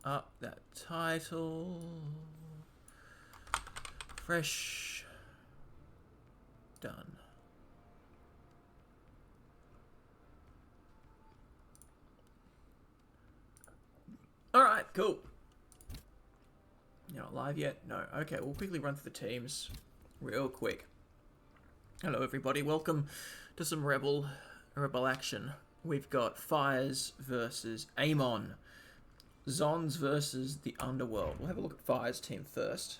up that title. Fresh. Done. Alright, cool. You're not live yet? No. Okay, we'll quickly run through the teams real quick. Hello everybody, welcome to some REBBL action. We've got Fyrs versus Amon. Zons versus the Underworld. We'll have a look at Fyrs' team first.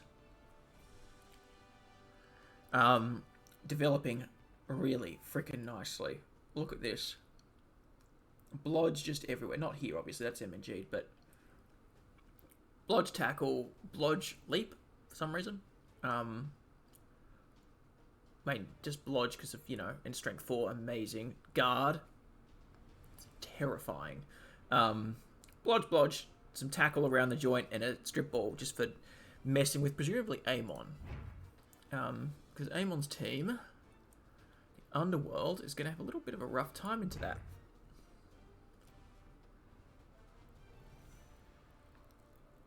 Developing really freaking nicely. Look at this. Blodge just everywhere. Not here, obviously, that's MNG, but Blodge tackle, Blodge leap for some reason. Just Blodge because of, and strength 4, amazing. Guard, it's terrifying. Blodge, some tackle around the joint and a strip ball just for messing with presumably Amon. Because Amon's team, the Underworld, is going to have a little bit of a rough time into that.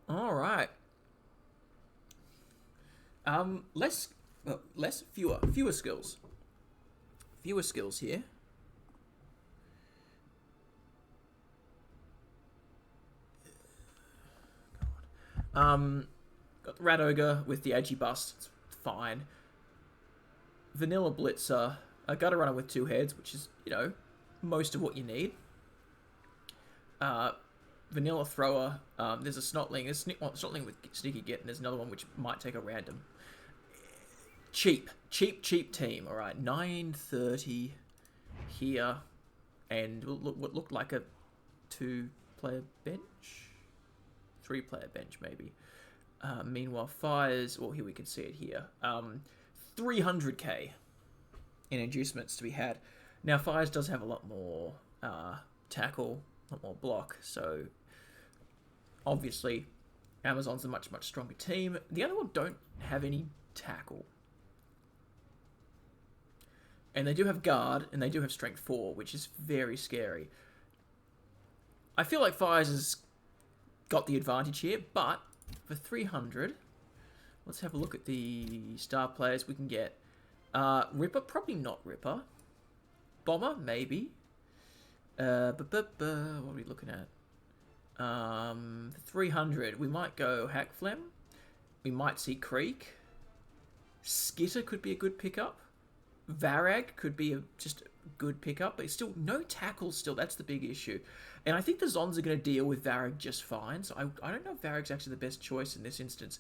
All right. Fewer skills. Fewer skills here. Got the Rat Ogre with the Edgy Bust. It's fine. Vanilla Blitzer. A Gutter Runner with 2 heads, which is, most of what you need. Vanilla Thrower. There's a Snotling. There's Snotling with Sneaky Get, and there's another one which might take a random. Cheap team. All right, 930 here, and what looked like a 2-player bench, 3-player bench maybe. Meanwhile, Fyrs. Well, here we can see it here. 300k in inducements to be had. Now, Fyrs does have a lot more tackle, a lot more block, so obviously Amazon's a much stronger team. The other one don't have any tackle. And they do have guard, and they do have strength 4, which is very scary. I feel like Fyrs has got the advantage here, but for 300, let's have a look at the star players we can get. Ripper, probably not Ripper. Bomber, maybe. What are we looking at? 300, we might go Hackflem. We might see Creek. Skitter could be a good pickup. Varag could be just a good pickup, but it's still no tackle still. That's the big issue. And I think the Zons are going to deal with Varag just fine. So I don't know if Varag's actually the best choice in this instance.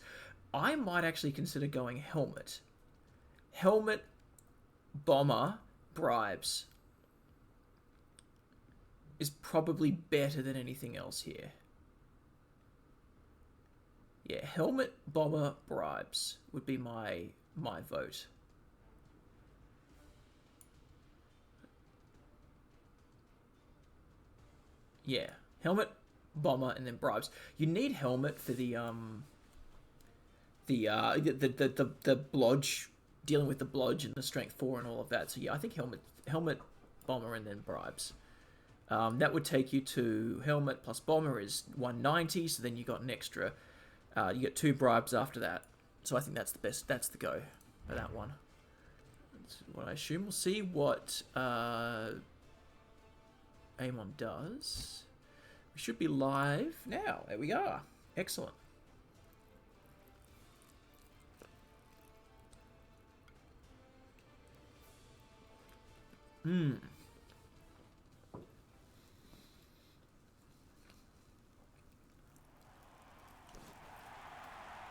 I might actually consider going Helmet. Helmet, Bomber, Bribes is probably better than anything else here. Yeah, Helmet, Bomber, Bribes would be my vote. Yeah, Helmet, Bomber, and then Bribes. You need Helmet for the Blodge, dealing with the Blodge and the Strength 4 and all of that. So yeah, I think Helmet, Bomber, and then Bribes. That would take you to Helmet plus Bomber is 190, so then you got an extra, you get 2 Bribes after that. So I think that's the best, that's the go for that one. That's what I assume. We'll see what Amon does. We should be live now. There we are. Excellent.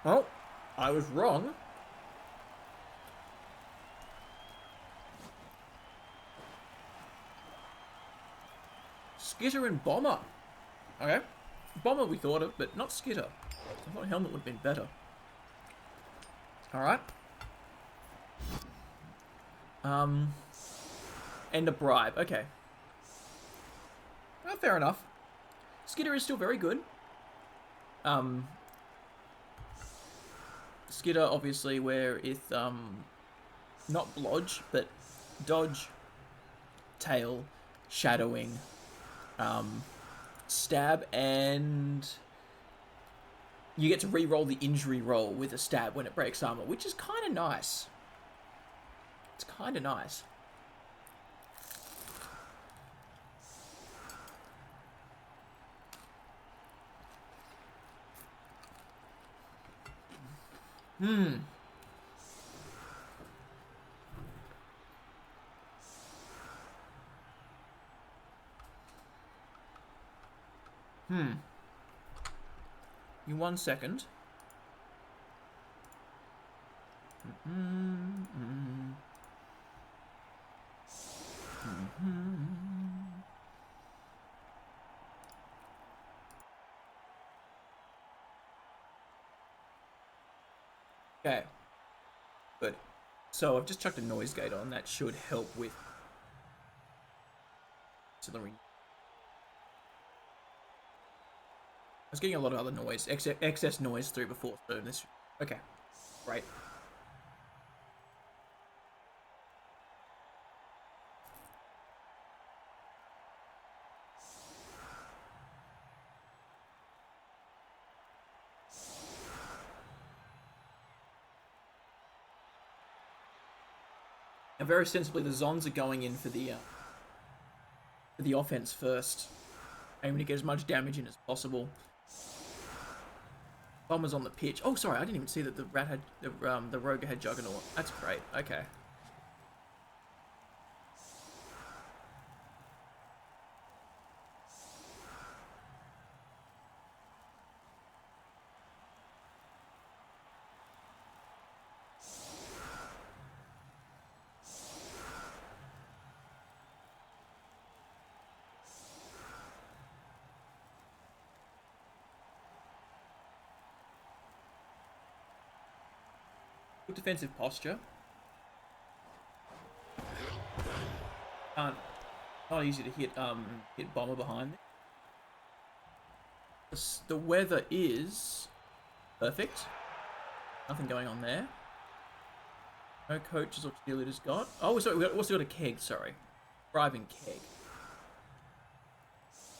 Well, I was wrong. Skitter and Bomber. Okay. Bomber we thought of, but not Skitter. I thought Helmet would have been better. Alright. And a Bribe. Okay. Well, fair enough. Skitter is still very good. Skitter, obviously, where it's, not Blodge, but Dodge, Tail, Shadowing, Stab, and you get to re-roll the injury roll with a stab when it breaks armor, which is kind of nice. It's kind of nice. In 1 second. Okay. Good. So I've just chucked a noise gate on. That should help with auxiliary. I was getting a lot of other noise, excess noise through before. So this, okay, great. Now, very sensibly, the Zons are going in for the offense first, aiming to get as much damage in as possible. Bomber's on the pitch. Oh, sorry, I didn't even see that the rat had the rogue had Juggernaut. That's great. Okay. Good defensive posture. Not easy to hit bomber behind me. The weather is perfect. Nothing going on there. No coaches or cheerleaders got. Oh, sorry, we also got a keg. Sorry, driving keg.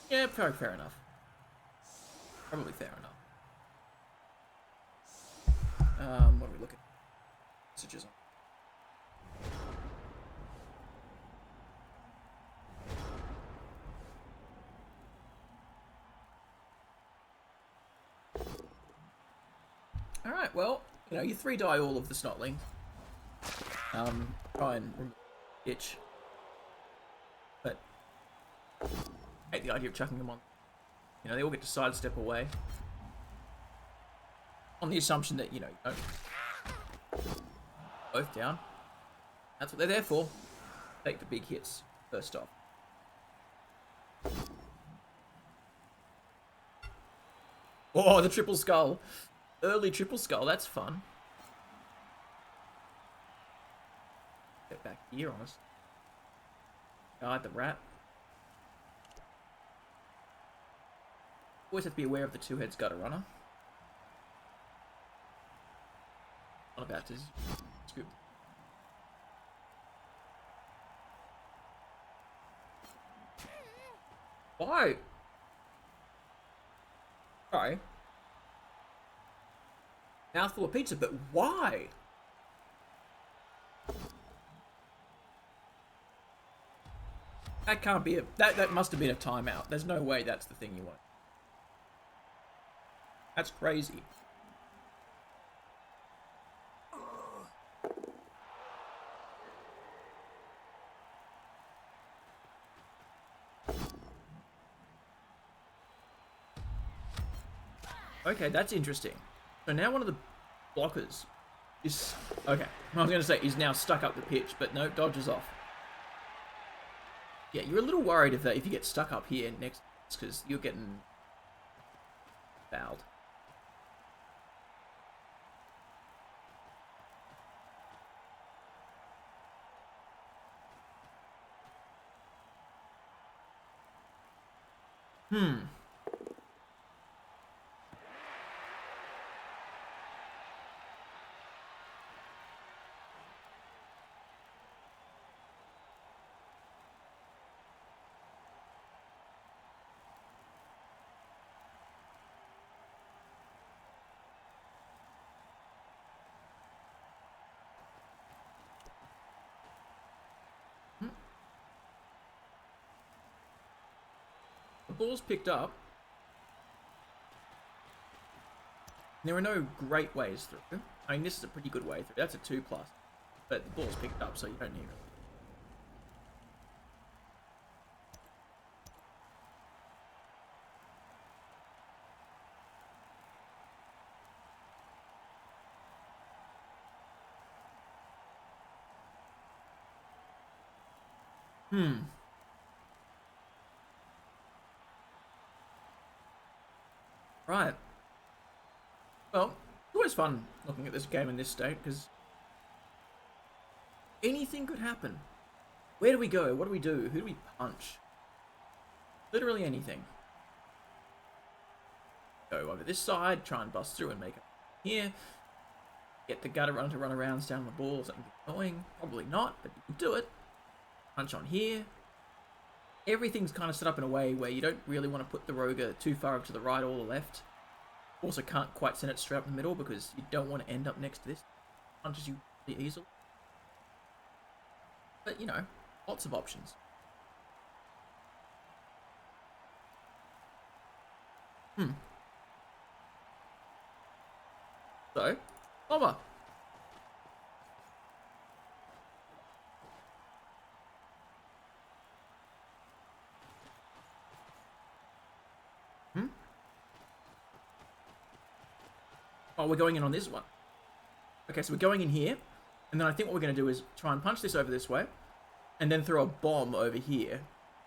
Yeah, fair enough. Probably fair enough. What are we looking? Messages on. Alright, well, you know, you 3-die all of the Snotling. Try and remove the itch. But I hate the idea of chucking them on. You know, they all get to sidestep away. On the assumption that, you know, you don't both down. That's what they're there for. Take the big hits first off. Oh, the triple skull. Early triple skull, that's fun. Get back here on us. Guard the rat. Always have to be aware of the two heads gutter runner. Not about to scoop. Why? Sorry. Mouthful of pizza, but why? That can't be a... That must have been a timeout. There's no way that's the thing you want. That's crazy. Okay, that's interesting. So now one of the blockers is... Okay, I was going to say he's now stuck up the pitch, but no, dodges off. Yeah, you're a little worried if you get stuck up here next, because you're getting fouled. ball's picked up. There are no great ways through. I mean, this is a pretty good way through. That's a 2+. But the ball's picked up, so you don't need it. Right. Well, it's always fun looking at this game in this state, because anything could happen. Where do we go? What do we do? Who do we punch? Literally anything. Go over this side, try and bust through and make it here. Get the gutter run to run around, down the ball, something annoying. Probably not, but you can do it. Punch on here. Everything's kind of set up in a way where you don't really want to put the Roger too far up to the right or the left. Also can't quite send it straight up the middle because you don't want to end up next to this. Punches you really easily. But, you know, lots of options. So, over. Oh, we're going in on this one. Okay, so we're going in here. And then I think what we're going to do is try and punch this over this way. And then throw a bomb over here.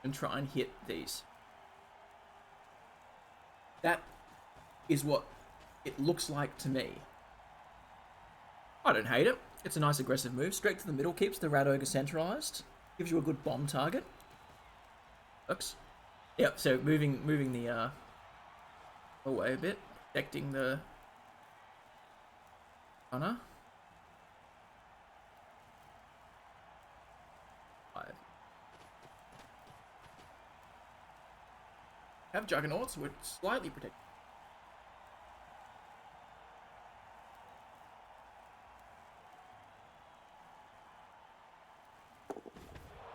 And try and hit these. That is what it looks like to me. I don't hate it. It's a nice aggressive move. Straight to the middle. Keeps the Rat Ogre centralized. Gives you a good bomb target. Works. Yep, so moving the away a bit. Protecting the runner. 5. Have Juggernauts, we're slightly protected.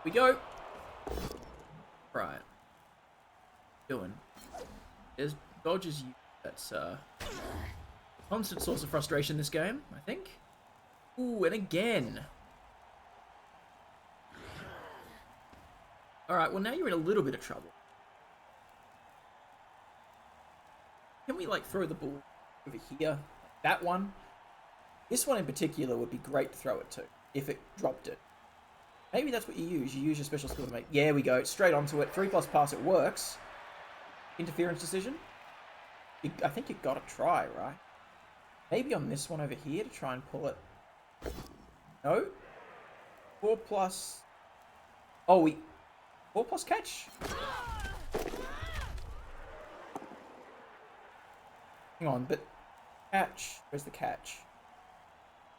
We go. Right. Doing. There's dodges you. That's constant source of frustration this game, I think. Ooh, and again. Alright, well now you're in a little bit of trouble. Can we, like, throw the ball over here? Like that one? This one in particular would be great to throw it to, if it dropped it. Maybe that's what you use. You use your special skill to make... Yeah, we go. Straight onto it. 3+ pass, it works. Interference decision? I think you've got to try, right? Maybe on this one over here to try and pull it. No? 4+... Oh, we... 4+ catch? Hang on, but... Catch... Where's the catch?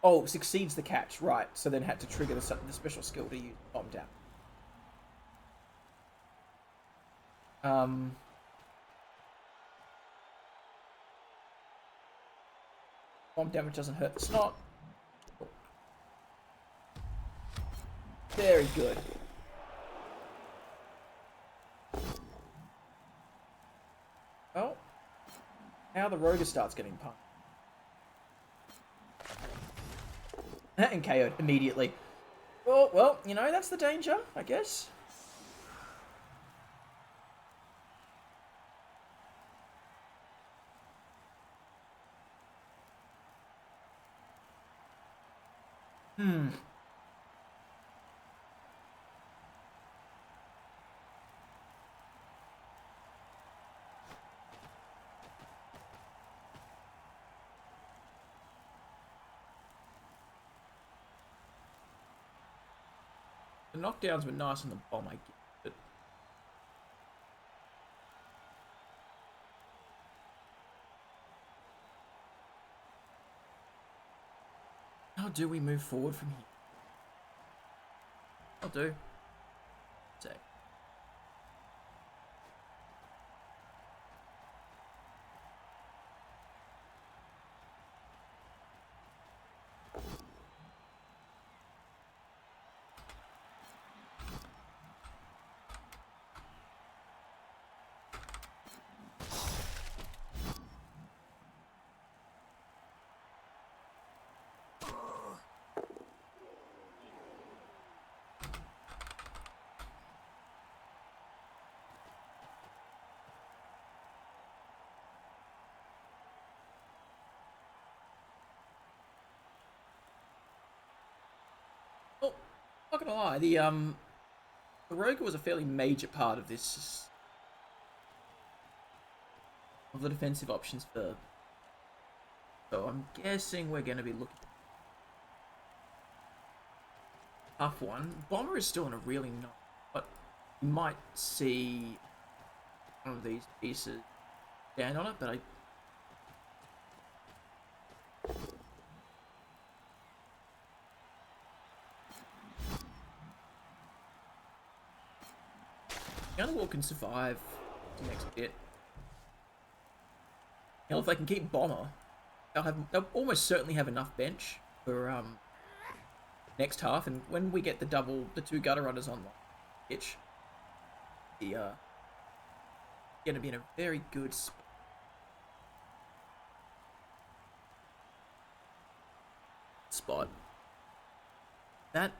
Oh, succeeds the catch, right. So then had to trigger the special skill to use bomb down. Bomb damage doesn't hurt the snot. Very good. Well, now the Roger starts getting pumped. And KO'd immediately. Well, you know, that's the danger, I guess. The knockdowns were nice on the bomb, I get it. How do we move forward from here? I'll do. Say. Not gonna lie, the Rogue was a fairly major part of this, of the defensive options for. So I'm guessing we're going to be looking tough one. Bomber is still in a really nice, but you might see one of these pieces down on it, but the Underworld can survive the next bit. Hell, if they can keep Bomber, they'll almost certainly have enough bench for next half, and when we get the two gutter runners on the pitch, gonna be in a very good spot. That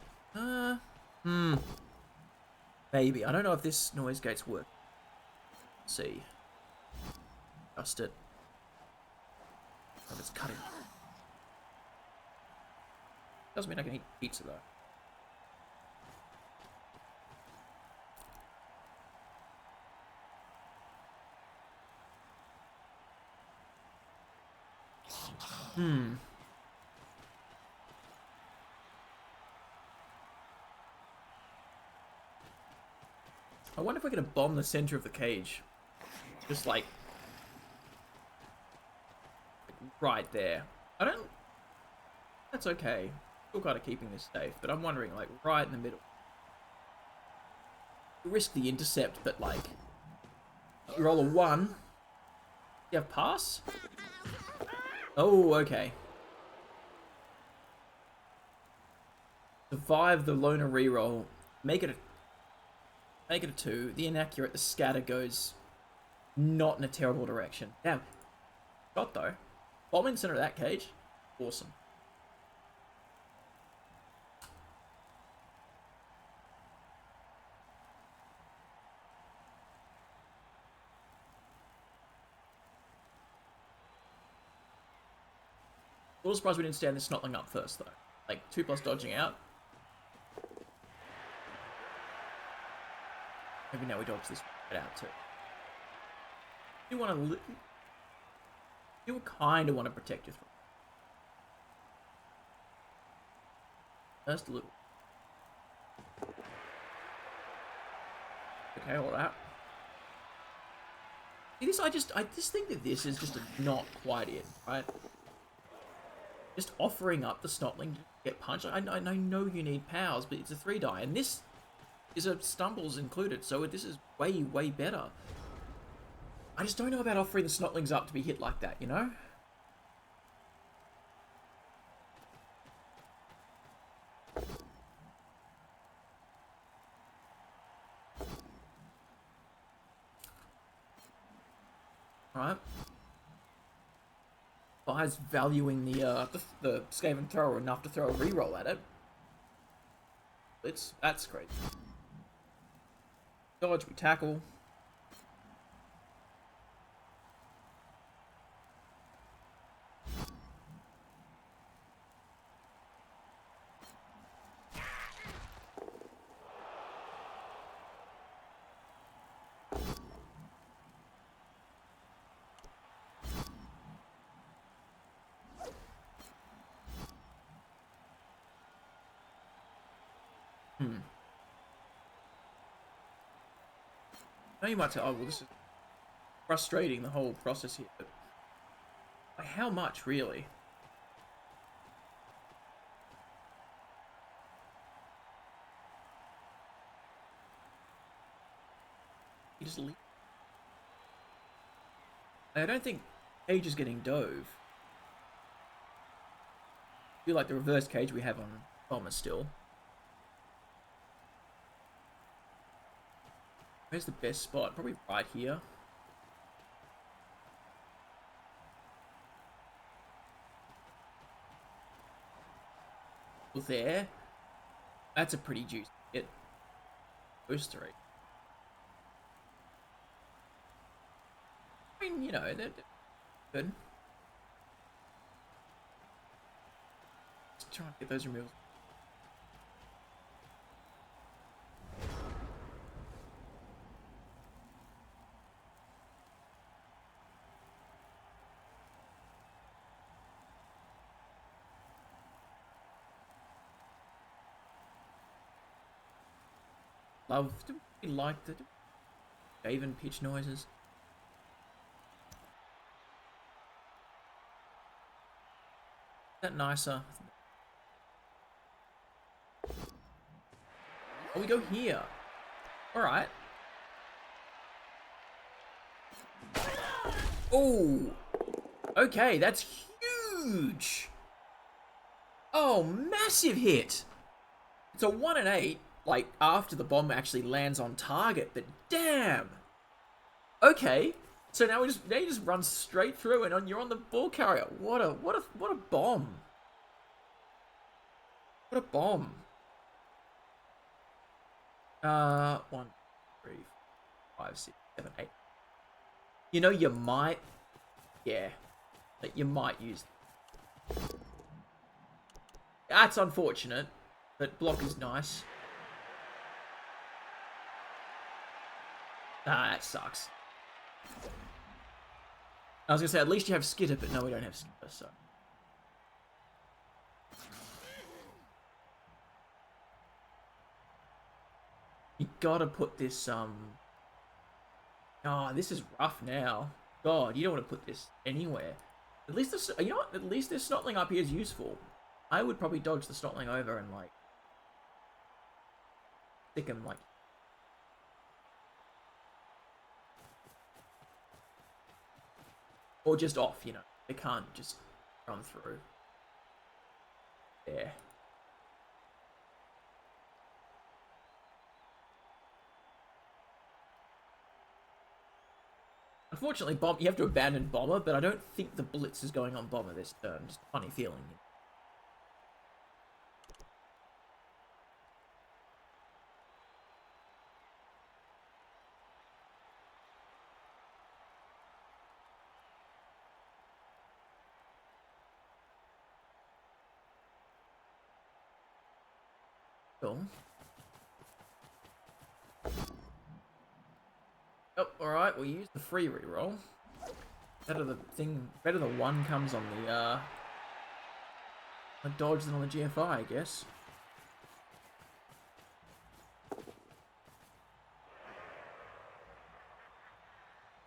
maybe. I don't know if this noise gate's work. Let's see. Adjust it. Oh, it's cutting. Doesn't mean I can eat pizza though. I wonder if we're gonna bomb the center of the cage. Just like right there. I don't. That's okay. Still kind of keeping this safe, but I'm wondering, like, right in the middle. You risk the intercept, but like, you roll a 1. You have pass. Oh, okay. Survive the loner reroll. Make it a 2. The inaccurate, the scatter goes not in a terrible direction. Damn. Shot though. Bomb in the center of that cage. Awesome. A little surprised we didn't stand this snotling up first though. Like 2+ dodging out. Maybe now we dodge this right out too. You want to. You kind of want to protect your throat. Just a little. Okay, all that. See, this I just think that this is just not quite it, right? Just offering up the snotling to get punched. I know you need powers, but it's a 3-die, and this is a stumbles included, so this is way better. I just don't know about offering the snotlings up to be hit like that, you know? Alright. Fyrs valuing the Skaven thrower enough to throw a reroll at it. That's great. Dodge, we tackle. Now you might say, oh, well, this is frustrating, the whole process here, but by how much, really? You just leave. I don't think Cage is getting dove. I feel like the reverse cage we have on Bomber still. Where's the best spot? Probably right here. Well, there. That's a pretty juicy hit. Those 3. I mean, you know, they're good. Just trying to get those removals. Loved. We liked it. Even pitch noises. Is that nicer? Oh, we go here. Alright. Oh! Okay, that's huge! Oh, massive hit! It's a 1 and 8, like, after the bomb actually lands on target, but damn! Okay, so now you just run straight through and you're on the ball carrier. What a bomb! What a bomb! 1, 3, 5, 6, 7, 8. You know, you might, yeah, like you might use. That's unfortunate, but block is nice. Ah, that sucks. I was gonna say, at least you have Skitter, but no, we don't have Skitter, so. You gotta put this, oh, this is rough now. God, you don't want to put this anywhere. At least this, you know what? At least this Snotling up here is useful. I would probably dodge the Snotling over and, like, stick him, like, or just off, you know. They can't just run through. Yeah. Unfortunately, you have to abandon Bomber, but I don't think the Blitz is going on Bomber this turn. Just a funny feeling. Cool. Oh, alright, we'll use the free reroll. Better the one comes on the dodge than on the GFI, I guess.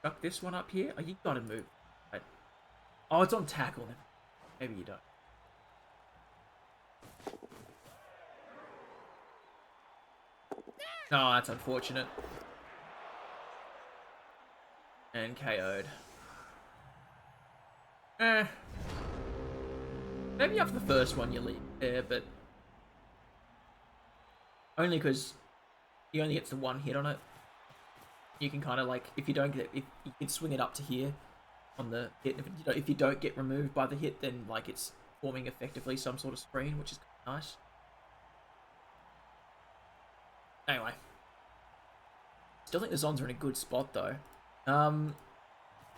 Chuck this one up here. Oh, you gotta move. Right. Oh, it's on tackle then. Maybe you don't. Oh, that's unfortunate. And KO'd. Maybe after the first one you leave there, but only because he only gets the one hit on it. You can kind of like, if you can swing it up to here on the hit. If you don't get removed by the hit, then like it's forming effectively some sort of screen, which is nice. Anyway, still think the Zons are in a good spot though.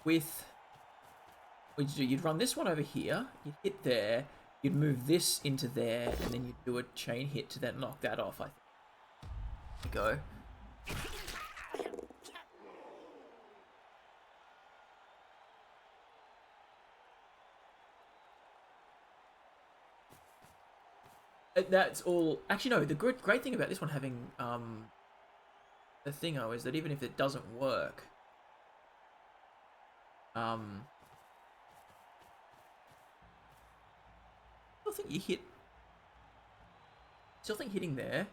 What'd you do? You'd run this one over here, you'd hit there, you'd move this into there, and then you'd do a chain hit to then knock that off, I think. Go. That's all. Actually, no. The great thing about this one having the thingo is that even if it doesn't work, I still think you hit. Still think hitting there,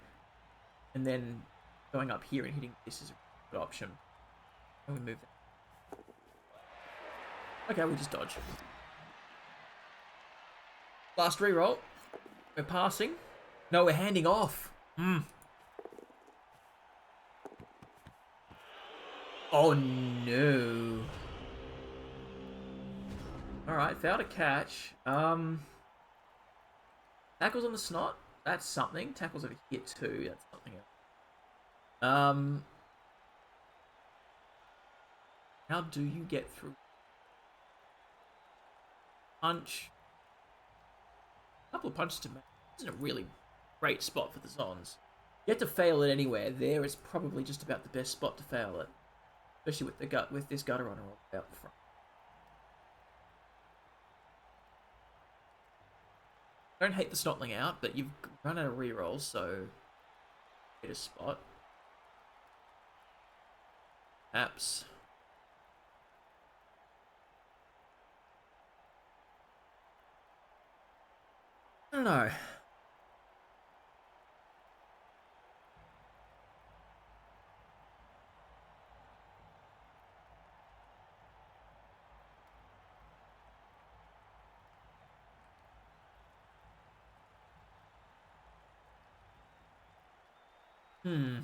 and then going up here and hitting this is a good option. And we move that. Okay, we just dodge. Last reroll. We're passing. No, we're handing off. Oh no. Alright, failed to catch. Tackles on the snot. That's something. Tackles over here too. That's something else. How do you get through? Punch. A couple of punches to make. This is a really great spot for the Zons. You have to fail it anywhere. There is probably just about the best spot to fail it, especially with this gutter runner out front. I don't hate the Snotling out, but you've run out of rerolls, so get a spot. Apps. I don't know. Hmm.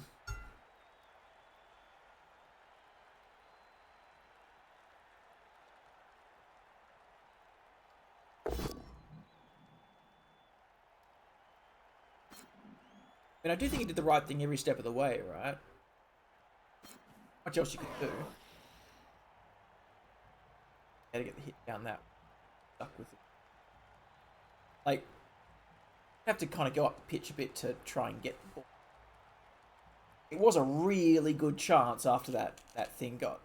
I mean, I do think he did the right thing every step of the way, right? Much else you could do? Gotta get the hit down that. Stuck with it. Like, you have to kind of go up the pitch a bit to try and get the ball. It was a really good chance after that thing got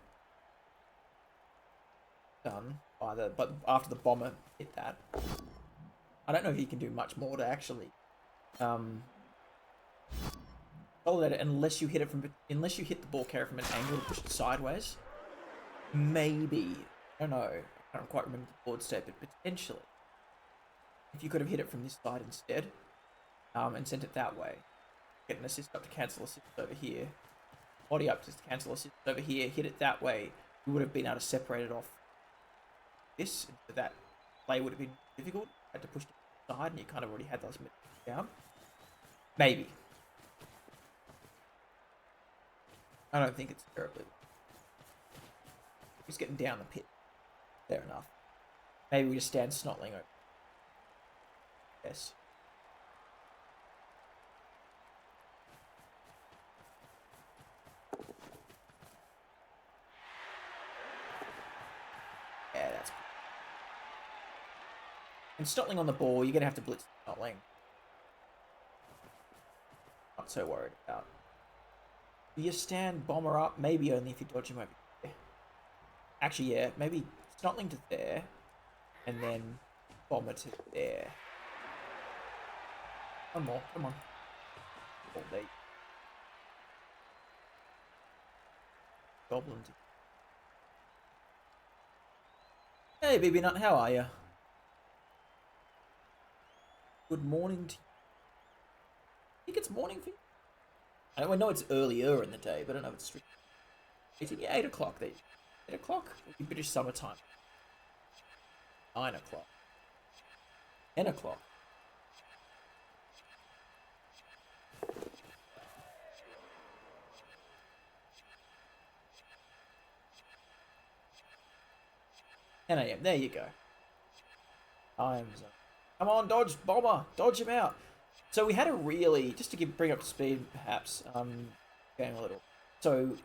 done by the, but after the bomber hit that. I don't know if he can do much more to actually tolerate it unless you hit it from, unless you hit the ball carrier from an angle to push it sideways. Maybe. I don't know. I don't quite remember the board state, but potentially. If you could have hit it from this side instead, and sent it that way. Get an assist up to cancel assist over here. Body up to cancel assist over here. Hit it that way. You would have been able to separate it off this. So that play would have been difficult. Had to push it to the side, and you kind of already had those down. Maybe. I don't think it's terribly. He's getting down the pit. Fair enough. Maybe we just stand snotling over. Yes. Yeah, that's cool. And snotling on the ball, you're going to have to blitz snotling. Not so worried about. You stand bomber up, maybe only if you dodge him over here. Actually, yeah, maybe snotling to there, and then bomber to there. One more, come on. All day. Goblin to... Hey, baby nut, how are you? Good morning to you. I think it's morning for you. I know it's earlier in the day, but I don't know if it's strict. 8 o'clock there. 8 o'clock? British summertime. 9 o'clock. 10 o'clock. A.M. There you go. Time zone. Come on, dodge, bomber, dodge him out. So we had a really, just to bring up to speed, perhaps, going a little. So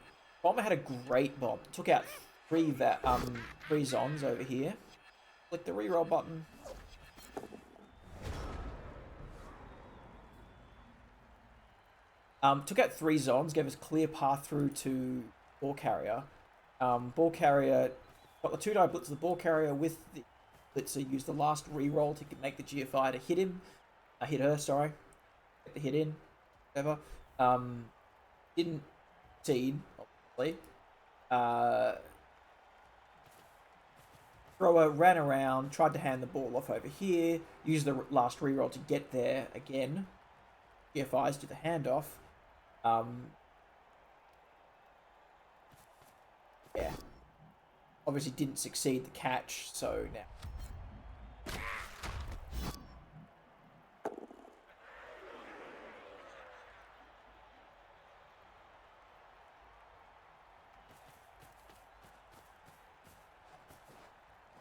bomber had a great bomb. Took out three Zons over here. Click the reroll button. Took out 3 Zons, gave us clear path through to ball carrier. Ball carrier got the 2-die blitz of the ball carrier with the blitzer. Used the last reroll to make the GFI to hit him. Hit her, sorry. Get the hit in. Whatever. Didn't seed, obviously. Thrower ran around, tried to hand the ball off over here. Used the last reroll to get there again. GFIs do the handoff. Yeah. Obviously didn't succeed the catch, so now.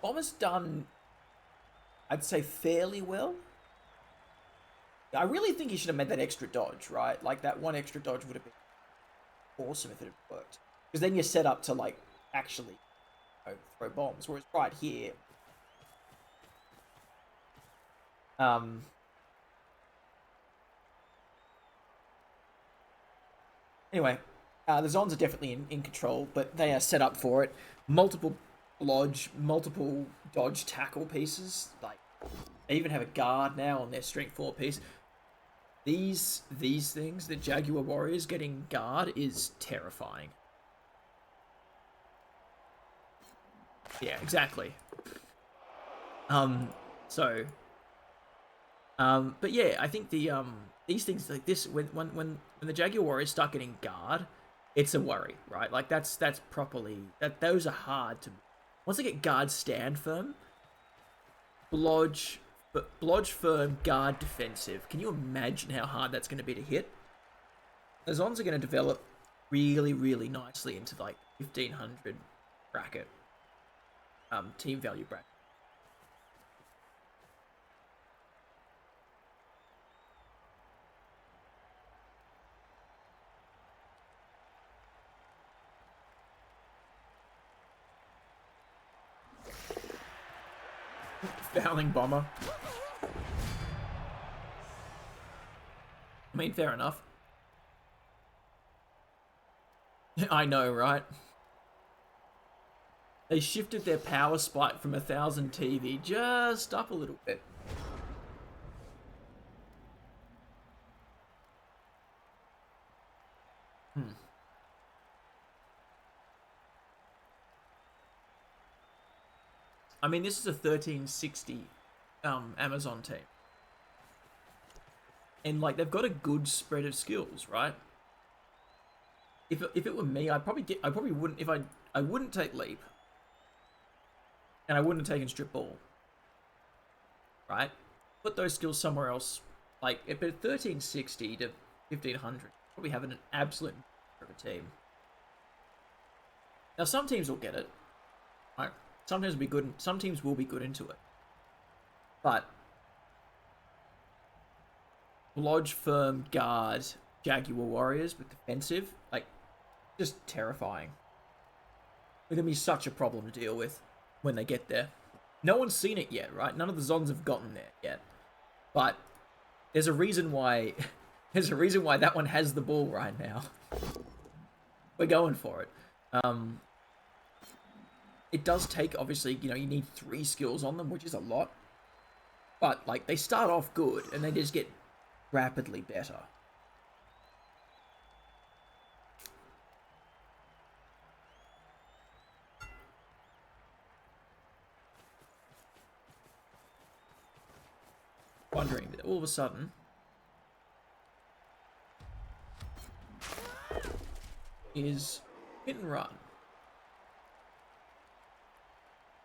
Bomber's done, I'd say, fairly well. I really think he should have made that extra dodge, right? Like, that one extra dodge would have been awesome if it had worked. Because then you're set up to, like, actually throw bombs. Whereas right here... Anyway, the Zons are definitely in control, but they are set up for it. Multiple lodge, multiple dodge tackle pieces. Like, they even have a guard now on their strength 4 piece. These things, the Jaguar Warriors getting guard is terrifying. Yeah, exactly. So, but yeah, I think these things like this, when the Jaguar Warriors start getting guard, it's a worry, right? Like that's properly those are hard to. Once they get guard stand firm, blodge, but blodge firm, guard defensive. Can you imagine how hard that's going to be to hit? The Zons are going to develop really, really nicely into like 1500 bracket, team value bracket. Fouling bomber. I mean, fair enough. I know, right? They shifted their power spike from 1000 TV just up a little bit. I mean, this is a 1360 Amazon team. And like they've got a good spread of skills, right? If it were me, I probably wouldn't I wouldn't take leap. And I wouldn't have taken strip ball. Right? Put those skills somewhere else. Like at 1360 to 1500, probably having an absolute of a team. Now some teams will get it. Right? Some teams will be good. Some teams will be good into it. But Lodge, firm, guard, Jaguar Warriors with defensive, like, just terrifying. They're going to be such a problem to deal with when they get there. No one's seen it yet, right? None of the Zons have gotten there yet. But there's a reason why there's a reason why that one has the ball right now. We're going for it. It does take, obviously, you need 3 skills on them, which is a lot. But, like, they start off good, and they just get rapidly better. Wondering that all of a sudden is hit and run.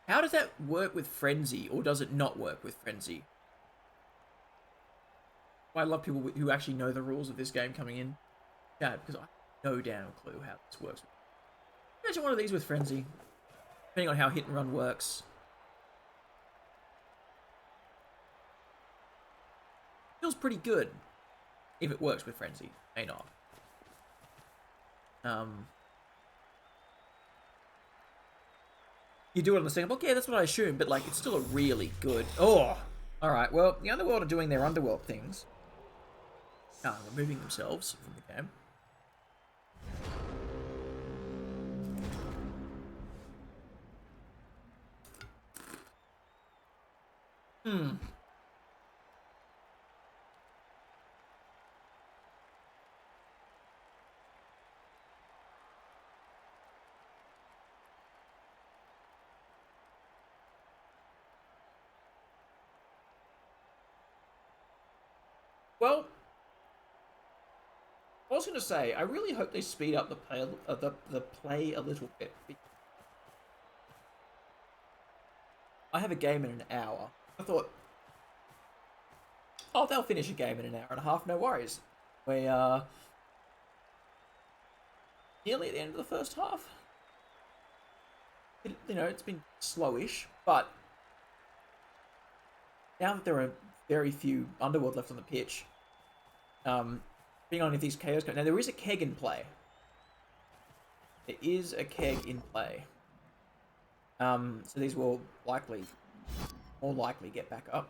How does that work with Frenzy, or does it not work with Frenzy? I love people who actually know the rules of this game coming in chat, because I have no damn clue how this works. Imagine one of these with Frenzy, depending on how hit and run works. Feels pretty good if it works with Frenzy. May not. You do it on the second block? Yeah, that's what I assume, but like it's still a really good. Oh! Alright, well, the Underworld are doing their Underworld things. Removing themselves from the game. Well, I was going to say, I really hope they speed up the play a little bit. I have a game in an hour. I thought, oh, they'll finish a game in an hour and a half, no worries. We are nearly at the end of the first half. It's been slowish, but now that there are very few Underworld left on the pitch, being on if these KOs go. Now, there is a keg in play. There is a keg in play. So these will more likely get back up.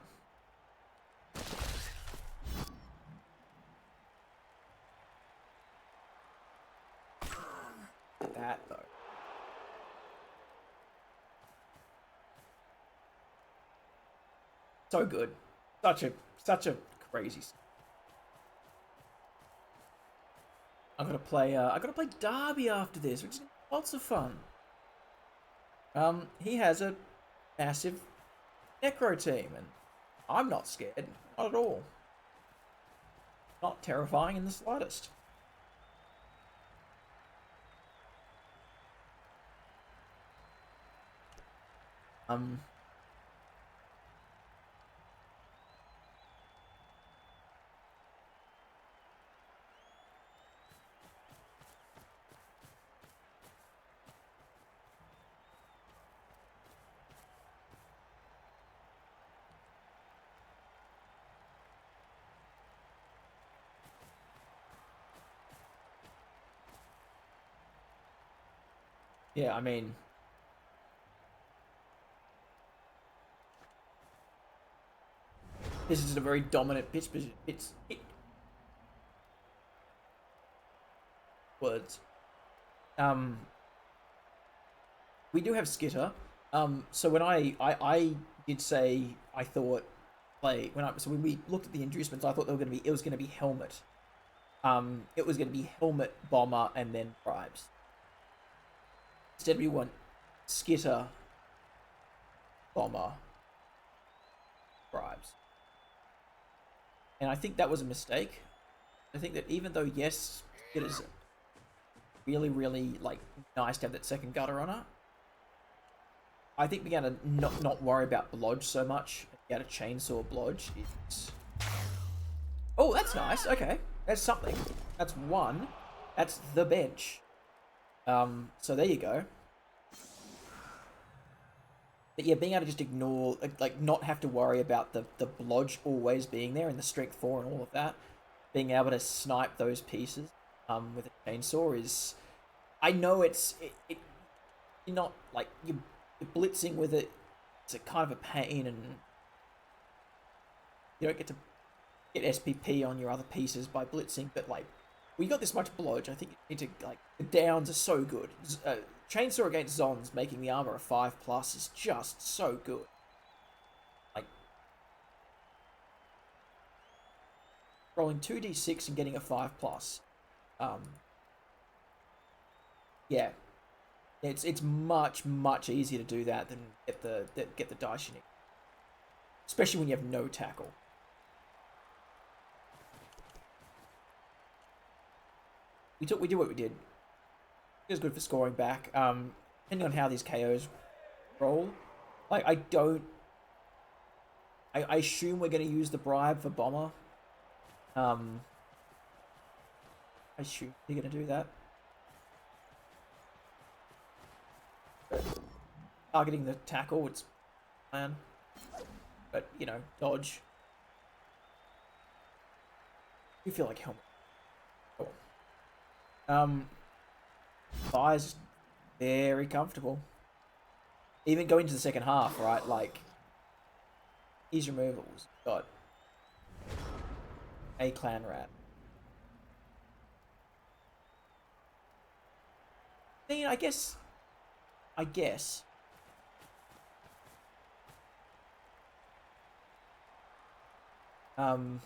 That, though. So good. Such a crazy. I gotta play Derby after this, which is lots of fun. He has a massive necro team, and I'm not scared. Not at all. Not terrifying in the slightest. Um, yeah, I mean, this is a very dominant pitch position. It words. Um, we do have Skitter. So when I did say I thought when we looked at the inducements, I thought it was gonna be helmet. It was gonna be helmet, bomber, and then bribes. Instead, we want Skitter, bomber, bribes, and I think that was a mistake. I think that even though yes, it is really like nice to have that second gutter on it, I think we're gonna not worry about blodge so much. Get a chainsaw blodge is. Oh, that's nice. Okay, that's something. That's one. That's the bench. So there you go. But yeah, being able to just ignore, like not have to worry about the blodge always being there and the strength 4 and all of that. Being able to snipe those pieces with a chainsaw is. I know you're not like you're blitzing with it. It's a kind of a pain, and you don't get to get SPP on your other pieces by blitzing. But like, we got this much blodge. I think you need to like the downs are so good. Chainsaw against Zons making the armor a 5+ is just so good. Like rolling 2d6 and getting a 5+. Yeah, it's much easier to do that than get the dice you need, especially when you have no tackle. We did what we did. It was good for scoring back. Depending on how these KOs roll, like I assume we're going to use the bribe for bomber. I assume you're going to do that. But targeting the tackle, it's plan. But you know, dodge. You feel like helmet. Cool. Fyrs very comfortable. Even going to the second half, right? Like, his removals. Got a clan rat. I mean, I guess. Um,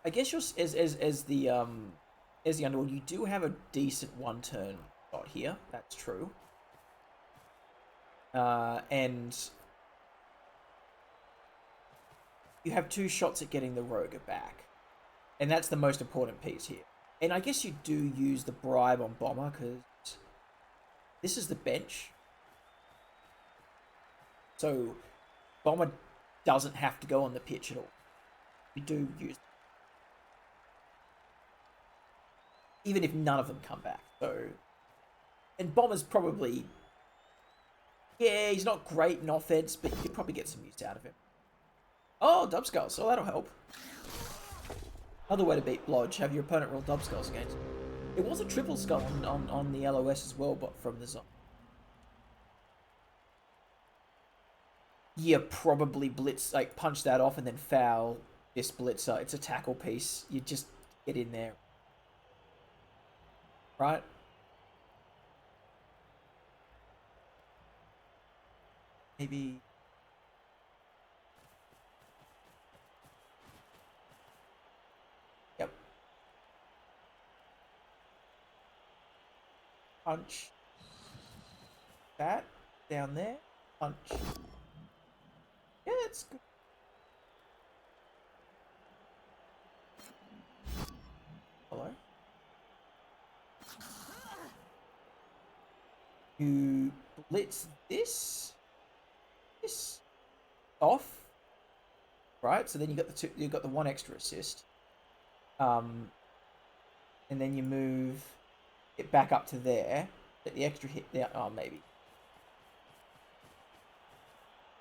I guess you're as the Underworld, you do have a decent 1-turn shot here. That's true. And you have 2 shots at getting the Rogue back, and that's the most important piece here. And I guess you do use the bribe on Bomber because this is the bench, so Bomber doesn't have to go on the pitch at all. You do use, even if none of them come back. So, and Bomber's probably, yeah, he's not great in offense, but you could probably get some use out of him. Oh, Dub Skulls, so that'll help. Another way to beat blodge, have your opponent roll Dub Skulls against. It was a triple skull on the LOS as well, but from the zone. You probably blitz, like punch that off and then foul this blitzer. It's a tackle piece. You just get in there. Right? Maybe. Yep. punch that down there. Punch. Yeah, it's good. Hello. You blitz this off, right? So then you got the two. You got the one extra assist. And then you move it back up to there. Get the extra hit there. Oh, maybe.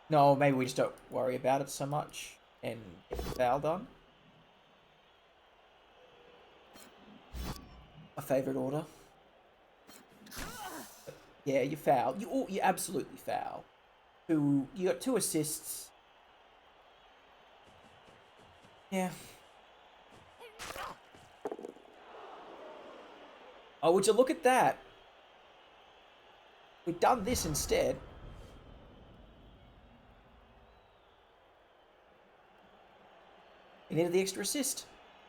No, maybe we just don't worry about it so much and get the foul done. My favourite order. Yeah, you foul. You absolutely foul. You got 2 assists. Yeah. Oh, would you look at that? We've done this instead. You needed the extra assist.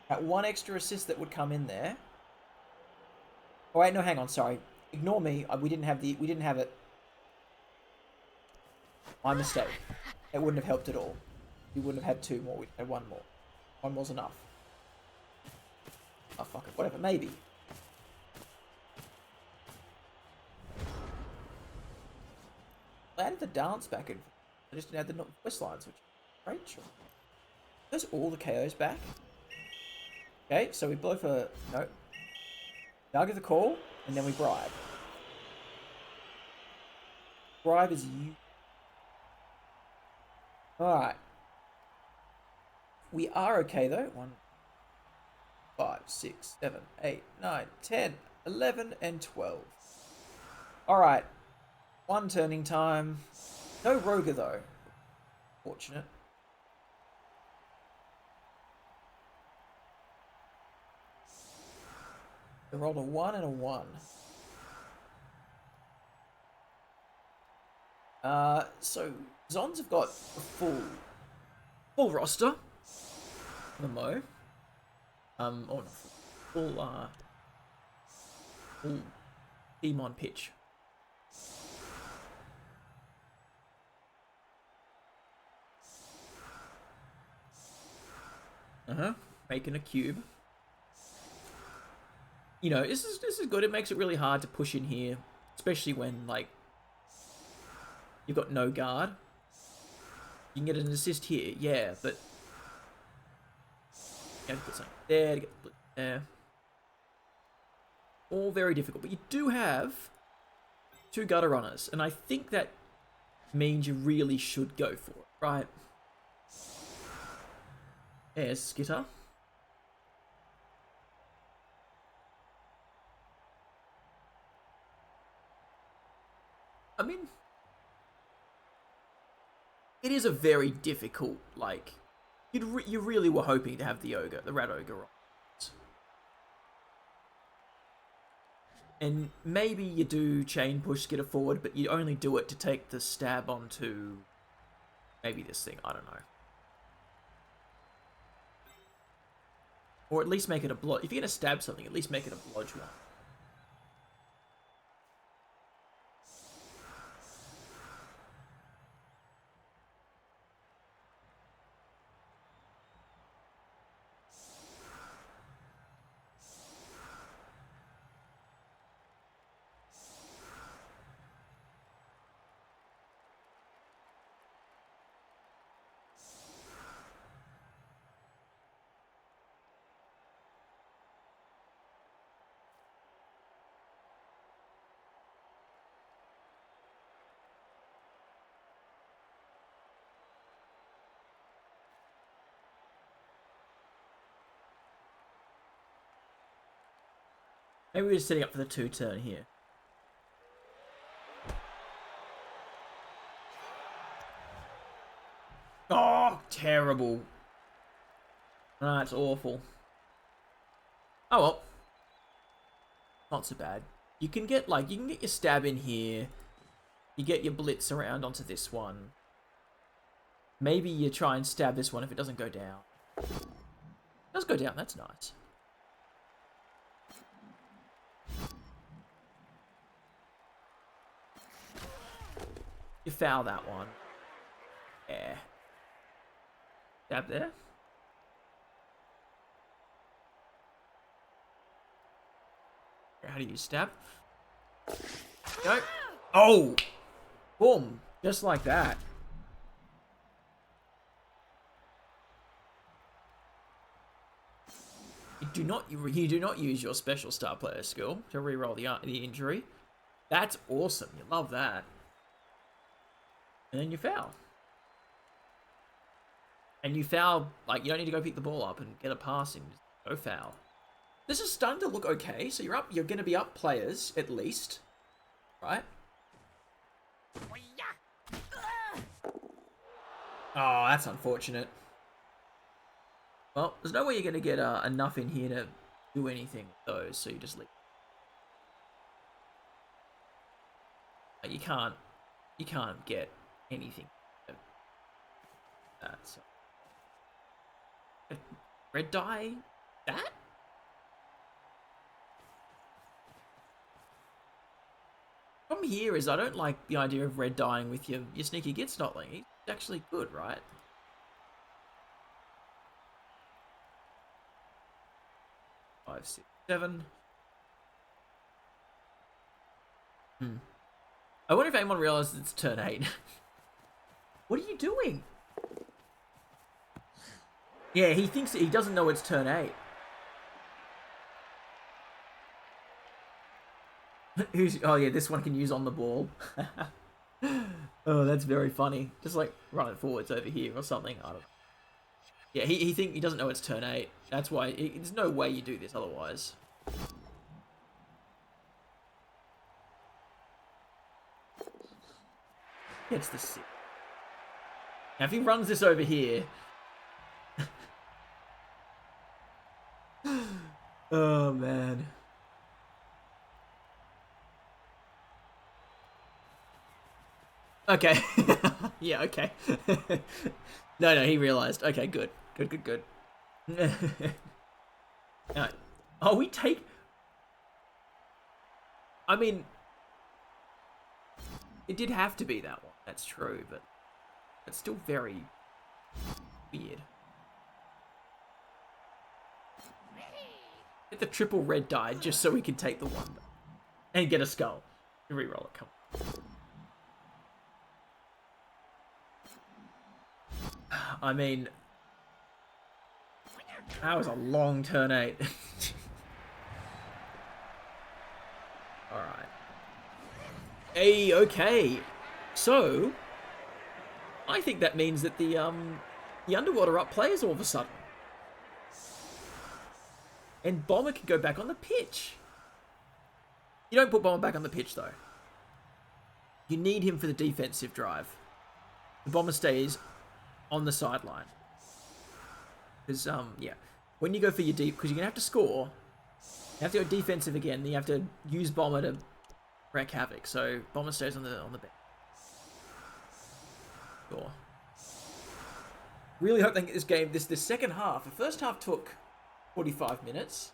That one extra assist that would come in there. Oh wait, no, hang on, sorry. Ignore me. We didn't have it. My mistake. It wouldn't have helped at all. We wouldn't have had 2 more. We'd had 1 more. 1 was enough. Oh fuck it. Whatever. Maybe. I added the dance back in. I just didn't add the voice lines, which is great. Sure. There's all the KOs back. Okay, so we blow for no. Now give the call, and then we bribe. Bribe is you. Alright. We are okay though. 1, 5, 6, 7, 8, 9, 10, 11, and 12. Alright. 1 turning time. No Roger though. Fortunate. I rolled a 1 and a 1. So Zons have got a full roster. The Mo. Full team on pitch. Making a cube. You know, this is good. It makes it really hard to push in here, especially when like you've got no guard. You can get an assist here, yeah, but you have to put something there to get the blitz there. All very difficult, but you do have 2 gutter runners, and I think that means you really should go for it, right? There's Skitter. I mean, it is a very difficult, like, you really were hoping to have the ogre, the rat ogre on. And maybe you do chain push Skitter forward, but you only do it to take the stab onto maybe this thing, I don't know. Or at least make it a blodge. If you're going to stab something, at least make it a blodge one. Maybe we're just setting up for the 2 turn here. Oh, terrible. That's awful. Oh well. Not so bad. You can get your stab in here. You get your blitz around onto this one. Maybe you try and stab this one if it doesn't go down. It does go down, that's nice. You foul that one. Yeah. Stab there. How do you stab? No. Oh! Boom. Just like that. You do not use your special star player skill to reroll the injury. That's awesome. You love that. And then you foul. And you foul, like, you don't need to go pick the ball up and get a passing. Just go foul. This is starting to look okay. So you're going to be up players, at least. Right? Oh, that's unfortunate. Well, there's no way you're going to get enough in here to do anything with those, so you just leave. You can't get anything out of that. So. Red dye? That? Problem here is I don't like the idea of red dyeing with your sneaky git snotling. He's actually good, right? Five, 6, 7. I wonder if anyone realizes it's turn 8. What are you doing? Yeah, he thinks he doesn't know it's turn 8. Oh yeah, this one can use on the ball. Oh, that's very funny. Just like run it forwards over here or something. I don't know. Yeah, he doesn't know it's turn 8. That's why there's no way you do this otherwise. Gets the 6. Now if he runs this over here. Oh man. Okay. Yeah, okay. No, he realized. Okay, good. Good. Alright. Oh, we take... I mean... It did have to be that one. That's true, but... It's still very... weird. Get the triple red die just so we can take the one. And get a skull. Reroll it, come on. I mean, that was a long turn 8. Alright. Hey, okay. So, I think that means that the Underworld are up players all of a sudden. And Bomber can go back on the pitch. You don't put Bomber back on the pitch, though. You need him for the defensive drive. The Bomber stays on the sideline. Because, yeah. When you go for your deep... Because you're going to have to score. You have to go defensive again. Then you have to use Bomber to wreak havoc. So, Bomber stays on the bench. Sure. Really hope they get this game... This second half. The first half took 45 minutes.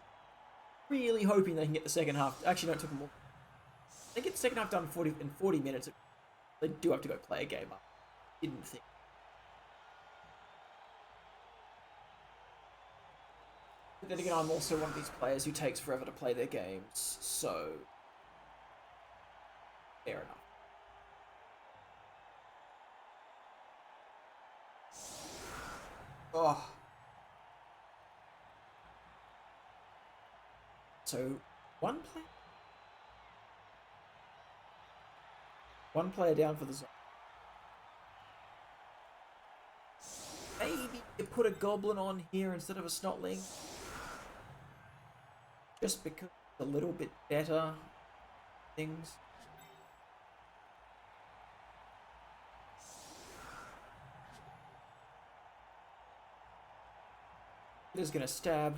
Really hoping they can get the second half... Actually, no, it took more. They get the second half done in 40 minutes. They do have to go play a game up. Didn't think. But then again, I'm also one of these players who takes forever to play their games, so... Fair enough. Oh. So, one player down for the zone. Maybe you put a goblin on here instead of a snotling. Just because it's a little bit better things. It is gonna stab.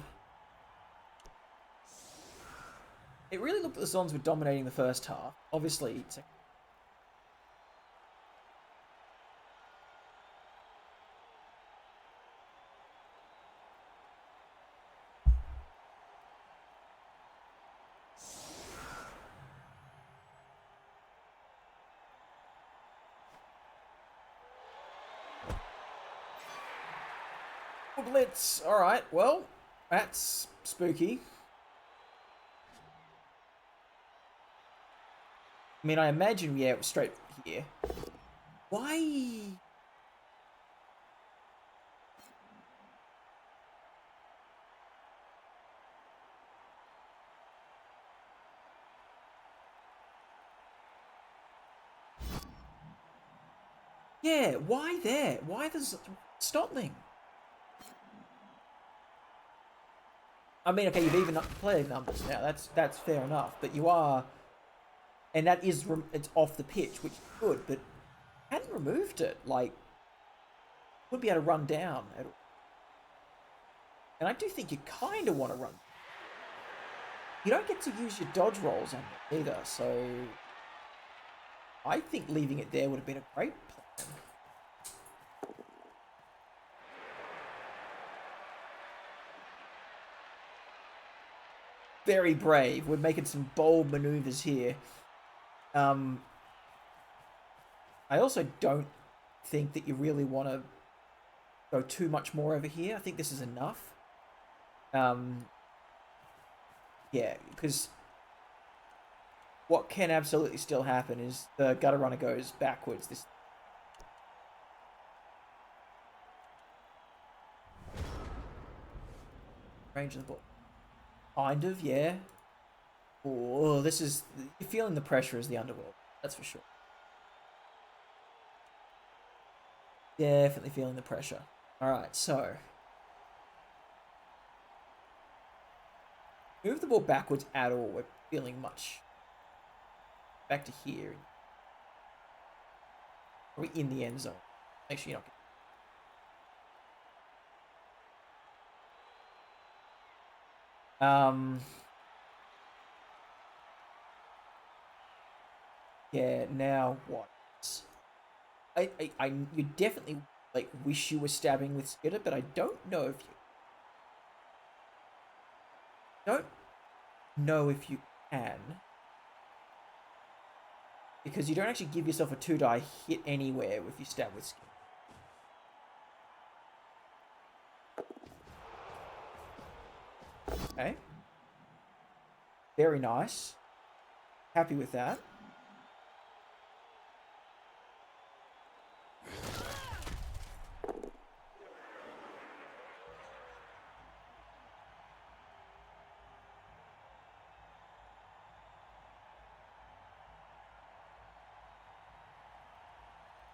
It really looked like the Zons were dominating the first half. Obviously, Blitz. All right. Well, that's spooky. I mean, I imagine, yeah, it was straight here. Why? Yeah, why there? Why the Stotling? I mean, okay, you've even up the player numbers now. That's fair enough. But you are, and that is it's off the pitch, which is good. But hadn't removed it, like would be able to run down. And I do think you kind of want to run. You don't get to use your dodge rolls on it either, so I think leaving it there would have been a great plan. Very brave. We're making some bold maneuvers here. I also don't think that you really want to go too much more over here. I think this is enough. Yeah, because what can absolutely still happen is the gutter runner goes backwards. This range of the ball. Kind of, yeah. Oh, this is... You're feeling the pressure as the Underworld. That's for sure. Definitely feeling the pressure. Alright, so... Move the ball backwards at all. We're feeling much... Back to here. Probably in the end zone. Make sure you're not... Yeah, now what? You definitely like wish you were stabbing with Skitter, but I don't know if you can, because you don't actually give yourself a 2-die hit anywhere if you stab with Skitter. Okay. Very nice. Happy with that.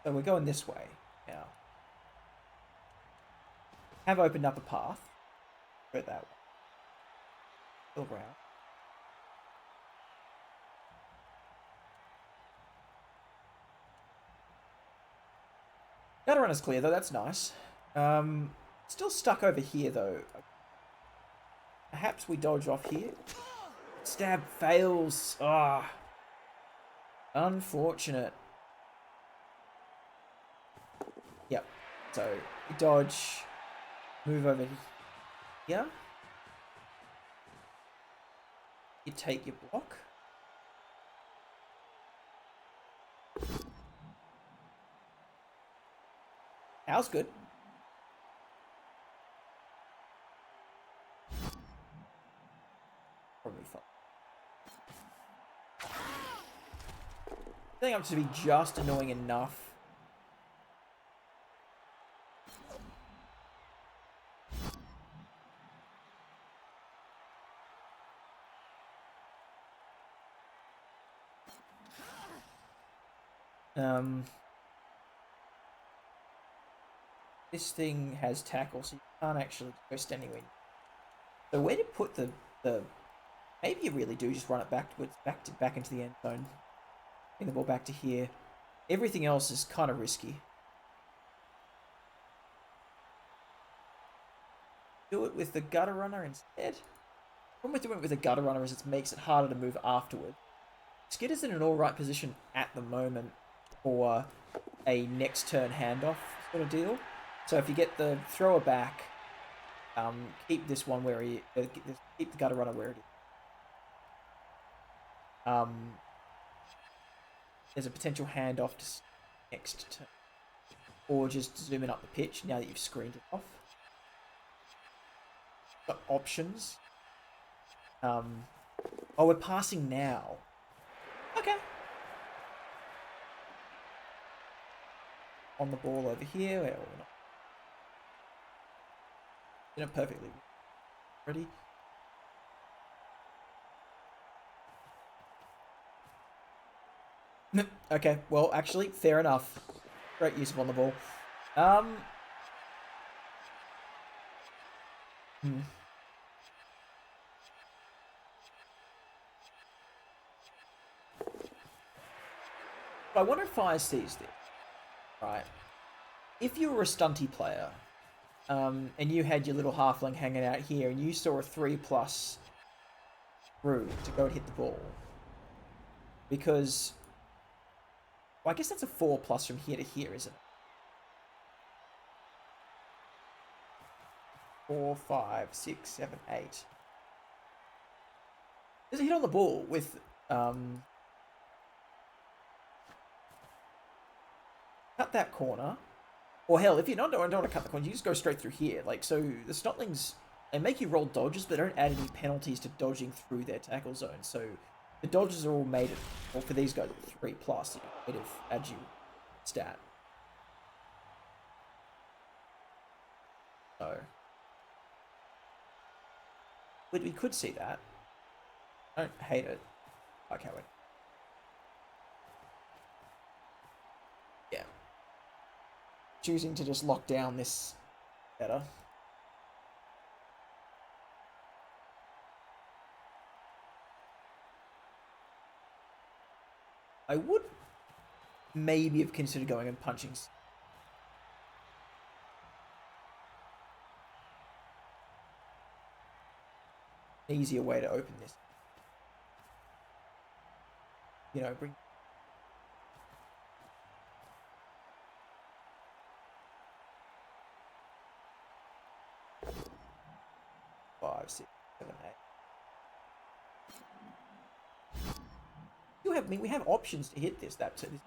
So we're going this way now. Have opened up a path. Go that way. Still around. Gutter runner's clear though, that's nice. Still stuck over here though. Perhaps we dodge off here. Stab fails. Ah. Unfortunate. Yep. So you dodge. Move over here. You take your block. That was good. Probably fine. I think I'm to be just annoying enough. This thing has tackle, so you can't actually go standing anywhere. So where to put the maybe you really do just run it backwards, back into the end zone. Bring the ball back to here. Everything else is kind of risky. Do it with the gutter runner instead. The problem with doing it with the gutter runner is it makes it harder to move afterward. Skitter's in an alright position at the moment for a next turn handoff sort of deal. So if you get the thrower back, keep this one where keep the gutter runner where it is. There's a potential handoff to next turn, or just zoom in up the pitch now that you've screened it off. got options. Oh, we're passing now. Okay. On the ball over here. We're not. You know, perfectly. Ready? Okay, well, actually, fair enough. Great use of on the ball. I wonder if Fyrs sees this, right? If you were a stunty player, and you had your little halfling hanging out here, and you saw a 3+ through to go and hit the ball, because, well, I guess that's a 4+ from here to here, isn't it? 4, 5, 6, 7, 8. There's a hit on the ball with cut that corner. Or hell, if you don't want to cut the corner, you just go straight through here. Like, so the Snotlings, they make you roll dodges, but they don't add any penalties to dodging through their tackle zone. So the dodges are all made at, well, for these guys, 3+. It adds you stat. So we could see that. I don't hate it. Okay, wait. Yeah. Choosing to just lock down this better. I would maybe have considered going and punching. Easier way to open this. You know, bring. Five, 6, 7, 8. We have options to hit this turn.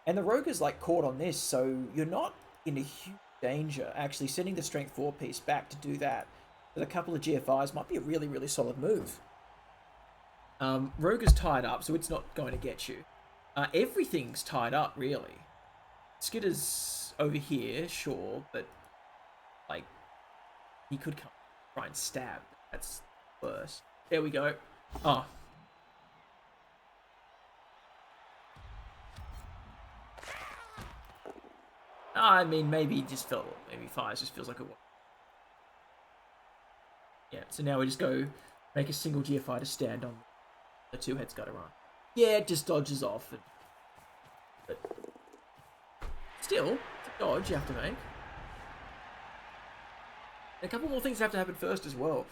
And the rogue is like caught on this, so you're not in a huge danger. Actually, sending the strength 4 piece back to do that with a couple of GFIs might be a really, really solid move. Rogue is tied up, so it's not going to get you. Everything's tied up, really. Skitter's over here, sure, but like he could come try and stab. That's worse. There we go. Oh. I mean, maybe he just felt. Maybe Fyrs just feels like a. Yeah. So now we just go make a single GFI to stand on. The 2-head's got to run. Yeah, it just dodges off. But still, it's a dodge you have to make. And a couple more things have to happen first as well.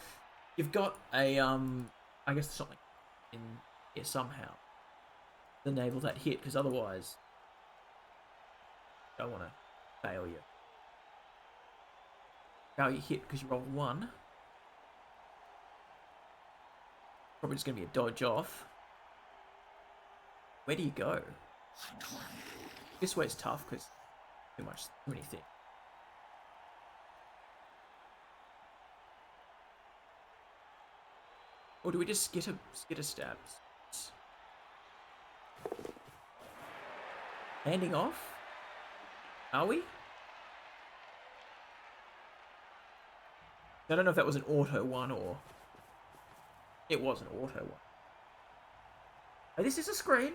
You've got a, I guess something in here somehow to enable that hit, because otherwise, I don't want to fail you. Fail you hit because you rolled 1. Probably just going to be a dodge off. Where do you go? This way's tough because too many things. Or do we just skit a stab? Handing off? Are we? I don't know if that was an auto one or... It was an auto one. Oh, this is a screen.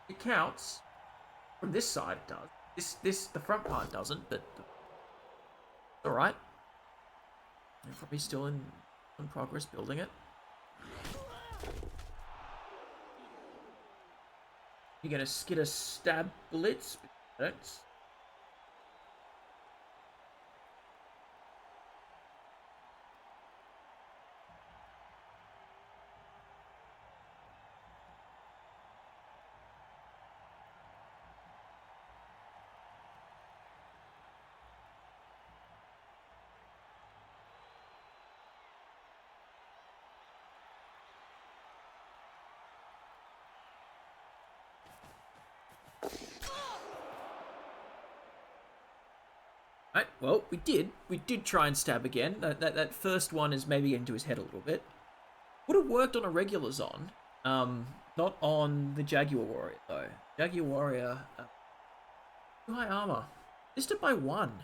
It counts. From this side it does. The front part doesn't, but... Alright. We're probably still in progress building it. You're gonna skid a stab blitz? Don't. Right, well, we did try and stab again. That first one is maybe into his head a little bit. Would have worked on a regular Zon. Not on the Jaguar Warrior, though. Jaguar Warrior, too high armor. Missed it by 1.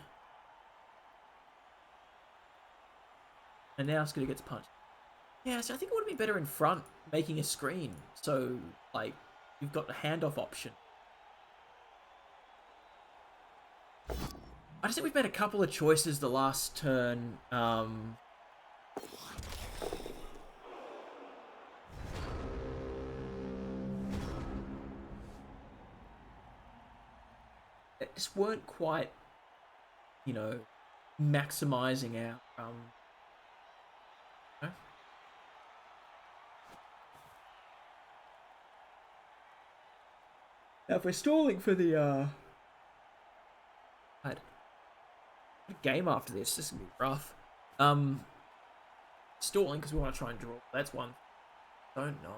And now Scooter gets punched. Yeah, so I think it would have been better in front, making a screen. So, like, you've got the handoff option. I just think we've made a couple of choices the last turn. That just weren't quite, you know, maximizing our okay. Now if we're stalling for the game after this is gonna be rough. Stalling because we want to try and draw. That's one. Don't know.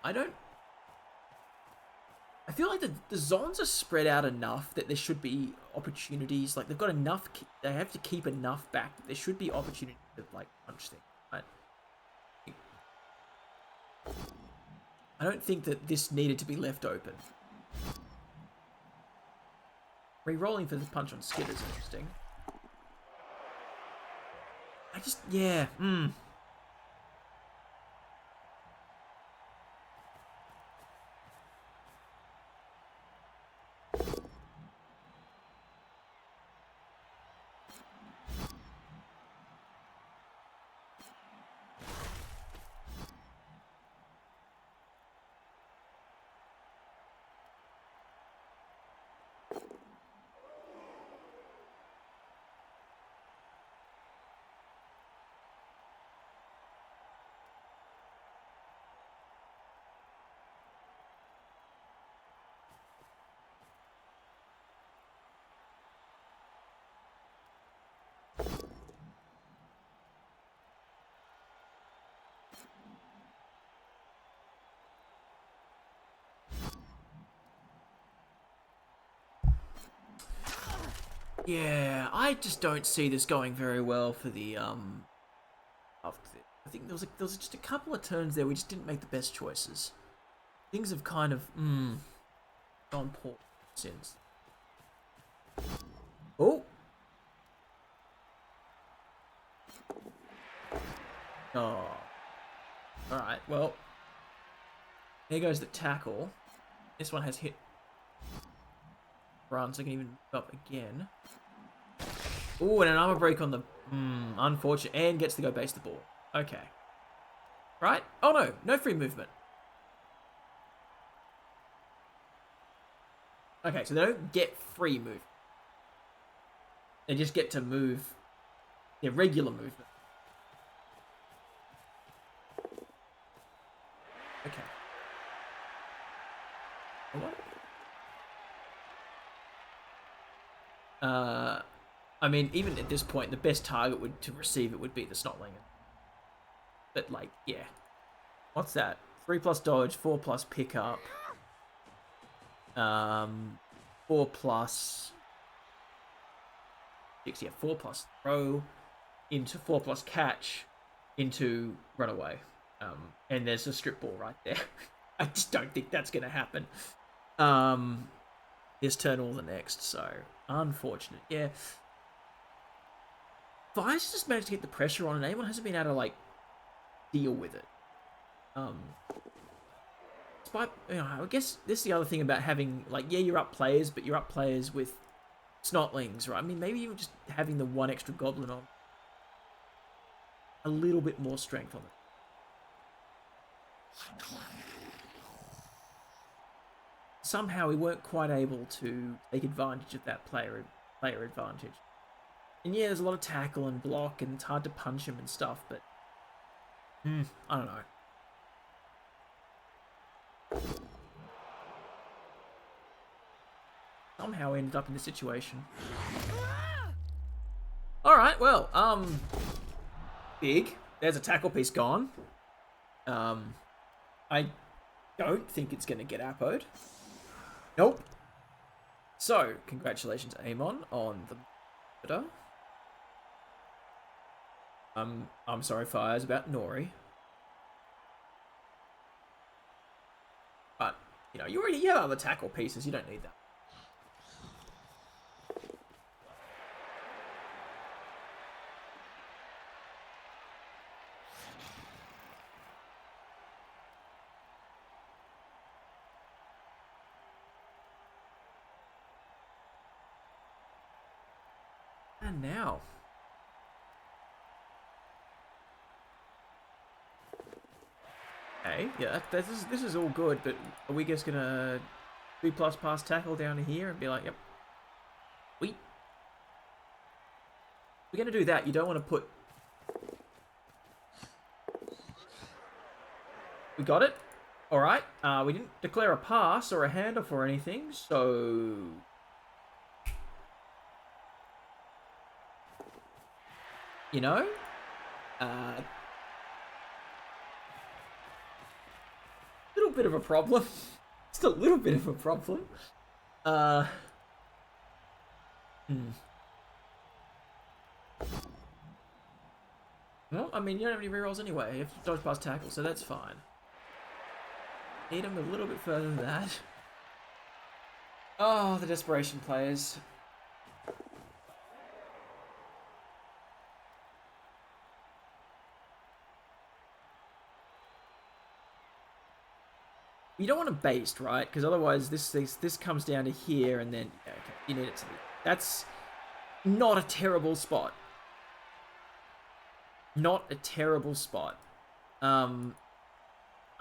I feel like the zones are spread out enough that there should be opportunities. Like they've got enough. They have to keep enough back. There should be opportunities to like punch things. Right? I don't think that this needed to be left open. Re-rolling for the punch on Skid is interesting. Yeah. Yeah, I just don't see this going very well for the I think there was just a couple of turns there we just didn't make the best choices. Things have kind of gone poor since. Oh. Oh. Alright, well. Here goes the tackle. This one has hit run, so I can even move up again. Ooh, and an armor break on the unfortunate, and gets to go base the ball. Okay. Right? Oh no, no free movement. Okay, so they don't get free movement. They just get to move their regular movement. Okay. What? I mean, even at this point, the best target to receive it would be the Snotlinger. But, like, yeah. What's that? 3+ dodge, 4+ pickup. 4+ 6, yeah, 4+ throw into 4+ catch into runaway. And there's a strip ball right there. I just don't think that's going to happen. This turn or the next, so unfortunate. Yeah. Fyrs just managed to get the pressure on, and Amon hasn't been able to, like, deal with it. Despite, you know, I guess this is the other thing about having, like, yeah, you're up players, but you're up players with Snotlings, right? I mean, maybe even just having the one extra Goblin on. A little bit more strength on it. Somehow we weren't quite able to take advantage of that player advantage. And yeah, there's a lot of tackle and block, and it's hard to punch him and stuff, but I don't know. Somehow we ended up in this situation. Alright, well, big. There's a tackle piece gone. I don't think it's going to get appoed. Nope. So, congratulations, Amon, on the murder. I'm sorry, Fyrs, about Nori. But, you know, you have other tackle pieces, you don't need that. And now... Okay, yeah, this is all good, but are we just gonna 2+ pass tackle down here and be like, yep, we're gonna do that. You don't want to put... We got it. All right. We didn't declare a pass or a handoff or anything, so... You know? Little bit of a problem. Just a little bit of a problem. Well, I mean, you don't have any rerolls anyway. You have to dodge past tackle, so that's fine. Need him a little bit further than that. Oh, the desperation players. You don't want to baste, right? Because otherwise this comes down to here, and then yeah, okay, you need it to be. That's not a terrible spot. Not a terrible spot. I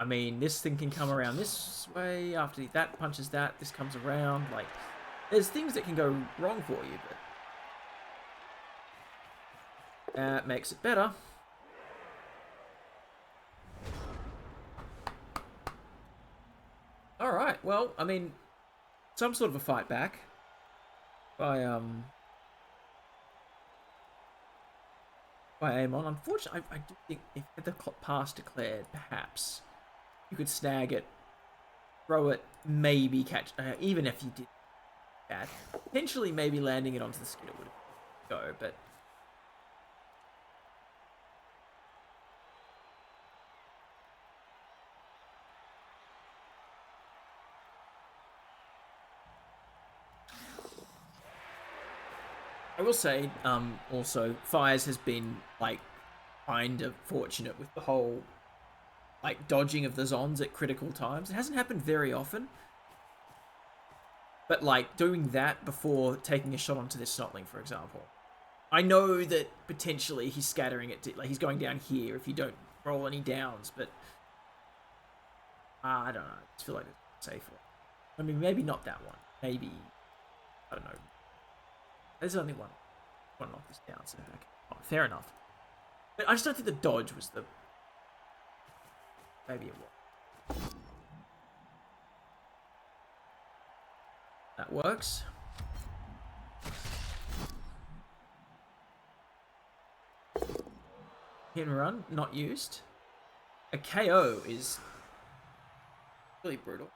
mean, this thing can come around this way. After that punches that, this comes around. Like, there's things that can go wrong for you, but that makes it better. All right. Well, I mean, some sort of a fight back by Amon. Unfortunately, I do think if the pass declared, perhaps you could snag it, throw it, maybe catch. Even if you did that, potentially maybe landing it onto the skidder would go, but. I will say, also, Fyrs has been, like, kind of fortunate with the whole, like, dodging of the Zons at critical times. It hasn't happened very often. But, like, doing that before taking a shot onto this Snotling, for example. I know that potentially he's scattering it, like, he's going down here if you don't roll any downs, but... I don't know. I just feel like it's safer. I mean, maybe not that one. Maybe... I don't know. There's only one. I want to knock this down, so okay. Oh, fair enough. But I just don't think the dodge was the... Maybe it was. That works. Hit and run, not used. A KO is really brutal.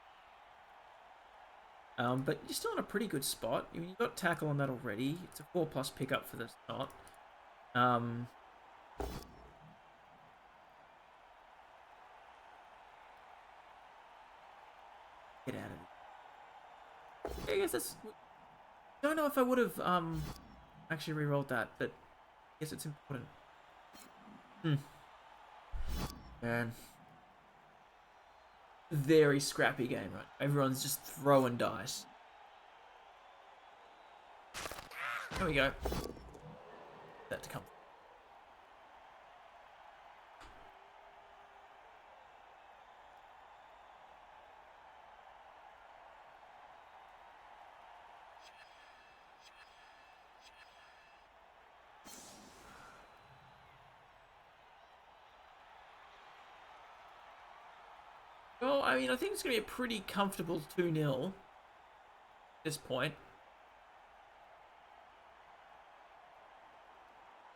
But you're still in a pretty good spot. You've got tackle on that already. It's a 4+ pickup for the Snot. Get out of it. I guess that's... Don't know if I would have actually re-rolled that, but I guess it's important. Man. Very scrappy game, right? Everyone's just throwing dice. There we go. That to come. Well, I mean, I think it's going to be a pretty comfortable 2-0 at this point.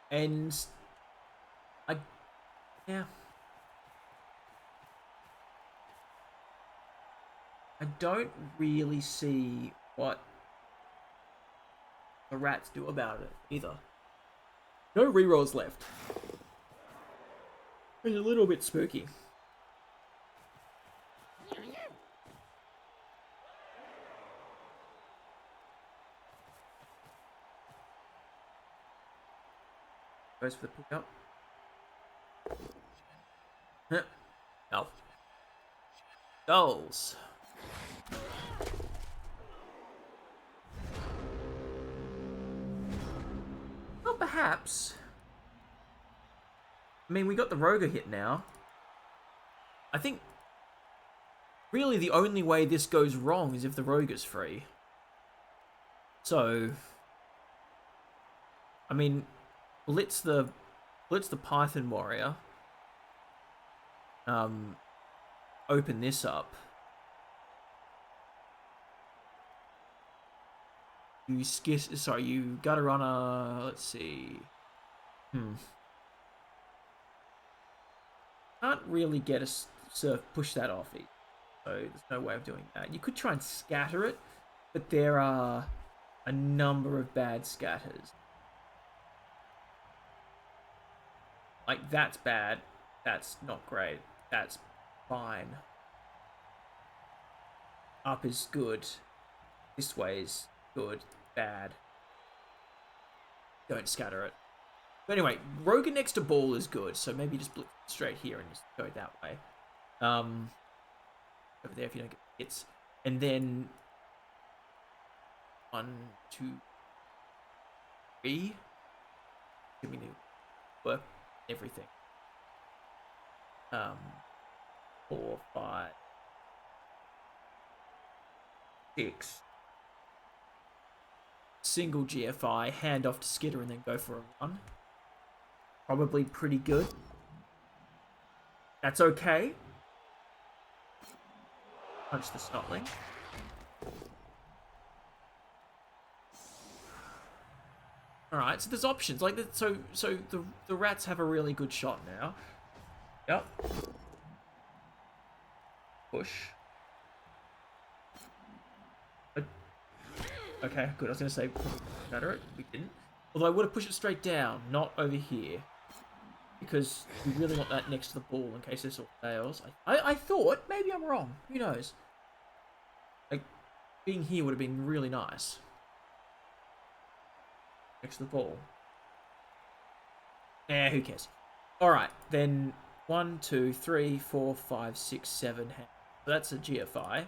And yeah. I don't really see what the rats do about it either. No rerolls left. It's a little bit spooky. Goes for the pickup. No. Goals. Well, perhaps. I mean, we got the Roger hit now. I think really the only way this goes wrong is if the Roger's free. So, I mean, blitz the Python warrior. Open this up. You you gotta run a, let's see. Can't really get a push that off it. So there's no way of doing that. You could try and scatter it, but there are a number of bad scatters. Like, that's bad. That's not great. That's fine. Up is good. This way is good. Bad. Don't scatter it. But anyway, Roger next to ball is good, so maybe just blitz straight here and just go that way. Over there if you don't get hits. And then 1, 2, 3. Give me the work everything. 4, 5, 6. Single GFI, hand off to Skitter and then go for a run. Probably pretty good. That's okay. Punch the Snotling. Alright, so there's options. Like, so the rats have a really good shot now. Yep. Push. Okay, good. I was going to say, shatter it. We didn't. Although I would have pushed it straight down, not over here. Because we really want that next to the ball in case this all fails. I thought, maybe I'm wrong. Who knows? Like, being here would have been really nice. Next to the ball. Eh, who cares? Alright, then 1, 2, 3, 4, 5, 6, 7. So that's a GFI.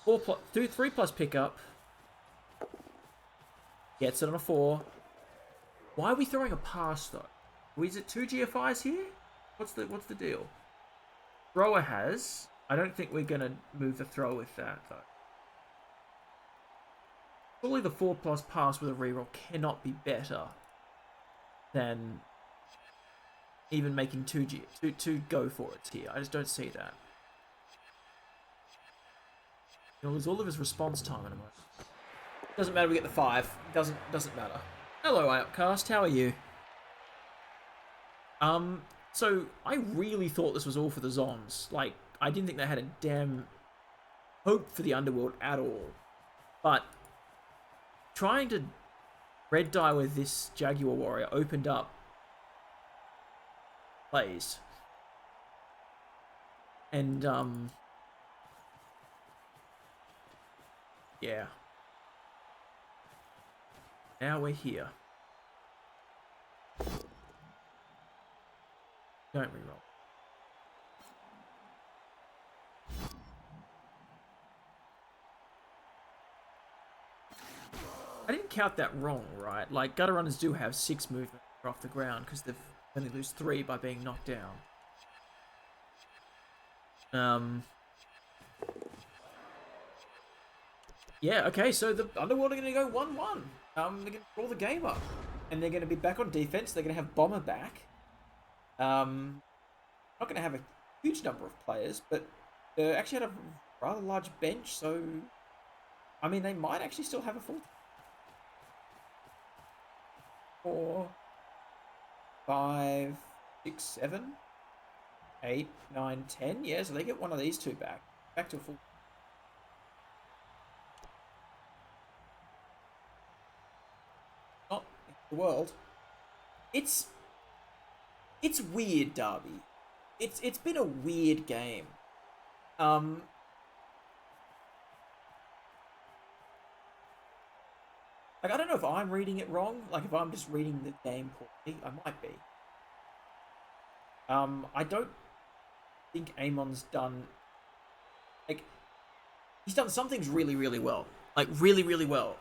3 plus pickup. Gets it on a 4. Why are we throwing a pass though? Is it 2 GFIs here? What's the deal? Thrower has. I don't think we're gonna move the throw with that though. Surely the 4 plus pass with a reroll cannot be better than even making 2 go for it here. I just don't see that. He'll lose all of his response time in a moment. Doesn't matter, we get the 5. Doesn't matter. Hello, Outcast, how are you? So I really thought this was all for the Zons. Like, I didn't think they had a damn hope for the Underworld at all. But trying to red die with this Jaguar Warrior opened up plays. And, yeah. Now we're here. Don't reroll. I didn't count that wrong, right? Like, gutter runners do have 6 movement off the ground because they've only lose 3 by being knocked down. Yeah, okay, so the Underworld are going to go 1-1. They're going to draw the game up. And they're going to be back on defense. They're going to have Bomber back. Not going to have a huge number of players, but they actually had a rather large bench, so I mean, they might actually still have a full 4, 5, 6, 7, 8, 9, 10. Yeah, so they get one of these 2 back to a full. the world. It's weird, Derby. It's been a weird game. Um, like I don't know if I'm reading it wrong. Like if I'm just reading the game poorly, I might be. I don't think Amon's done like he's done some things really, really well. Like really, really well.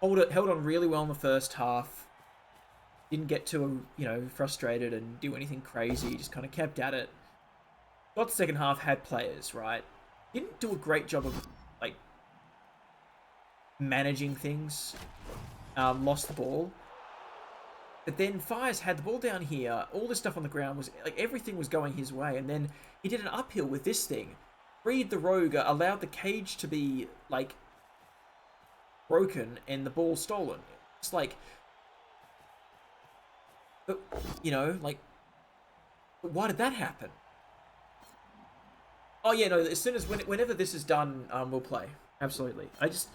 Held on really well in the first half. Didn't get too, frustrated and do anything crazy. Just kind of kept at it. Got the second half, had players, right? Didn't do a great job of, like, managing things. Lost the ball. But then Fyrs had the ball down here. All this stuff on the ground was, like, everything was going his way. And then he did an uphill with this thing. Freed the rogue, allowed the cage to be, like, broken and the ball stolen. It's like... But, like... But why did that happen? Oh, yeah, no, as soon as... Whenever this is done, we'll play. Absolutely. It's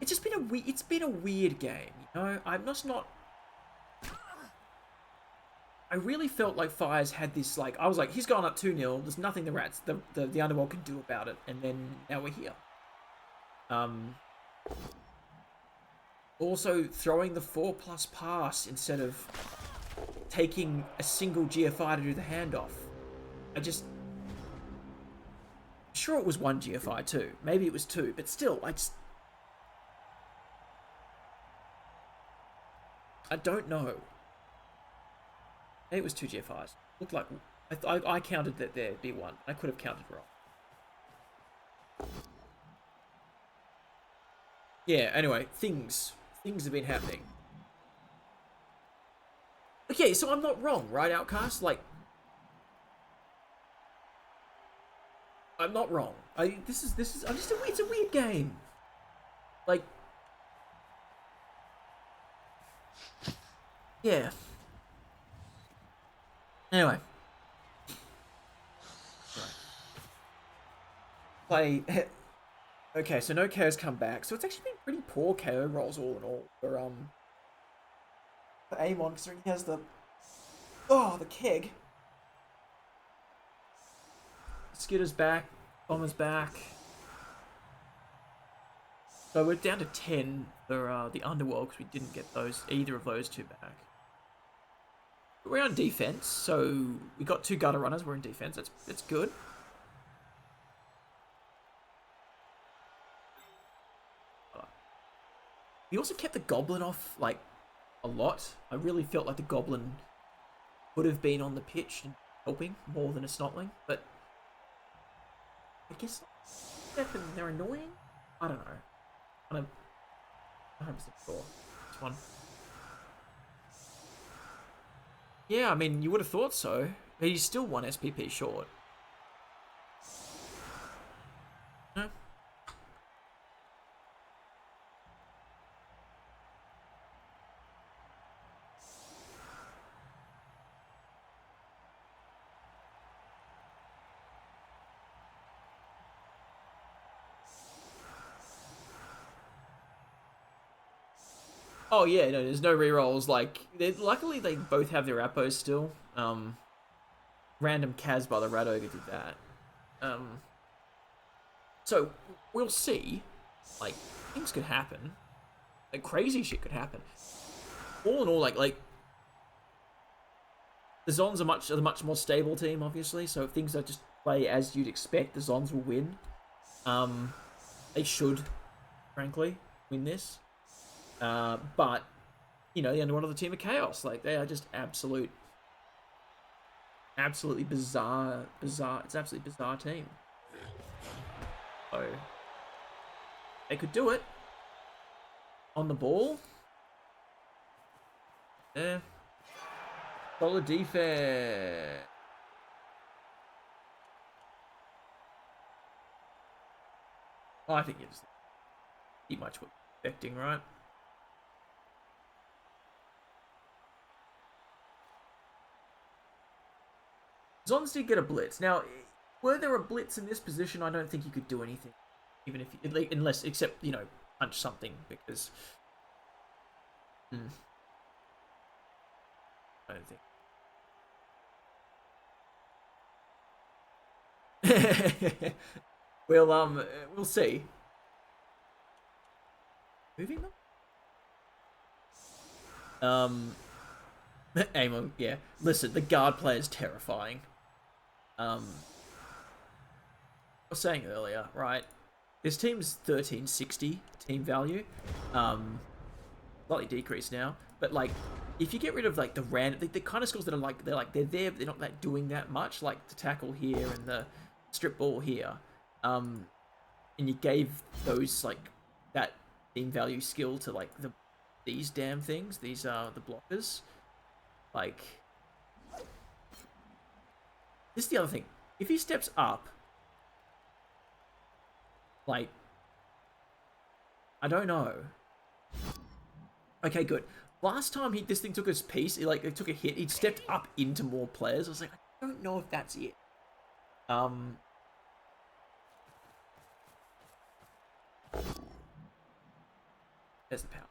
just been it's been a weird game, I'm just not... I really felt like Fyrs had this, like... I was like, he's gone up 2-0. There's nothing the Underworld can do about it. And then, now we're here. Also, throwing the 4+ pass instead of taking a single GFI to do the handoff. I'm sure it was 1 GFI too. Maybe it was 2, but still, I don't know. Maybe it was 2 GFIs. Looked like... I counted that there'd be 1. I could have counted wrong. Yeah, anyway, things have been happening. Okay, so I'm not wrong, right, Outcast? Like, I'm not wrong. It's a weird game. Like, yeah. Anyway. Play. Okay, so no KO's come back. So it's actually been pretty poor KO rolls all in all for Amon, considering he has the keg. Skitter's back, Bomber's back. So we're down to 10 for the Underworld because we didn't get either of those 2 back. But we're on defense, so we got 2 gutter runners. We're in defense. That's good. We also kept the Goblin off, like, a lot. I really felt like the Goblin would have been on the pitch and helping more than a Snotling, but I guess they're annoying? I don't know. I'm 100% sure. This one. Yeah, I mean, you would have thought so, but he's still 1 SPP short. No? Oh yeah, no, there's no rerolls. Like, luckily they both have their appos still. Random Kaz by the Rat Ogre did that. So we'll see. Like, things could happen. Like, crazy shit could happen. All in all, like the Zons are a much more stable team, obviously. So if things don't just play as you'd expect, the Zons will win. They should, frankly, win this. But, the Underworld of the team of Chaos. Like, they are just absolutely bizarre. It's an absolutely bizarre team. So, they could do it. On the ball. Yeah. Solid defense. Oh, I think you just pretty much what you're expecting, right? Zons did get a blitz. Now, were there a blitz in this position? I don't think you could do anything, even if unless except punch something, because Mm. I don't think. We'll see. Moving on. Amon, yeah. Listen, the guard player is terrifying. I was saying earlier, right? This team's 1360 team value. Slightly decreased now, but like, if you get rid of like the random, the kind of skills that are like they're there, but they're not like doing that much, like the tackle here and the strip ball here, and you gave those like that team value skill to like these damn things, these are the blockers. Like, this is the other thing. If he steps up, like, I don't know. Okay, good. Last time this thing took his piece, it took a hit. He stepped up into more players. I was like, I don't know if that's it. There's the power.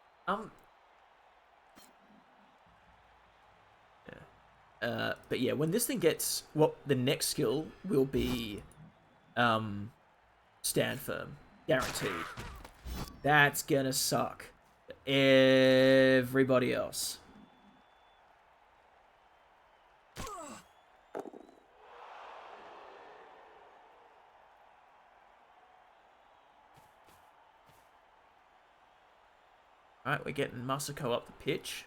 Yeah. But yeah, when this thing gets, the next skill will be, stand firm, guaranteed. That's gonna suck. Everybody else. Alright, we're getting Masako up the pitch.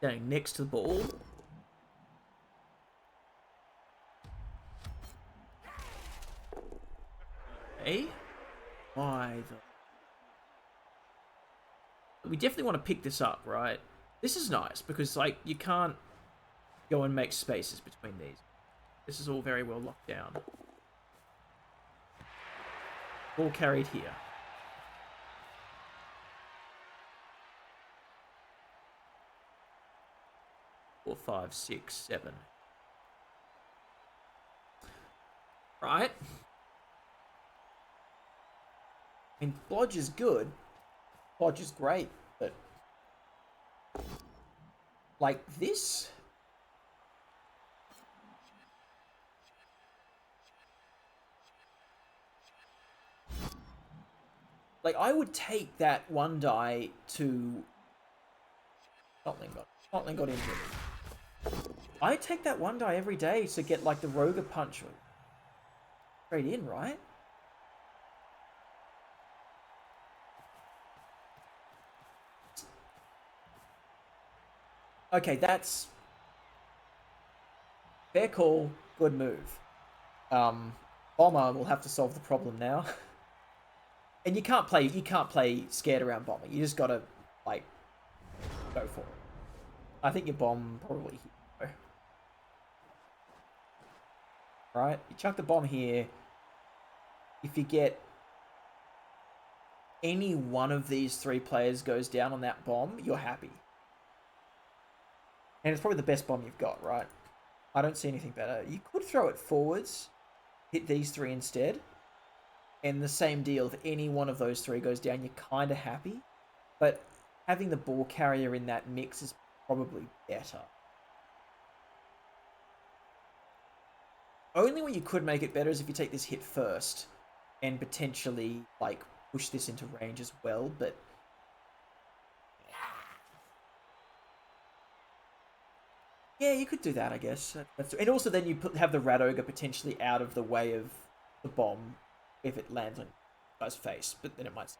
Getting next to the ball. Okay. Why the... We definitely want to pick this up, right? This is nice, because, like, you can't go and make spaces between these. This is all very well locked down. Ball carried here. 4, 5, 6, 7. Right. I mean, Blodge is good. Blodge is great, but... like, this... like, I would take that one die to... Scotland got injured. I take that one die every day to get, like, the Roga punch straight in, right? Okay, that's... fair call, good move. Bomber will have to solve the problem now. And you can't play scared around Bomber. You just gotta, like, go for it. I think your bomb probably hit, though. Right? You chuck the bomb here. If you get any one of these 3 players goes down on that bomb, you're happy. And it's probably the best bomb you've got, right? I don't see anything better. You could throw it forwards, hit these 3 instead. And the same deal, if any one of those 3 goes down, you're kind of happy. But having the ball carrier in that mix is probably better. Only way you could make it better is if you take this hit first and potentially, like, push this into range as well, but... yeah, you could do that, I guess. And also then you have the Rat Ogre potentially out of the way of the bomb if it lands on the guy's face, but then it might...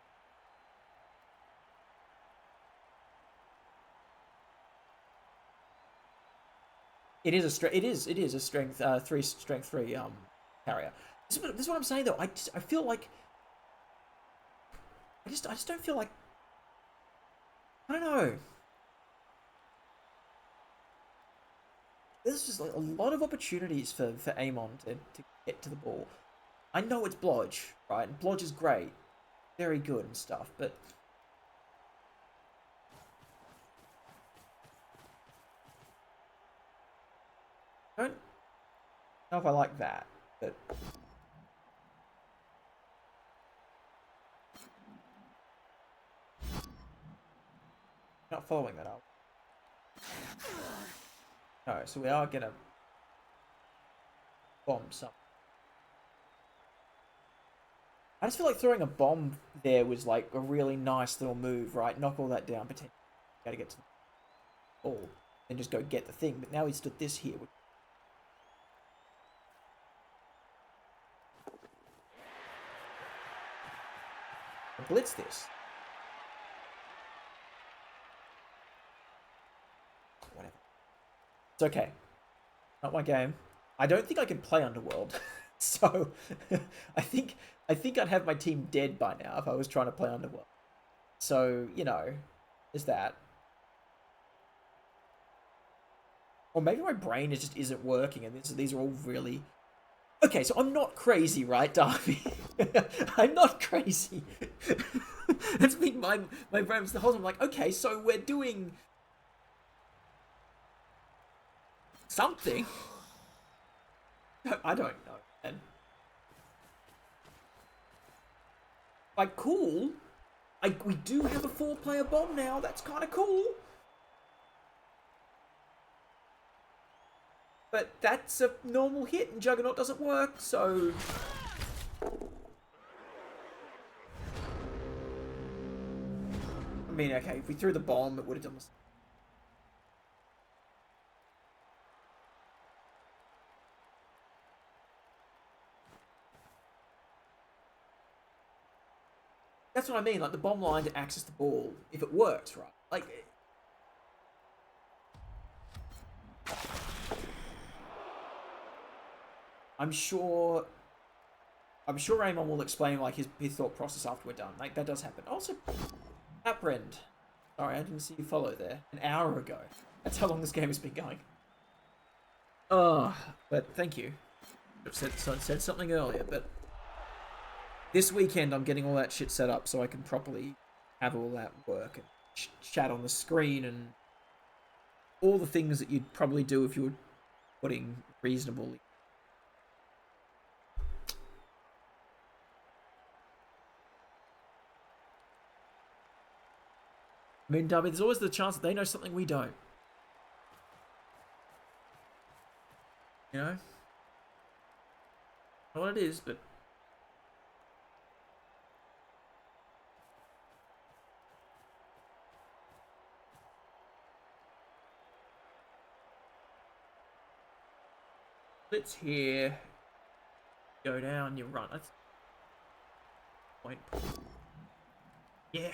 It is a strength 3 carrier. This is what I'm saying though. I feel like I just don't feel like, I don't know. There's just like a lot of opportunities for Amon to get to the ball. I know it's Blodge, right? And Blodge is great, very good and stuff, but don't... I don't know if I like that, but not following that up. No, so we are gonna bomb something. I just feel like throwing a bomb there was like a really nice little move, right? Knock all that down, potentially. Gotta get to the ball and just go get the thing. But now he's stood this here. Blitz this. Whatever. It's okay. Not my game. I don't think I can play Underworld. So I think I'd have my team dead by now if I was trying to play Underworld. So, you know, there's that. Or maybe my brain just isn't working and these are all really... Okay, so I'm not crazy, right, Darby? I'm not crazy. That's been my brain's the whole time. I'm like, okay, so we're doing... something. I don't know, man. Like, cool. We do have a 4-player bomb now. That's kind of cool. But that's a normal hit, and Juggernaut doesn't work, so... I mean, okay, if we threw the bomb, it would have done this. That's what I mean, like, the bomb line to access the ball, if it works, right? Like... I'm sure Amon will explain, like, his thought process after we're done. Like, that does happen. Also, Aprend. Sorry, I didn't see you follow there. An hour ago. That's how long this game has been going. Oh, but thank you. I've said something earlier, but... This weekend, I'm getting all that shit set up so I can properly have all that work and chat on the screen and all the things that you'd probably do if you were putting reasonably. I mean, Darby, there's always the chance that they know something we don't. You know? I don't know what it is, but... Let's here. Go down, you run. That's... Point. Yeah.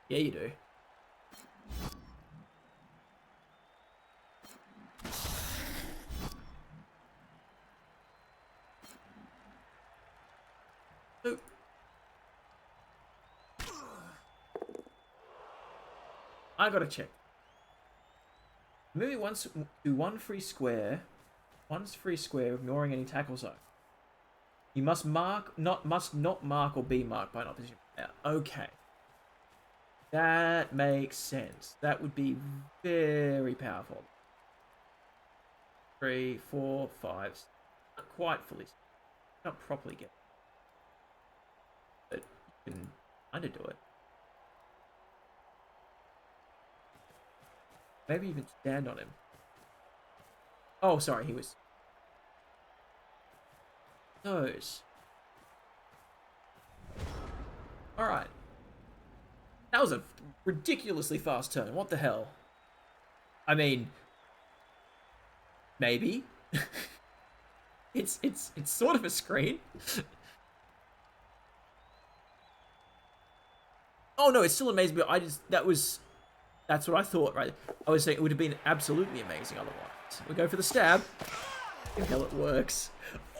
Yeah, you do. So... I gotta check. Moving once to one free square. Once free square, ignoring any tackle zone. You must not mark or be marked by an opposition player. Okay. That makes sense. That would be very powerful. 3, 4, 5. Not quite fully. Not properly get it. But you can kind of do it. Maybe even stand on him. Oh, sorry, he was... Those. Alright. That was a ridiculously fast turn. What the hell? I mean... Maybe. It's sort of a screen. Oh no, it's still amazing, but that's what I thought, right? I was saying it would have been absolutely amazing otherwise. We go for the stab. The hell it works.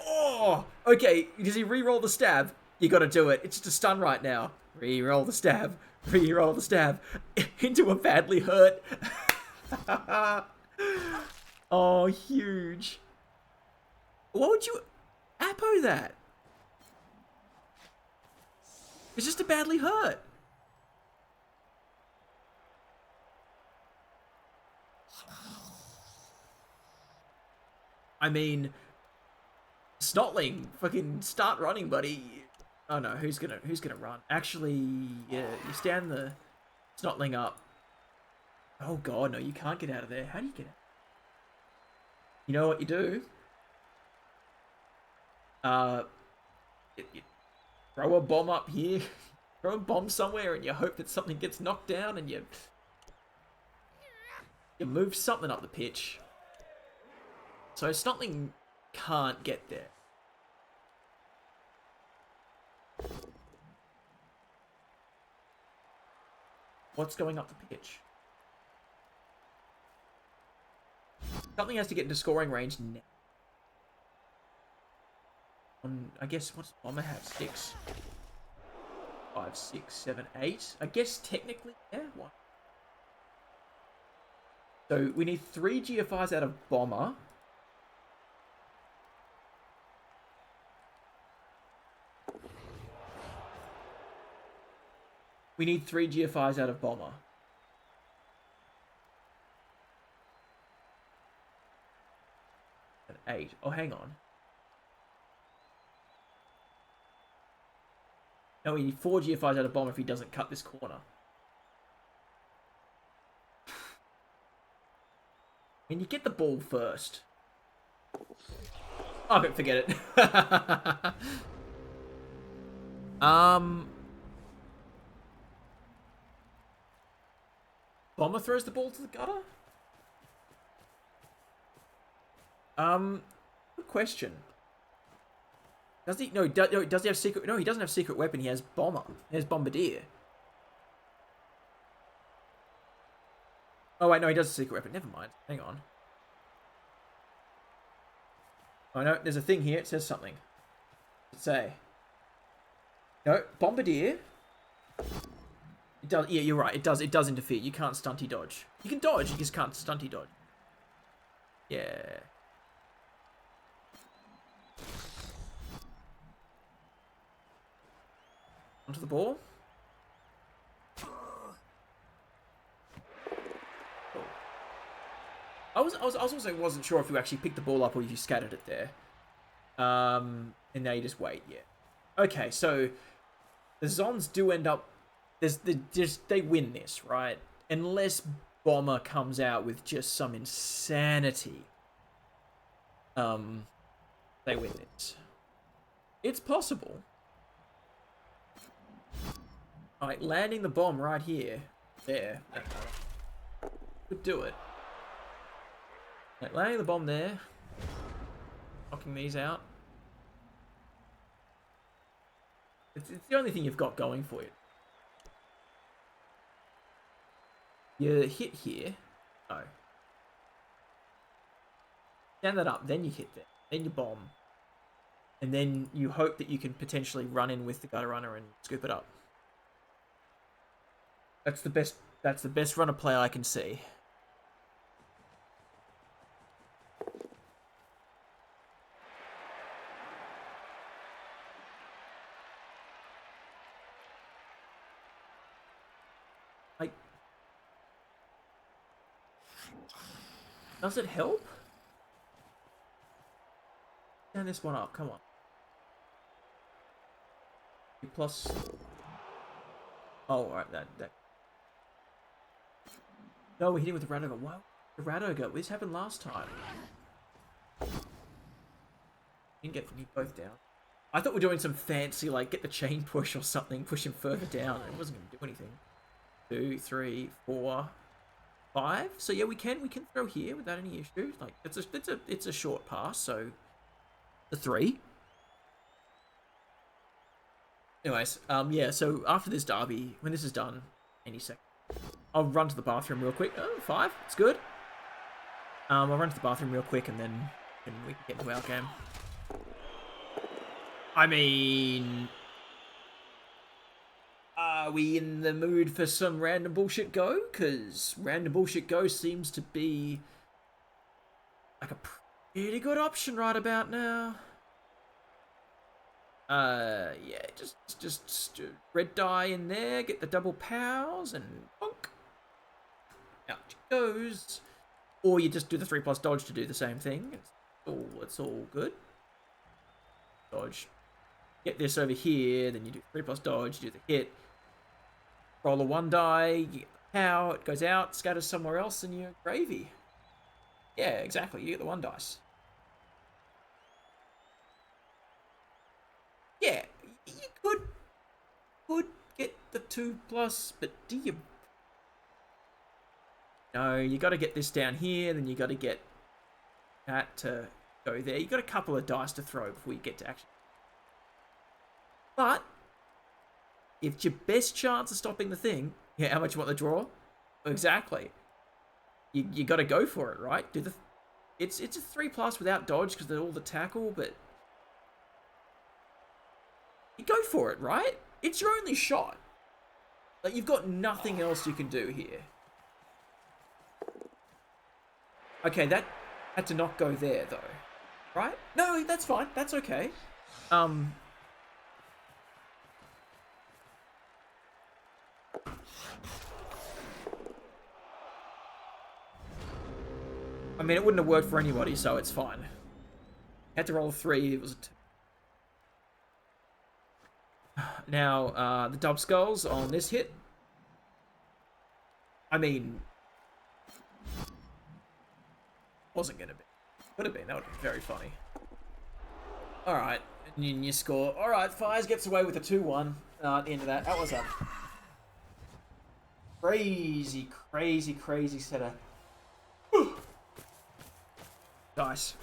Oh, okay. Does he re-roll the stab? You gotta do it. It's just a stun right now. Re-roll the stab. Re-roll the stab. Into a badly hurt. Oh, huge. Why would you Apo that? It's just a badly hurt. I mean, Snotling, fucking start running, buddy. Oh no, who's gonna run? Actually, yeah, you stand the Snotling up. Oh god, no, you can't get out of there. How do you get out? You know what you do? You throw a bomb up here, throw a bomb somewhere, and you hope that something gets knocked down, and you move something up the pitch. So Snotling can't get there. What's going up the pitch? Something has to get into scoring range now. I guess, what's Bomber have? 6, 5, 6, 7, 8. I guess technically, yeah, 1. So we need 3 GFIs out of Bomber. We need 3 GFIs out of Bomber. And 8. Oh, hang on. No, we need 4 GFIs out of Bomber if he doesn't cut this corner. I mean, you get the ball first. Okay, forget it. Bomber throws the ball to the gutter? Good question. Does he? No, does he have secret? No, he doesn't have secret weapon. He has Bomber. He has Bombardier. Oh, wait, no, he does have secret weapon. Never mind. Hang on. Oh, no, there's a thing here. It says something. What's it say? No, Bombardier. It does. Yeah, you're right. It does interfere. You can't stunty dodge. You can dodge. You just can't stunty dodge. Yeah. Onto the ball. Cool. I also wasn't sure if you actually picked the ball up or if you scattered it there. And now you just wait. Yeah. Okay, so the Zons do end up. They win this, right? Unless Bomber comes out with just some insanity. They win this. It's possible. Alright, landing the bomb right here. There. Could do it. Like, landing the bomb there. Knocking these out. It's the only thing you've got going for you. You hit here. No. Stand that up, then you hit there. Then you bomb. And then you hope that you can potentially run in with the gutter runner and scoop it up. That's the best run of play I can see. Like, does it help? Turn this one up, come on. Plus. Oh, alright, that. No, we hit him with the rat ogre. Wow, the rat ogre. This happened last time. Didn't get both down. I thought we were doing some fancy, like, get the chain push or something, push him further down. It wasn't going to do anything. 2, 3, 4, 5. So yeah, we can throw here without any issues. Like, it's a short pass, so the 3. Anyways, yeah. So after this derby, when this is done, any second. I'll run to the bathroom real quick. Oh, 5. It's good. I'll run to the bathroom real quick and then we can get into our game. I mean, are we in the mood for some random bullshit go? Because random bullshit go seems to be like a pretty good option right about now. Yeah, just red die in there, get the double pows and bonk. Out it goes. Or you just do the 3+ dodge to do the same thing. It's all good. dodge. Get this over here, then you do 3 plus dodge, you do the hit. Roll a 1 die, you get the pow, it goes out, scatters somewhere else, and you're gravy. Yeah, exactly, you get the 1 dice. Yeah, you could get the 2 plus, but do you? No, you got to get this down here, then you got to get that to go there. You got a couple of dice to throw before you get to action. But if it's your best chance of stopping the thing, yeah, how much you want the draw? Exactly. You got to go for it, right? It's a 3 plus without dodge because of all the tackle, but you go for it, right? It's your only shot. Like, you've got nothing else you can do here. Okay, that had to not go there, though. Right? No, that's fine. That's okay. I mean, it wouldn't have worked for anybody, so it's fine. Had to roll 3. It was a 2. Now, the dub skulls on this hit. I mean, wasn't going to be. Would have been. That would have been very funny. Alright. And you score. Alright, Fyrs gets away with a 2-1 at the end of that. That was a crazy, crazy, crazy set of dice.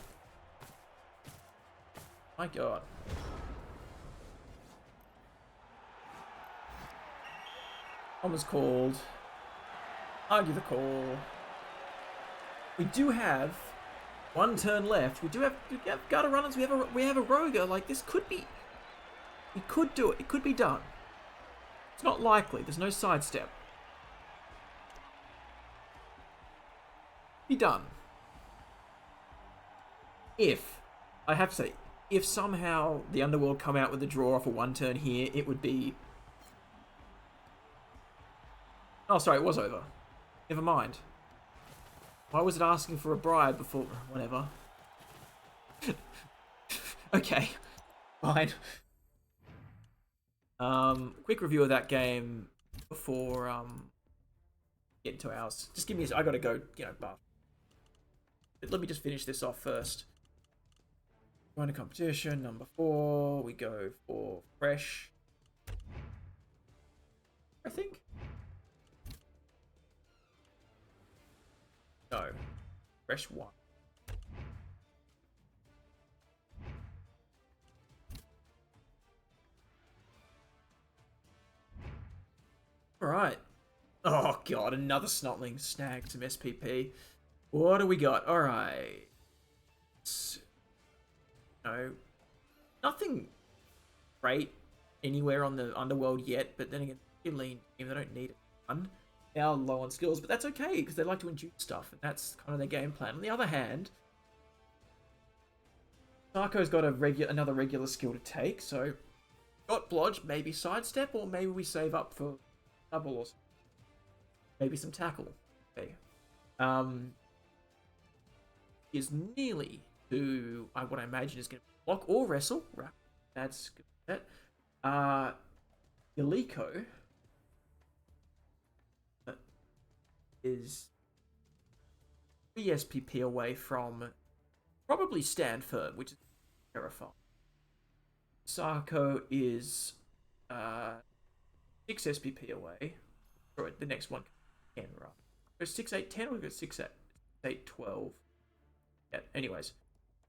My god. One was called. Argue the call. We do have 1 turn left. We have gutter runners. We have a roger. Like, this could be. We could do it. It could be done. It's not likely. There's no sidestep. Be done. If I have to say, if somehow the Underworld come out with a draw off a 1 turn here, it would be. Oh, sorry, it was over. Never mind. Why was it asking for a bribe before? Whatever. Okay. Fine. Quick review of that game before get into ours. Just give me I gotta go, but let me just finish this off first. Going to competition, number 4. We go for fresh. I think. No. Fresh 1. Alright. Oh god, another snotling snagged some SPP. What do we got? Alright. No. Nothing great anywhere on the Underworld yet, but then again, you lean team, they don't need a ton. They are low on skills, but that's okay, because they like to induce stuff, and that's kind of their game plan. On the other hand, Sarko's got another regular skill to take, so got Blodge, maybe sidestep, or maybe we save up for double or maybe some tackle. Okay. Is nearly to what I imagine is going to block or wrestle. Right. That's good. Yaliko is 3 SPP away from probably stand firm, which is terrifying. Sarko is 6 SPP away. Or the next one, 10, right? Go 6, 8, 10, or we go 6, 8, 12. Yeah, anyways.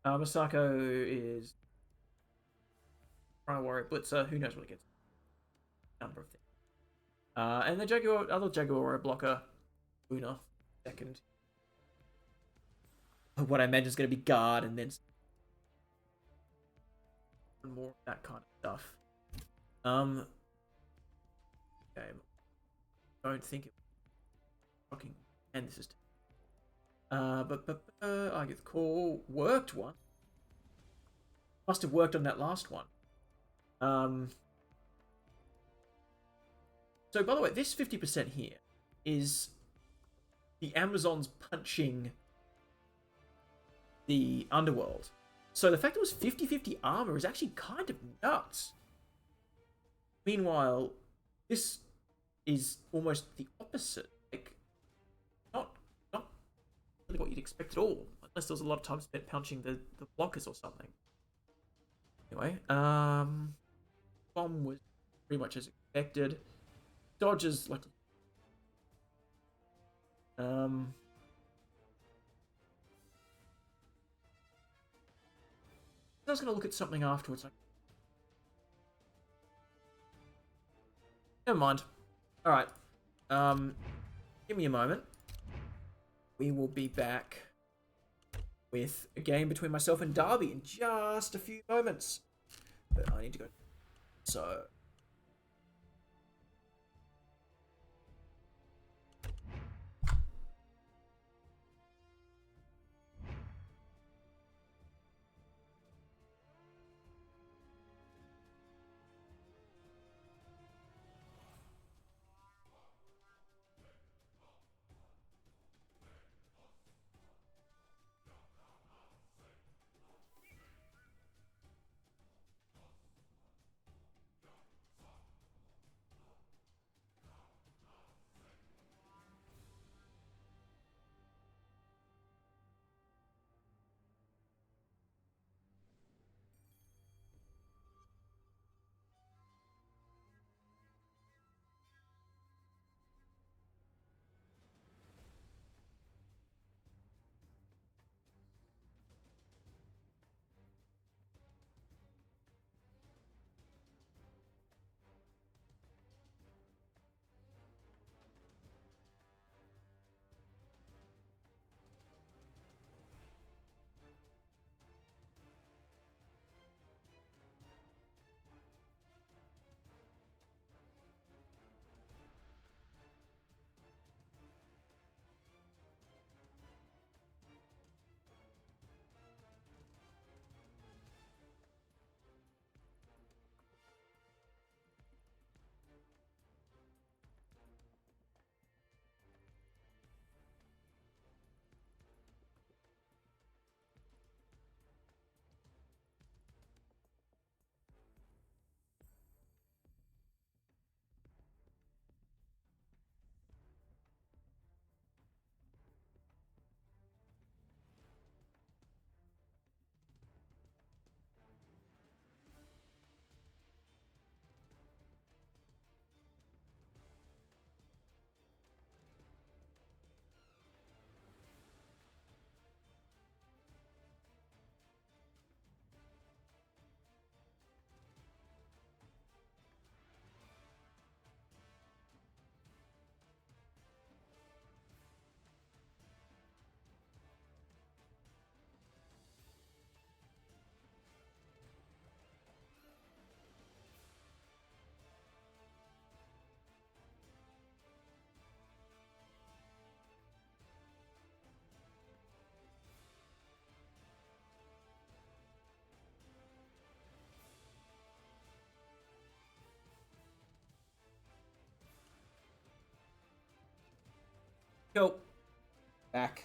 Masako is trying to worry Blitzer. Who knows what it gets? Number of things. And the other Jaguar blocker, Una, second. What I imagine is going to be guard and then more of that kind of stuff. Okay. Don't think it fucking. And this is. I get the call. Worked one. Must have worked on that last one. So, by the way, this 50% here is the Amazons punching the Underworld. So the fact it was 50-50 armor is actually kind of nuts. Meanwhile, this is almost the opposite. Like, not really what you'd expect at all. Unless there was a lot of time spent punching the blockers or something. Anyway, bomb was pretty much as expected. Dodges, like... I was going to look at something afterwards. Never mind. Alright. Give me a moment. We will be back with a game between myself and Darby in just a few moments. But I need to go. So... Go. Back.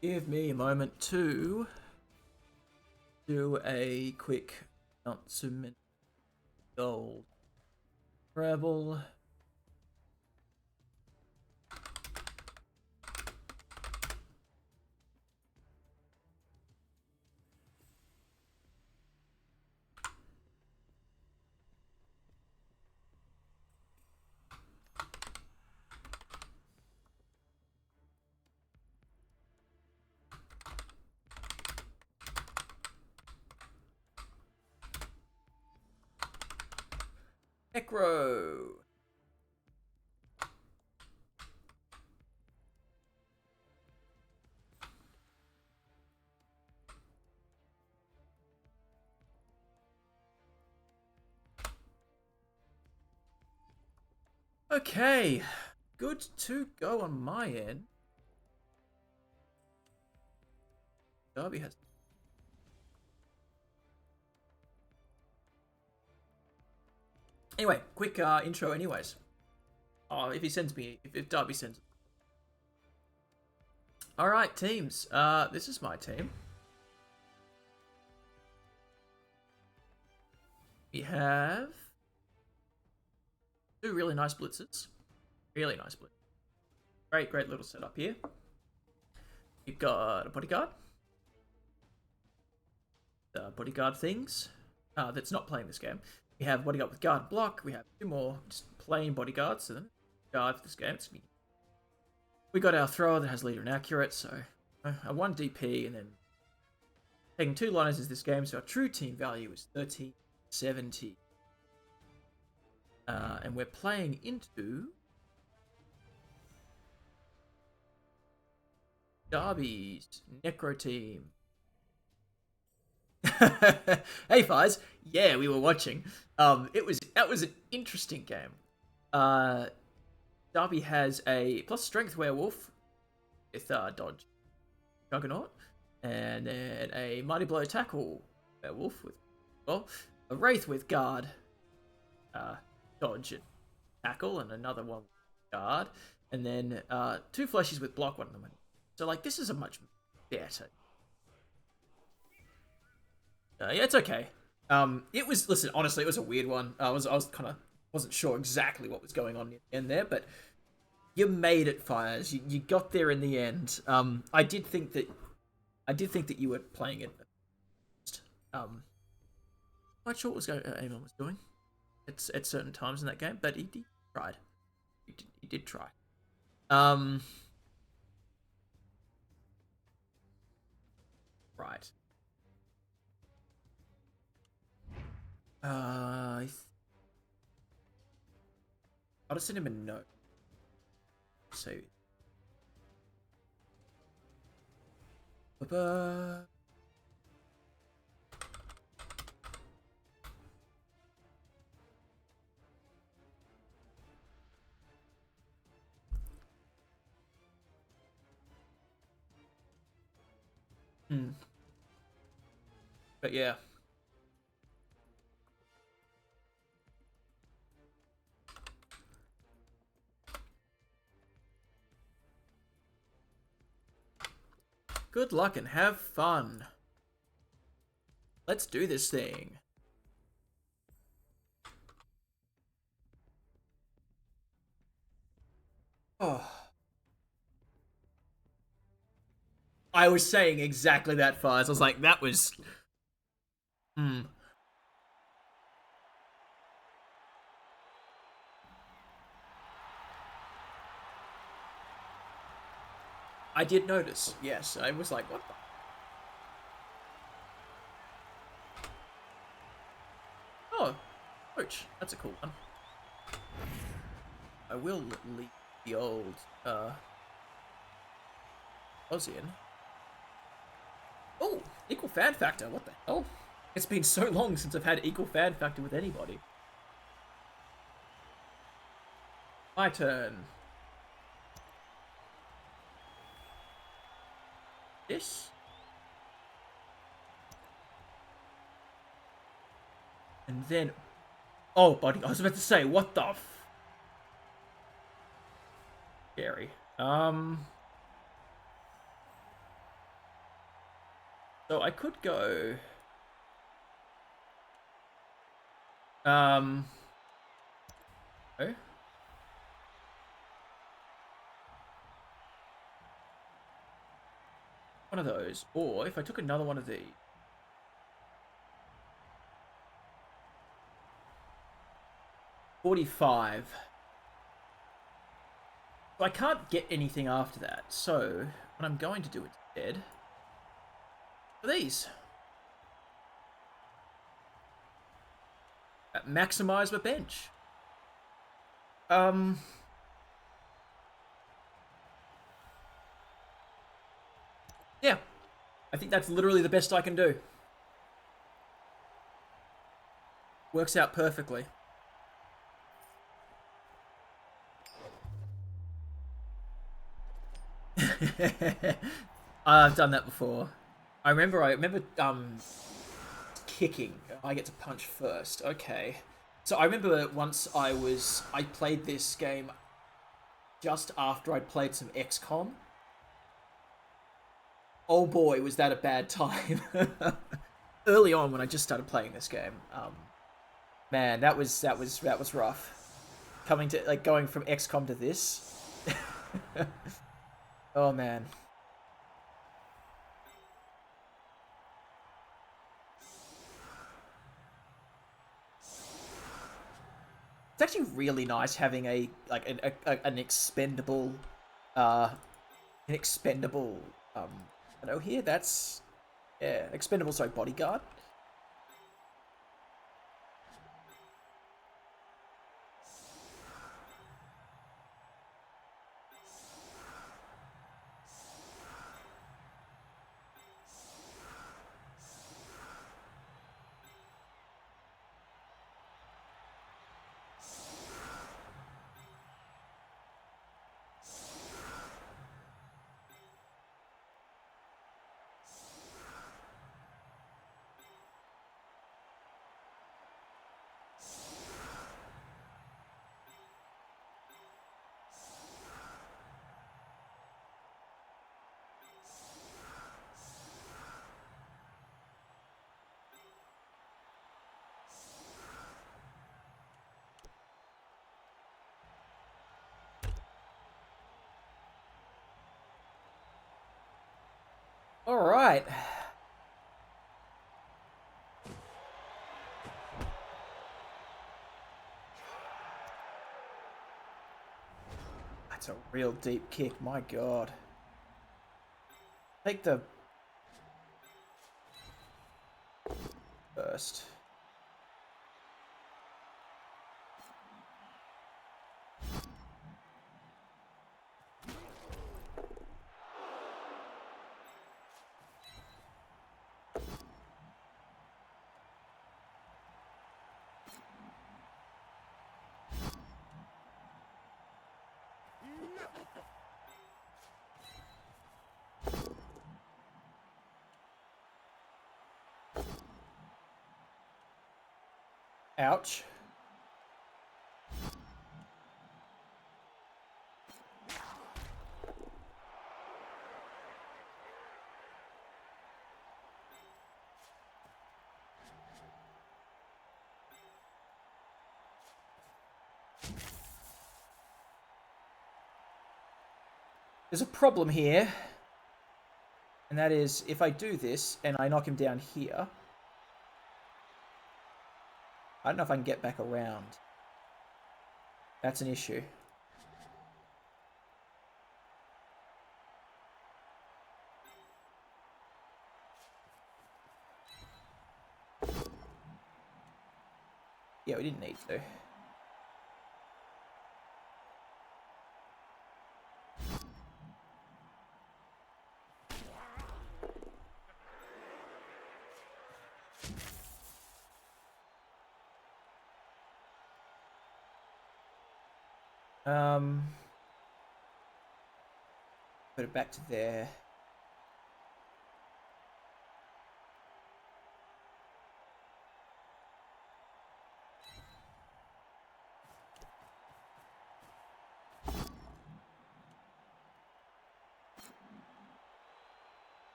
Give me a moment to do a quick announcement. Gold. REBBL. Necro. Okay, good to go on my end. Darby has... Anyway, quick intro anyways. Oh, if he sends me... If Darby sends... Alright, teams. This is my team. We have 2 really nice blitzers. Really nice blitzers. Great little setup here. You've got a bodyguard. The bodyguard things. That's not playing this game. We have bodyguard with guard and block. We have 2 more just plain bodyguards. So then guard for this game. We got our thrower that has leader and accurate. So a 1 DP and then taking 2 liners is this game. So our true team value is 1370. And we're playing into Darby's Necro team. Hey Fyrs, yeah, we were watching. That was an interesting game. Darby has a plus strength werewolf with dodge juggernaut, and then a mighty blow tackle werewolf with a wraith with guard, dodge and tackle, and another one with guard, and then 2 fleshies with block, one of them. So like this is a much better. Yeah, it's okay. Listen, honestly, it was a weird one. I was kind of wasn't sure exactly what was going on in there, but you made it, Fyrs. You got there in the end. I did think that you were playing it. Not sure what Amon was doing at certain times in that game, but he tried. He did try. Right. I'll just send him a note. So. Ba-ba. But yeah. Good luck and have fun. Let's do this thing. Oh. I was saying exactly that, Fyrs. I was like, that was... I did notice, yes. I was like, what the... Oh, Coach. That's a cool one. I will leave the old, Ozian. Oh, equal fan factor. What the hell? It's been so long since I've had equal fan factor with anybody. My turn. This. And then... Oh, buddy, I was about to say, what the f... Scary. So I could go... Oh. One of those. Or if I took another one of these... 45. So I can't get anything after that. So what I'm going to do instead are these. Maximize my bench. Yeah. I think that's literally the best I can do. Works out perfectly. I've done that before. I remember kicking. I get to punch first. Okay. So I remember once I played this game just after I'd played some XCOM. Oh boy, was that a bad time. Early on when I just started playing this game. Man, that was rough. Coming to like going from XCOM to this. Oh man. It's actually really nice having a like an expendable uh an expendable I know here that's yeah, expendable sorry bodyguard. All right. That's a real deep kick, my god. Take the first. Ouch. There's a problem here. And that is, if I do this and I knock him down here, I don't know if I can get back around. That's an issue. Yeah, we didn't need to. Put it back to there.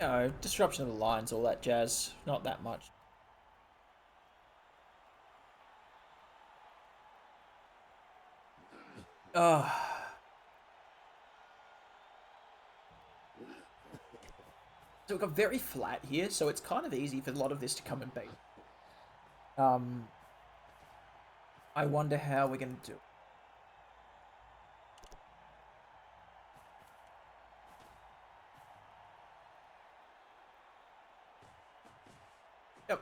No, disruption of the lines, all that jazz. Not that much. Oh. So we've got very flat here, so it's kind of easy for a lot of this to come and bait. I wonder how we're going to do it. Yep.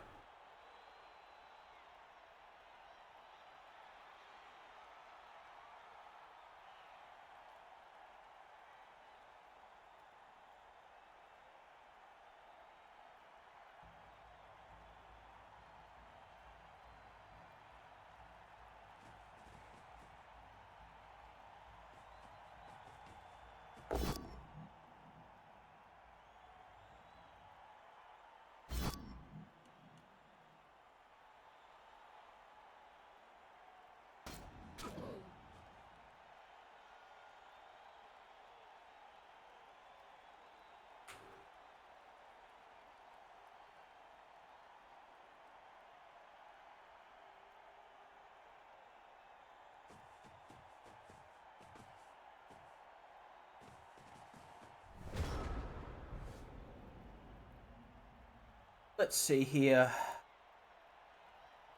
Let's see here.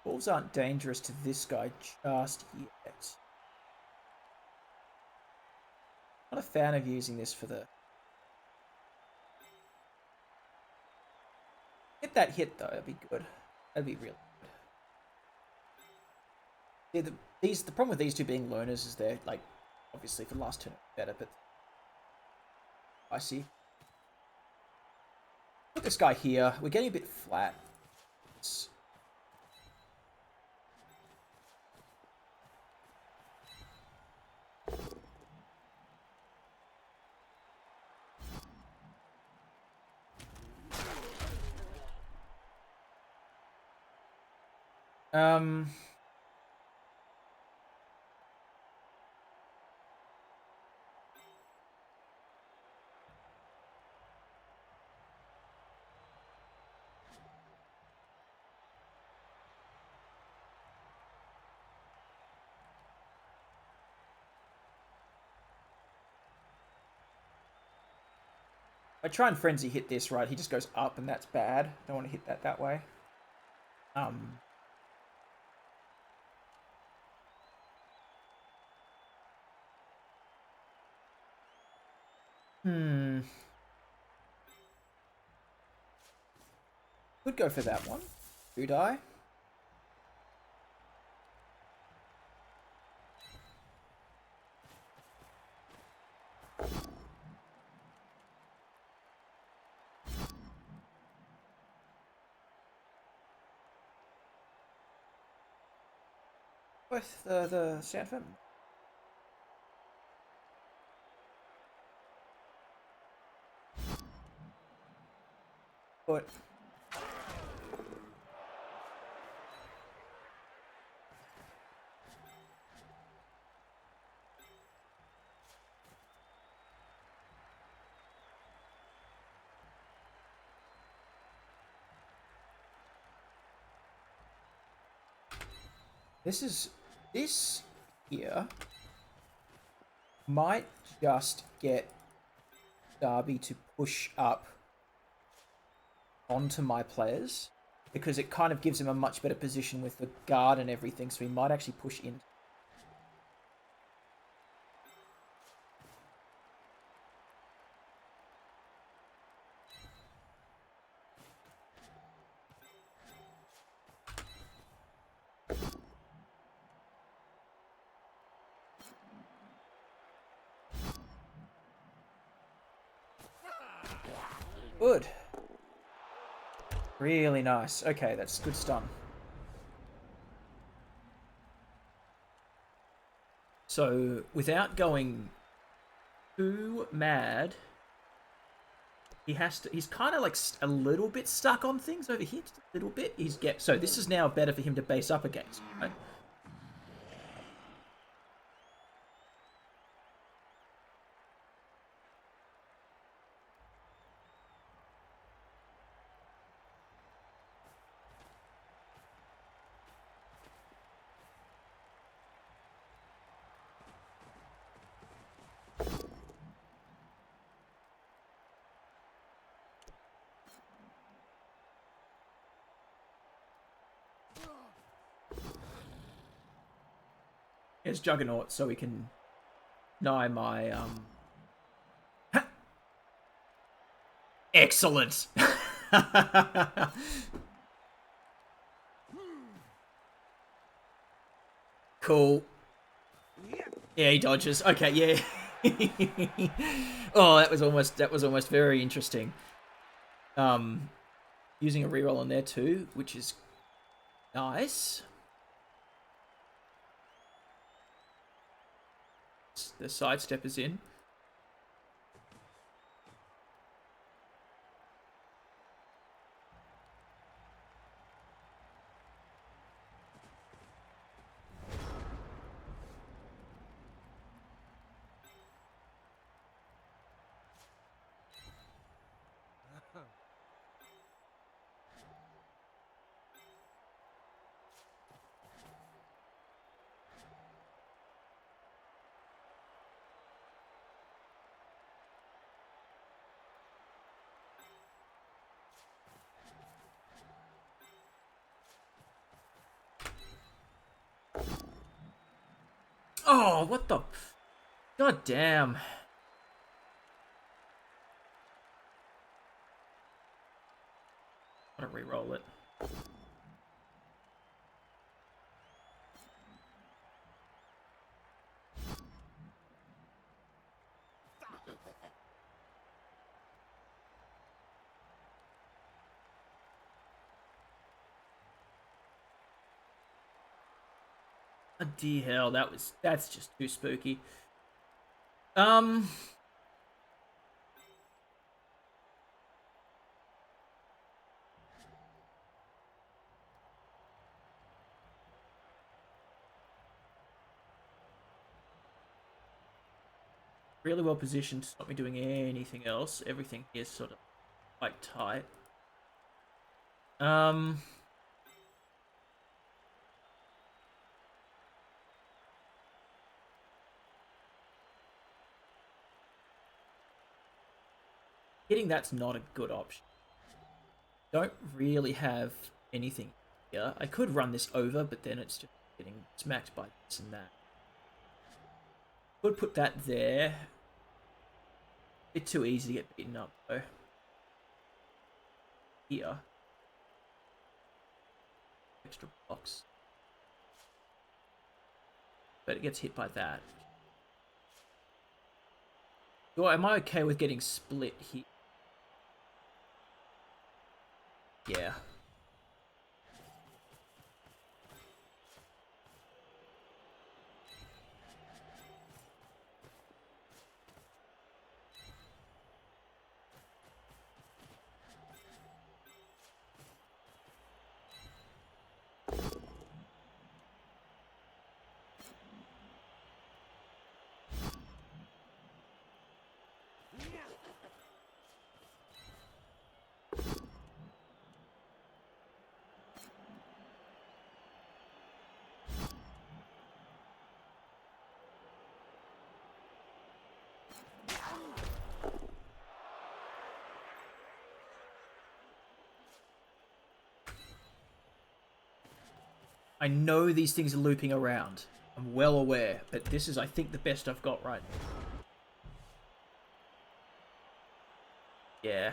Wolves aren't dangerous to this guy just yet. Not a fan of using this for the... Get that hit though, that'd be good. That'd be really good. Yeah, the problem with these two being loners is they're, like, obviously for the last turn better, but... I see. Put this guy here. We're getting a bit flat. I try and frenzy hit this, right? He just goes up and that's bad. Don't want to hit that way. Could go for that one. Who die? With the Sandfam. But this here might just get Darby to push up onto my players because it kind of gives him a much better position with the guard and everything, so he might actually push in. Good. Really nice. Okay, that's good stun. So, without going too mad, he's kind of like a little bit stuck on things over here, just a little bit. So this is now better for him to base up against, right? It's Juggernaut, so we can deny my Excellent. Cool. Yeah, he dodges. Okay, yeah. Oh, that was almost very interesting. Using a reroll on there too, which is nice. The sidestep is in. Oh, what the... God damn. Gotta re-roll it. Bloody hell, that's just too spooky. Really well positioned to stop me doing anything else. Everything here is sort of quite tight. Hitting that's not a good option. Don't really have anything here. I could run this over, but then it's just getting smacked by this and that. Could put that there. Bit too easy to get beaten up though. Here. Extra blocks. But it gets hit by that. So am I okay with getting split here? Yeah. I know these things are looping around. I'm well aware, but this is, I think, the best I've got right now. Yeah.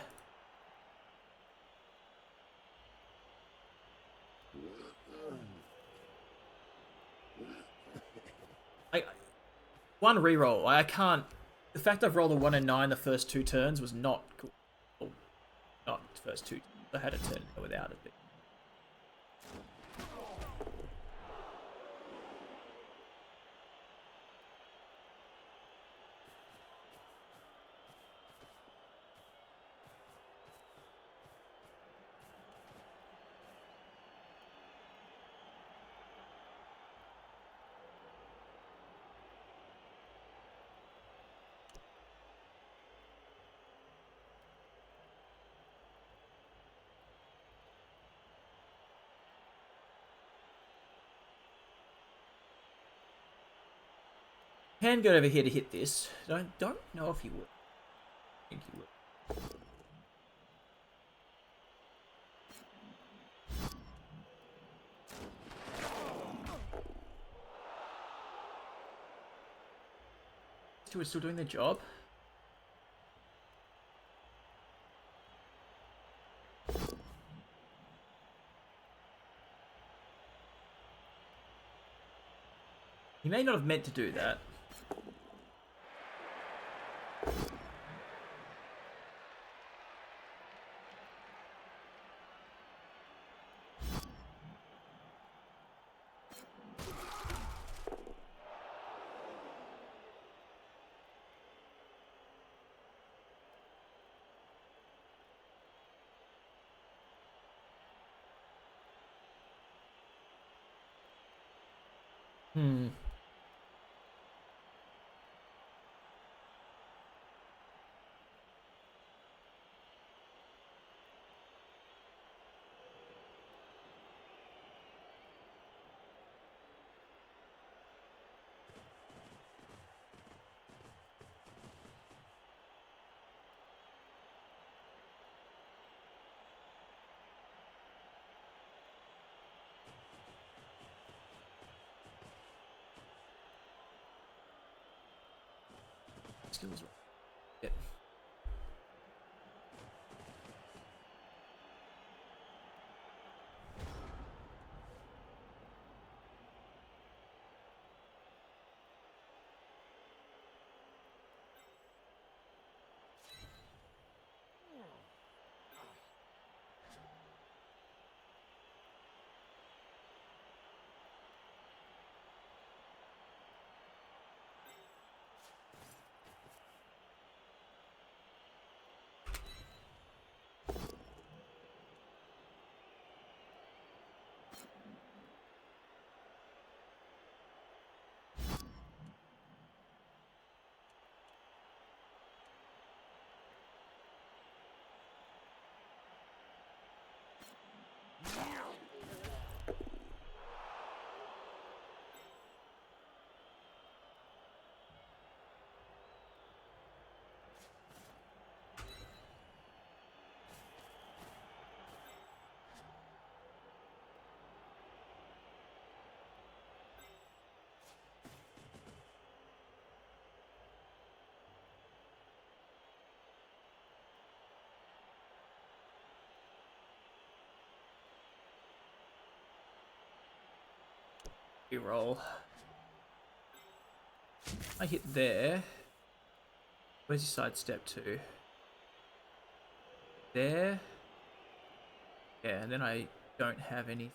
One reroll. I can't... The fact I've rolled a 1 and 9 the first 2 turns was not cool. Well, not the first 2. I had a turn without it. But... Can go over here to hit this. Don't know if he would. I think he would. These two are still doing their job. He may not have meant to do that. Hmm. skills. Yeah. Roll. I hit there. Where's your sidestep to? There. Yeah, and then I don't have any.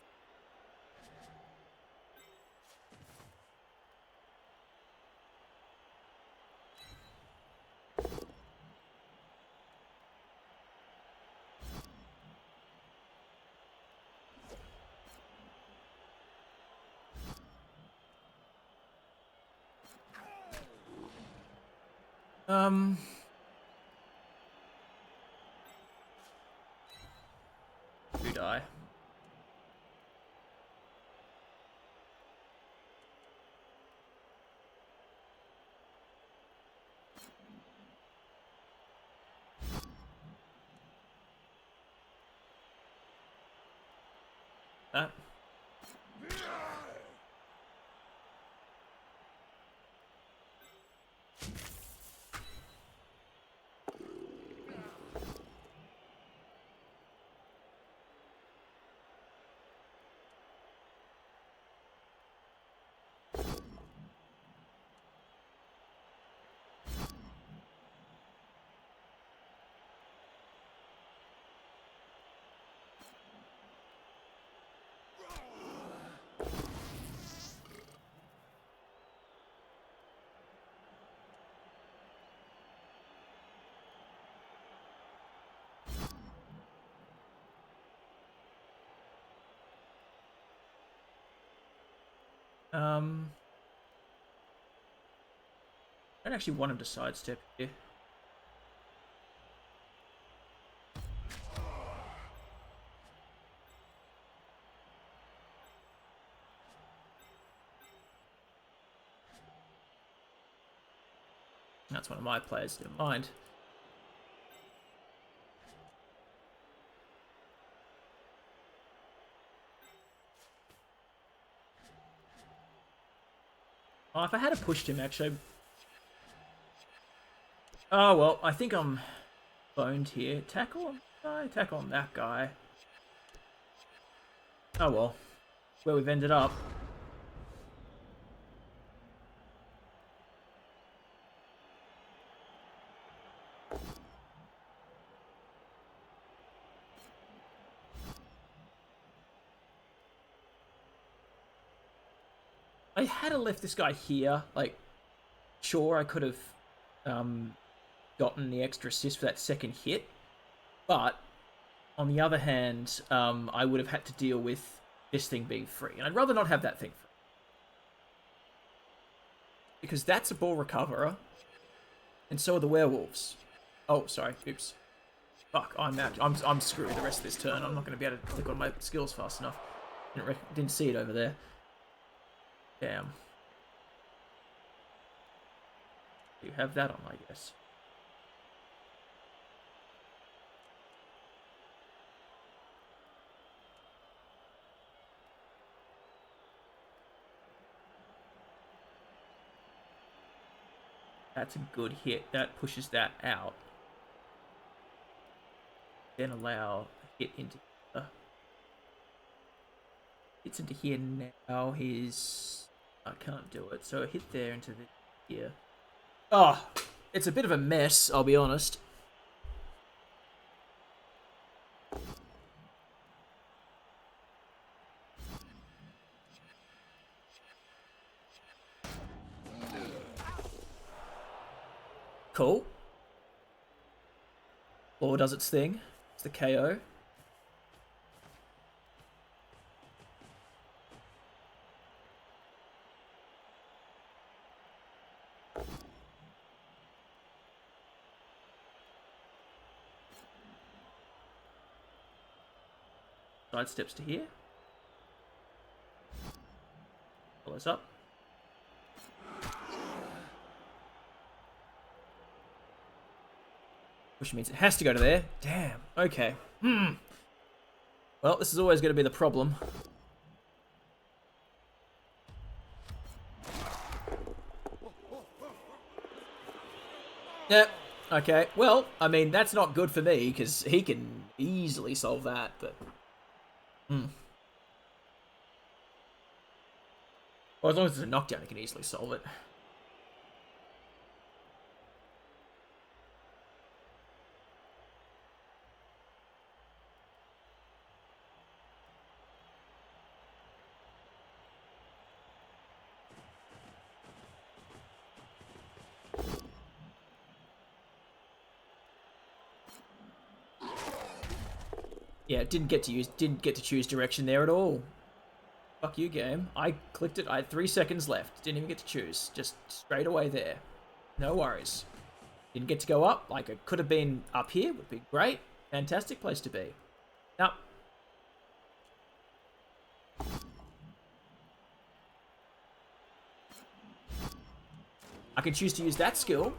You die. That. I don't actually want him to sidestep here. That's one of my players, didn't mind. Oh, if I had pushed him, actually. Oh, well, I think I'm boned here. Tackle? No, tackle on that guy. Oh, well. Where we've ended up. I had left this guy here. Like, sure, I could have gotten the extra assist for that second hit. But, on the other hand, I would have had to deal with this thing being free. And I'd rather not have that thing free. Because that's a ball recoverer. And so are the werewolves. Oh, sorry. Oops. Fuck, I'm screwed the rest of this turn. I'm not going to be able to click on my skills fast enough. Didn't see it over there. Damn. You have that on, I guess. That's a good hit. That pushes that out. Then allow a hit into here. Hits into here now. I can't do it. So a hit there into here. Oh, it's a bit of a mess, I'll be honest. Cool. Or does its thing. It's the KO. Side steps to here. Follows up. Which means it has to go to there. Damn. Okay. Well, this is always going to be the problem. Yep. Okay. Well, I mean, that's not good for me, because he can easily solve that, but... Well, as long as it's a knockdown, he can easily solve it. Yeah, didn't get to choose direction there at all. Fuck you, game. I clicked it. I had 3 seconds left. Didn't even get to choose. Just straight away there. No worries. Didn't get to go up. Like, it could have been up here. Would be great. Fantastic place to be. Nope. I can choose to use that skill.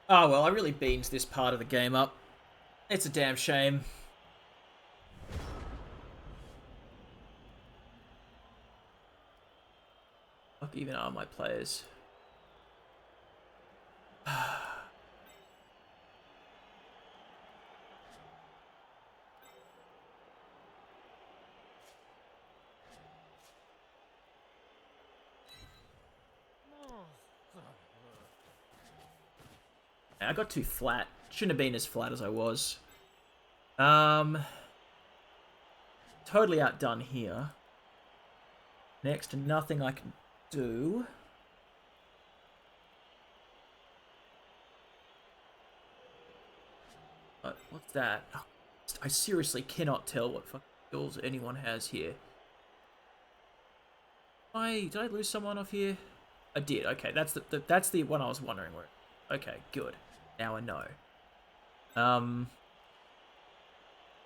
Oh, well, I really beans this part of the game up. It's a damn shame. Fuck even are my players. I got too flat. Shouldn't have been as flat as I was. Totally outdone here. Next to nothing I can do. What's that? Oh, I seriously cannot tell what fucking skills anyone has here. Did I lose someone off here? I did. Okay, that's the one I was wondering where. Okay, good. Now I know.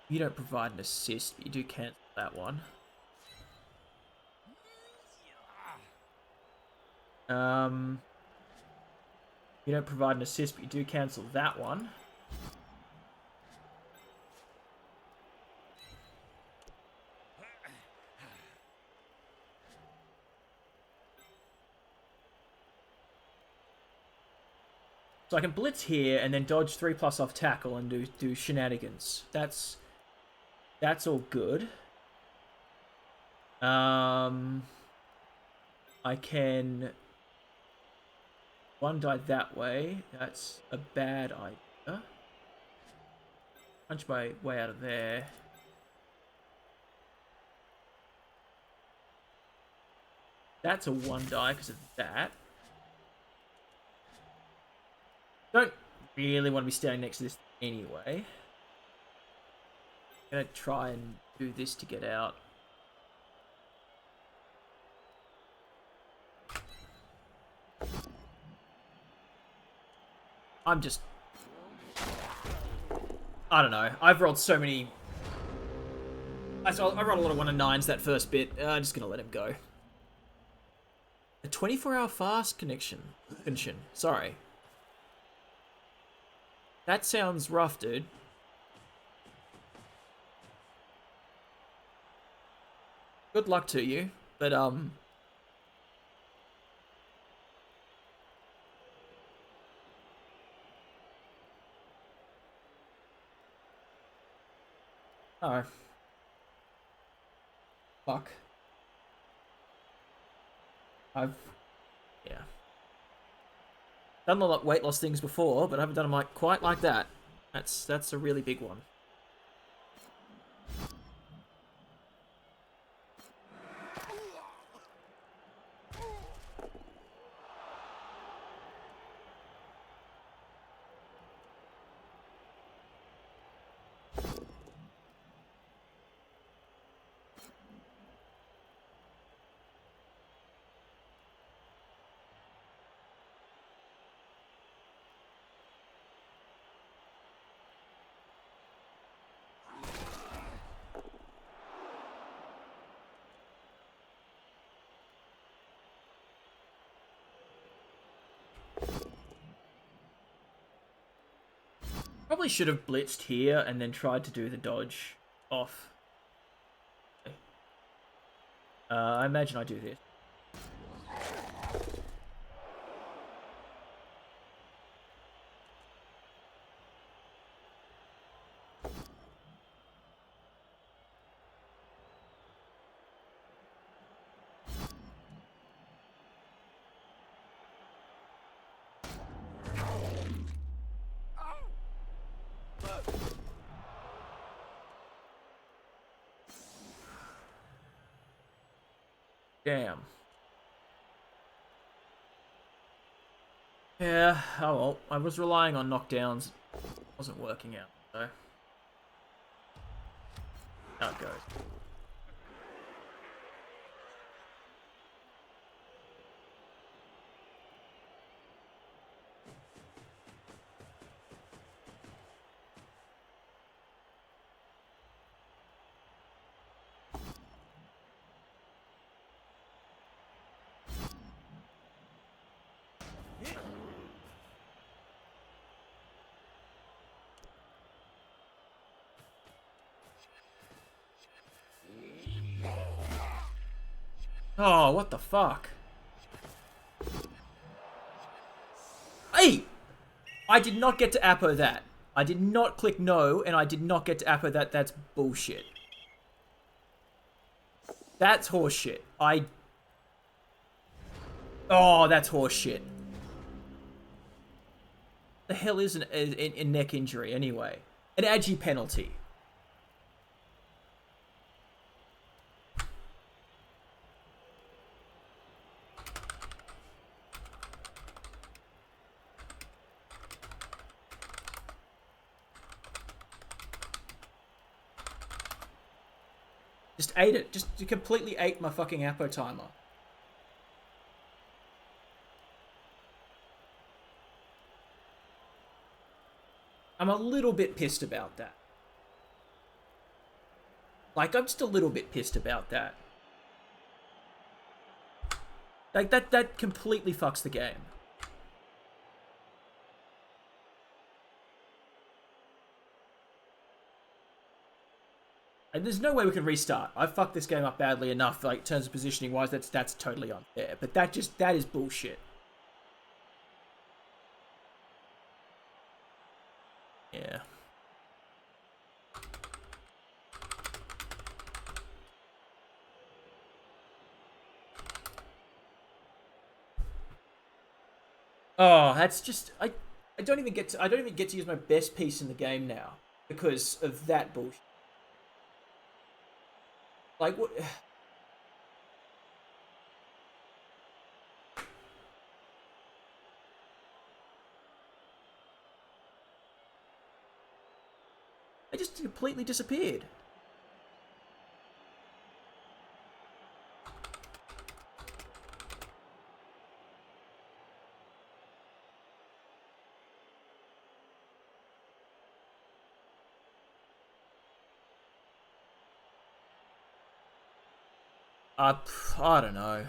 You don't provide an assist, but you do cancel that one. You don't provide an assist, but you do cancel that one. So I can blitz here and then dodge 3+ off tackle and do shenanigans. That's all good. I can one die that way. That's a bad idea. Punch my way out of there. That's a 1 die because of that. Don't really want to be standing next to this anyway. I'm gonna try and do this to get out. I don't know. I've rolled so many I rolled a lot of 1 and 9s that first bit. I'm just gonna let him go. A 24-hour fast connection. Sorry. That sounds rough, dude. Good luck to you, but Alright. Fuck. Yeah. Done a lot of weight loss things before, but I haven't done them quite like that. That's a really big one. Probably should have blitzed here and then tried to do the dodge off. I imagine I do this. Damn. Yeah, oh well. I was relying on knockdowns. It wasn't working out, so. How it goes. Oh, what the fuck? Hey! I did not get to Apo that. I did not click no, and I did not get to Apo that. That's bullshit. That's horseshit. Oh, that's horseshit. The hell is a neck injury, anyway? An agi penalty. Just ate it. Just completely ate my fucking Apo timer. I'm a little bit pissed about that. Like, I'm just a little bit pissed about that. Like, that completely fucks the game. And there's no way we can restart. I've fucked this game up badly enough, like, in terms of positioning wise, that's totally unfair. But that is bullshit. Yeah. Oh, that's just I don't even get to use my best piece in the game now because of that bullshit. Like what? I just completely disappeared. I don't know.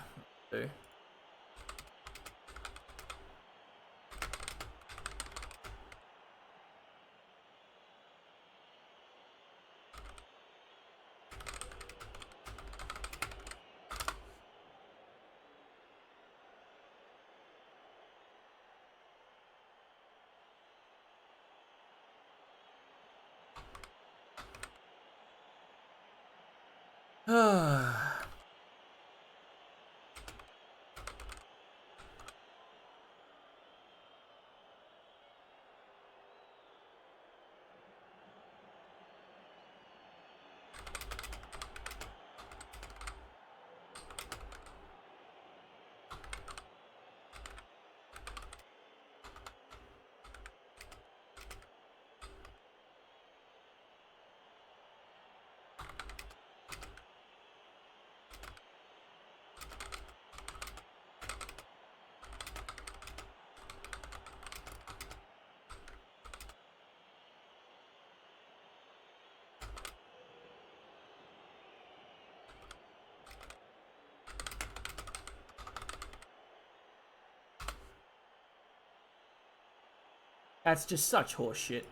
That's just such horseshit.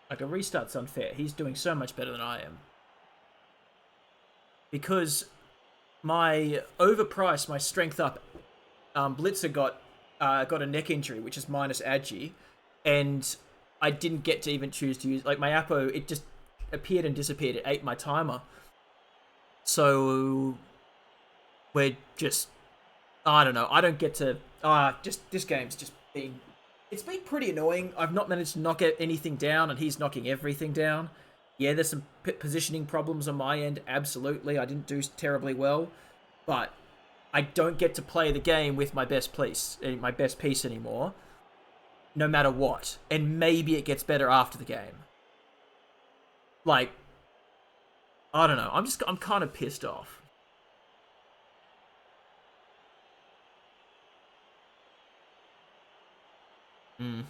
Like, a restart's unfair. He's doing so much better than I am. Because my overpriced, my strength up, Blitzer got a neck injury, which is minus Agi, and I didn't get to even choose to use... Like, my Apo, it just appeared and disappeared. It ate my timer. So... We're just... I don't know. I don't get to... just this game's just been... It's been pretty annoying. I've not managed to knock anything down, and he's knocking everything down. Yeah, there's some positioning problems on my end. Absolutely. I didn't do terribly well. But I don't get to play the game with my best piece anymore. No matter what. And maybe it gets better after the game. Like... I don't know. I'm kind of pissed off. Hmm.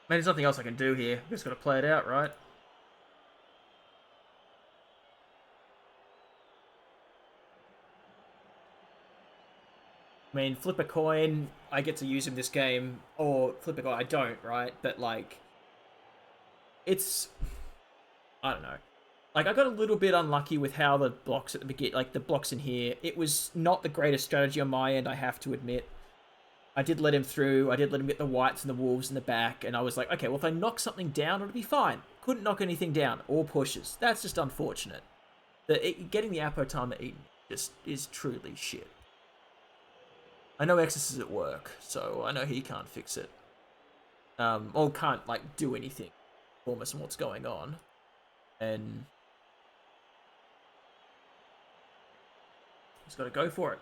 Man, there's nothing else I can do here. Just gotta play it out, right? I mean, flip a coin, I get to use him this game, or flip a coin, I don't, right? But, like, it's... I don't know. Like, I got a little bit unlucky with how the blocks at the beginning, like, the blocks in here, it was not the greatest strategy on my end, I have to admit. I did let him through. I did let him get the whites and the wolves in the back. And I was like, okay, well, if I knock something down, it'll be fine. Couldn't knock anything down or pushes. That's just unfortunate. Getting the Apo time to eat just is truly shit. I know Exus is at work, so I know he can't fix it. Or can't, like, do anything for us on what's going on. And he's got to go for it.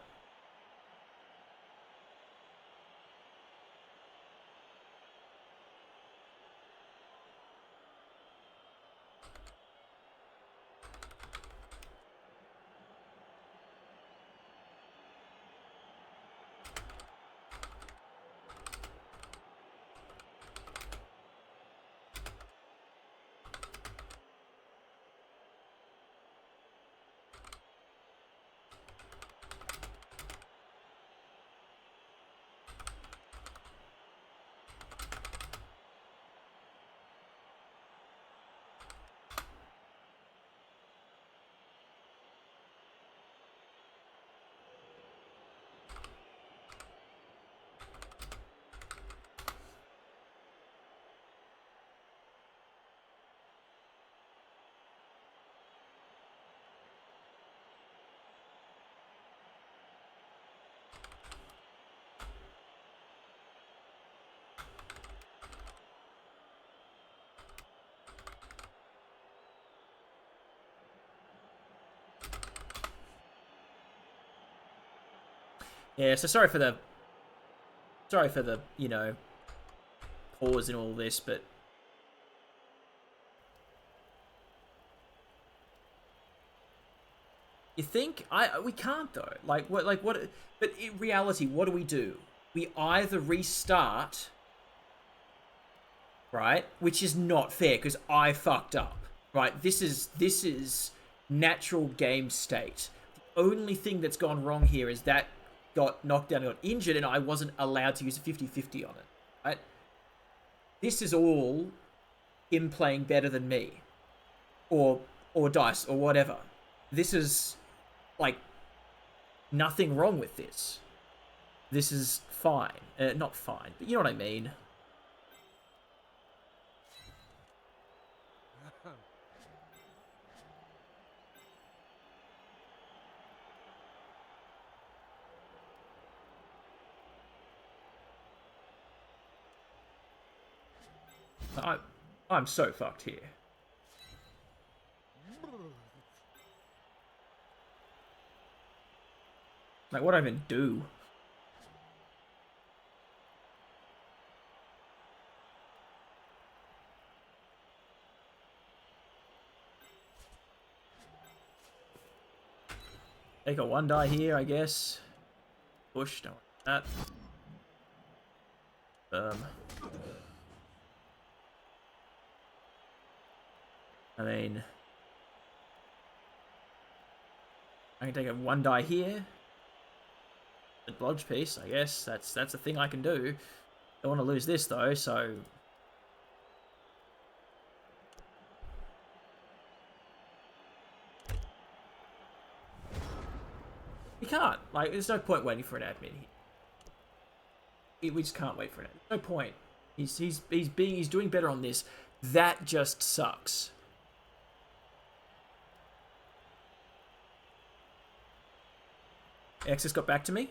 Yeah, so sorry for the, you know, pause in all this, but you think we can't though. Like what? But in reality, what do? We either restart, right? Which is not fair because I fucked up, right? This is natural game state. The only thing that's gone wrong here is that got knocked down and got injured, and I wasn't allowed to use a 50-50 on it, right? This is all him playing better than me, or dice, or whatever. This is, like, nothing wrong with this. This is fine. Not fine, but you know what I mean. I'm so fucked here. Like, what do I even do? Take a 1 die here, I guess. Push, don't want that. I mean, I can take a 1 die here. The blodge piece, I guess. That's a thing I can do. Don't want to lose this though, so we can't. Like, there's no point waiting for an admin here. We just can't wait for an admin. No point. He's doing better on this. That just sucks. X has got back to me.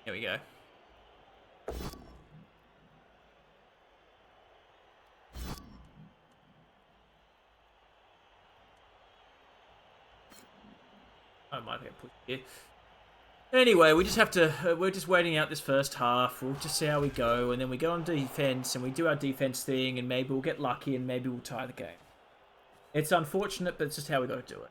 Here we go. I might get pushed here. Anyway, we just have to. We're just waiting out this first half. We'll just see how we go, and then we go on defense, and we do our defense thing, and maybe we'll get lucky, and maybe we'll tie the game. It's unfortunate, but it's just how we got to do it.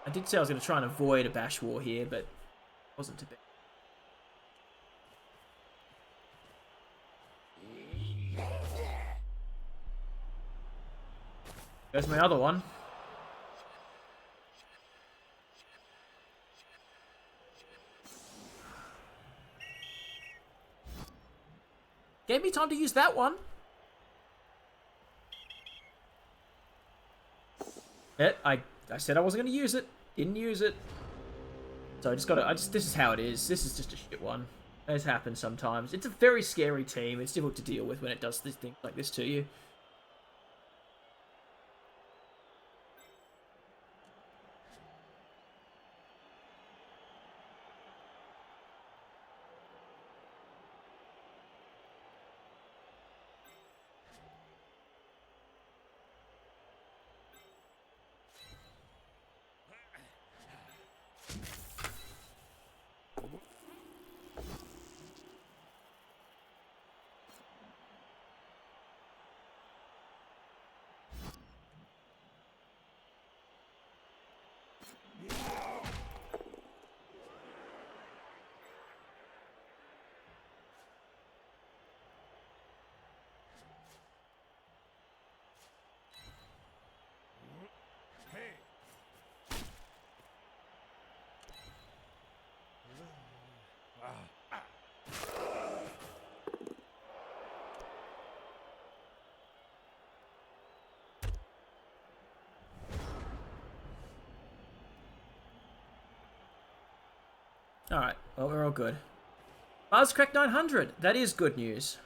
I did say I was going to try and avoid a bash war here, but it wasn't to be. There's my other one. Gave me time to use that one. Yeah, I said I wasn't going to use it. Didn't use it. So I just got to... this is how it is. This is just a shit one. This happens sometimes. It's a very scary team. It's difficult to deal with when it does things like this to you. Alright, well, we're all good. Buzz cracked 900. That is good news.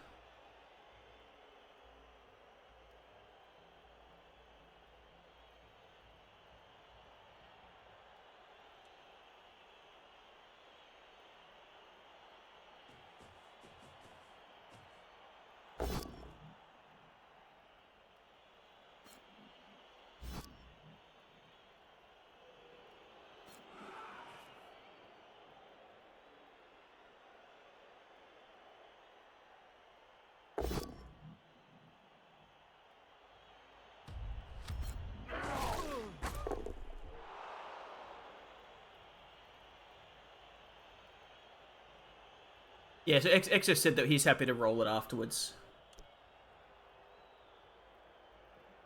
Yeah, so Exo said that he's happy to roll it afterwards.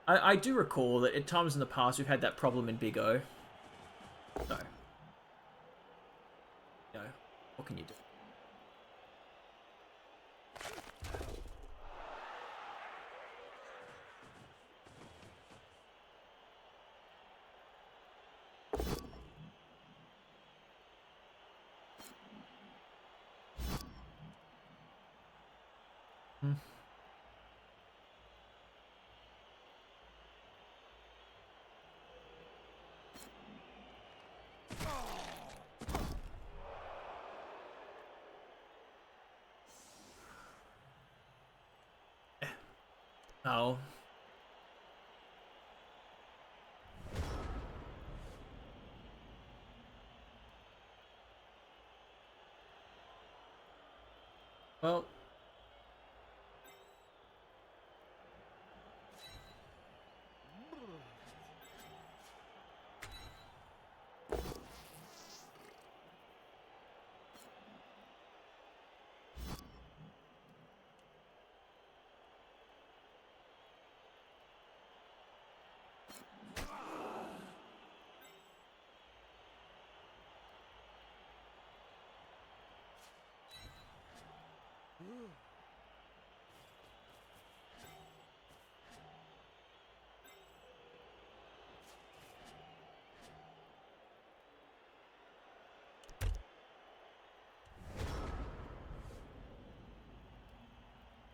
I do recall that at times in the past we've had that problem in Big O. So. You know, what can you do? Oh. Well.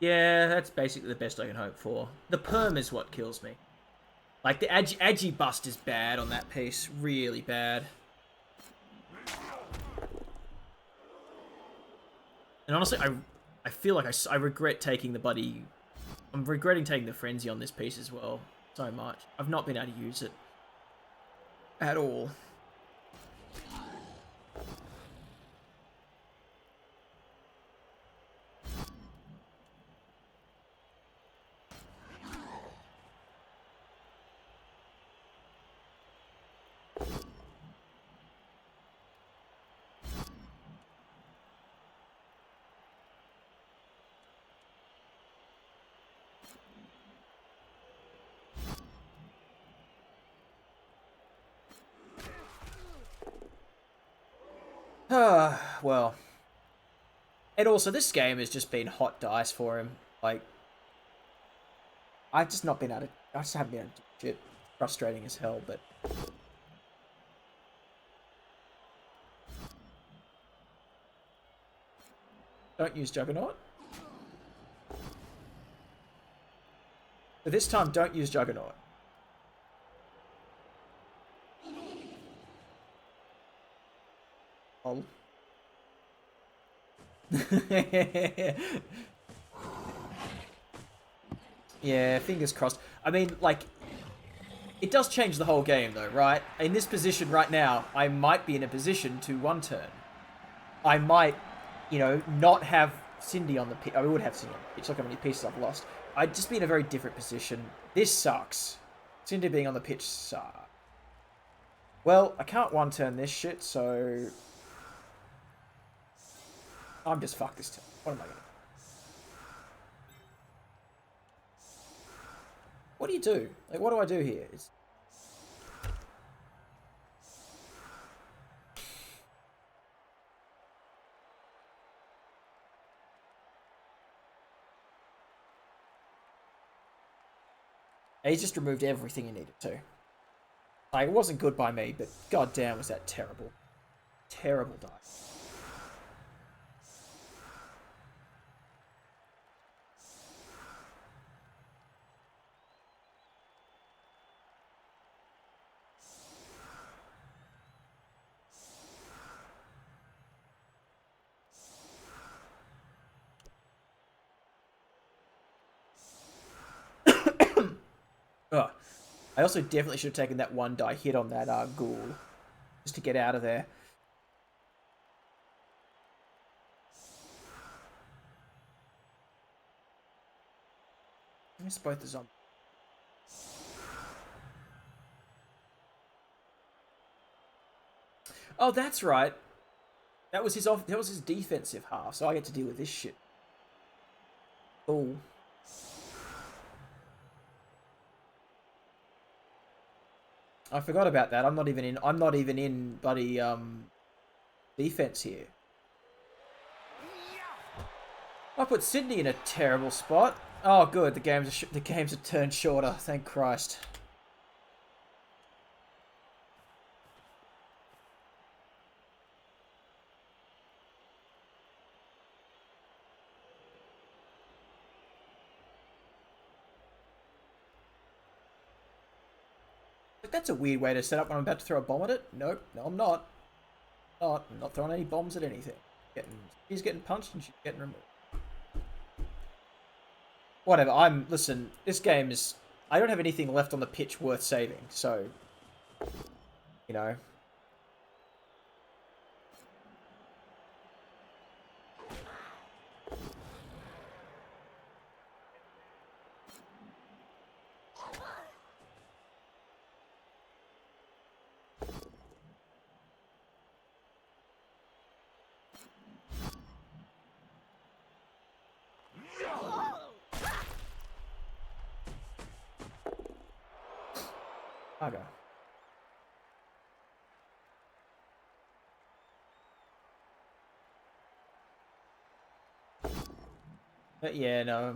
Yeah, that's basically the best I can hope for. The perm is what kills me. Like, the agi bust is bad on that piece. Really bad. And honestly, I feel like I regret taking the buddy... I'm regretting taking the frenzy on this piece as well. So much. I've not been able to use it. At all. Well. And also, this game has just been hot dice for him. Like, I've just not been able to... I just haven't been able to do shit. Frustrating as hell, but... Don't use Juggernaut. But this time, don't use Juggernaut. Oh. Yeah, fingers crossed. I mean, like, it does change the whole game, though, right? In this position right now, I might be in a position to one turn. I might, you know, not have Cindy on the pitch. I would have Cindy on the pitch. Look how many pieces I've lost. I'd just be in a very different position. This sucks. Cindy being on the pitch sucks. Well, I can't one turn this shit, so... I'm just fucked this turn. What am I gonna do? What do you do? Like, what do I do here? He's just removed everything he needed to. Like, it wasn't good by me, but goddamn was that terrible. Terrible dice. Ugh. I also definitely should have taken that one die hit on that ghoul. Just to get out of there. I missed both the zombies. Oh, that's right. That was his defensive half, so I get to deal with this shit. Cool. I forgot about that. I'm not even in bloody defense here. I put Sydney in a terrible spot. Oh, good. The games have turned shorter. Thank Christ. That's a weird way to set up when I'm about to throw a bomb at it. Nope. No, I'm not. I'm not throwing any bombs at anything. He's getting punched and she's getting removed. Whatever. Listen, this game is... I don't have anything left on the pitch worth saving, so... You know... Okay. But yeah, no.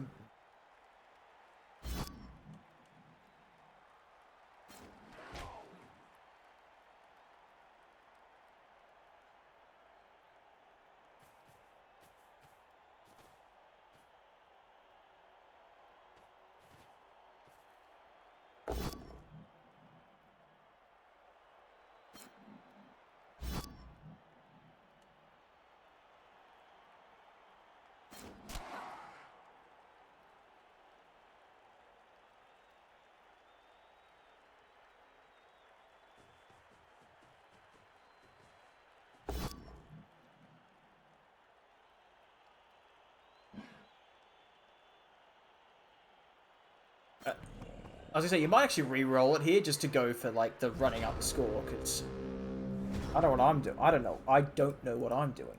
I was gonna say, you might actually re-roll it here just to go for, like, the running up the score, because I don't know what I'm doing. I don't know. I don't know what I'm doing.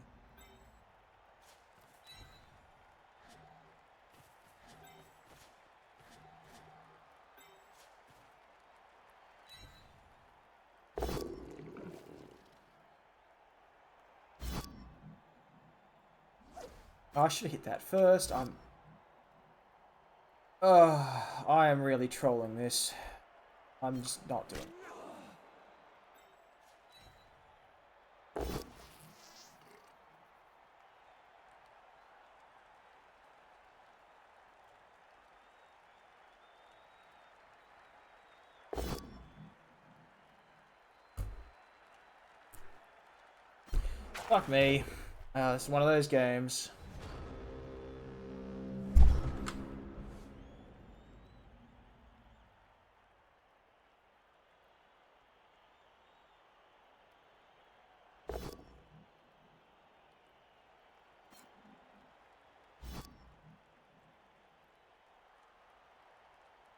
Oh, I should have hit that first. I am really trolling this. I'm just not doing it. Fuck me. This is one of those games.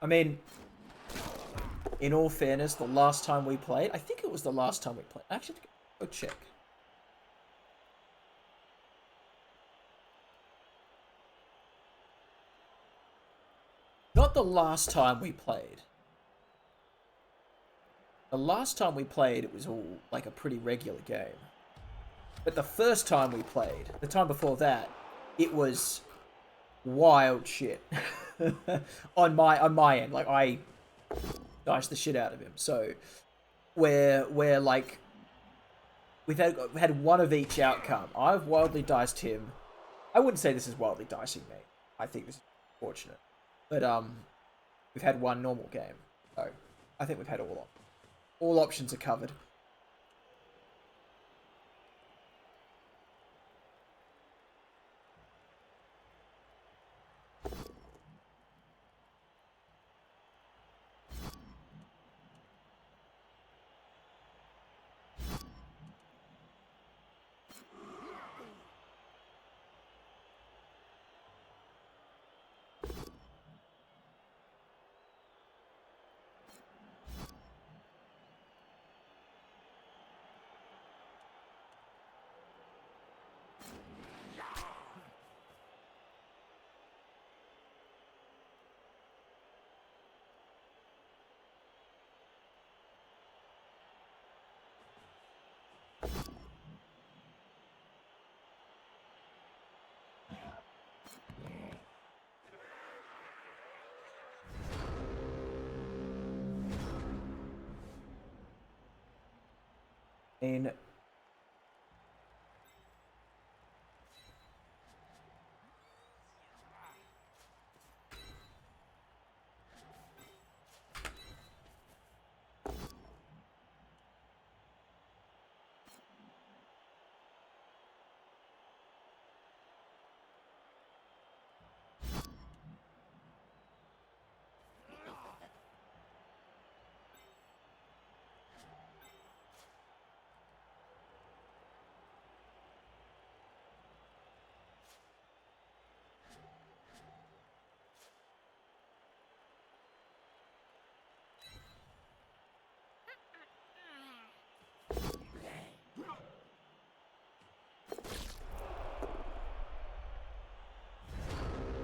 I mean, in all fairness, the last time we played, I think it was the last time we played. Actually, go check. Not the last time we played. The last time we played, it was all like a pretty regular game. But the first time we played, the time before that, it was wild shit. on my end, like I diced the shit out of him. So we're like we've had one of each outcome. I've wildly diced him. I wouldn't say this is wildly dicing me. I think this is fortunate. But we've had one normal game. So I think we've had all options are covered. In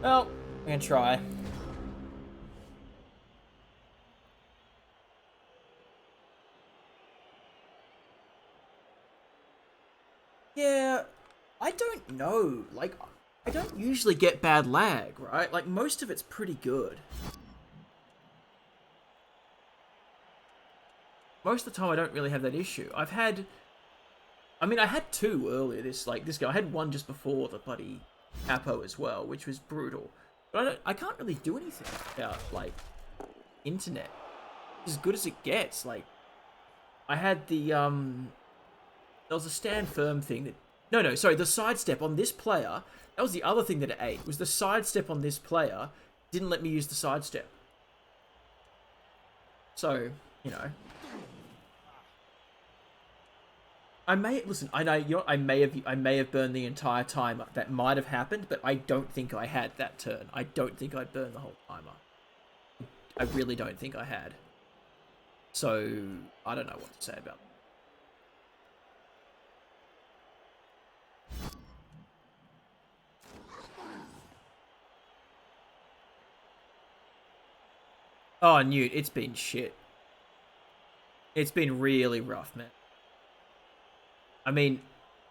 well, I'm gonna try. Yeah, I don't know. Like, I don't usually get bad lag, right? Like, most of it's pretty good. Most of the time, I don't really have that issue. I had two earlier. This guy. I had one just before the bloody Apo as well, which was brutal. But I can't really do anything about, like, internet. As good as it gets. Like, I had the, there was a stand firm thing that... No, sorry, the sidestep on this player, that was the other thing that it ate, was the sidestep on this player didn't let me use the sidestep. So, you know... I may have burned the entire timer. That might have happened, but I don't think I had that turn. I don't think I burned the whole timer. I really don't think I had. So, I don't know what to say about that. Oh, Newt, it's been shit. It's been really rough, man. I mean,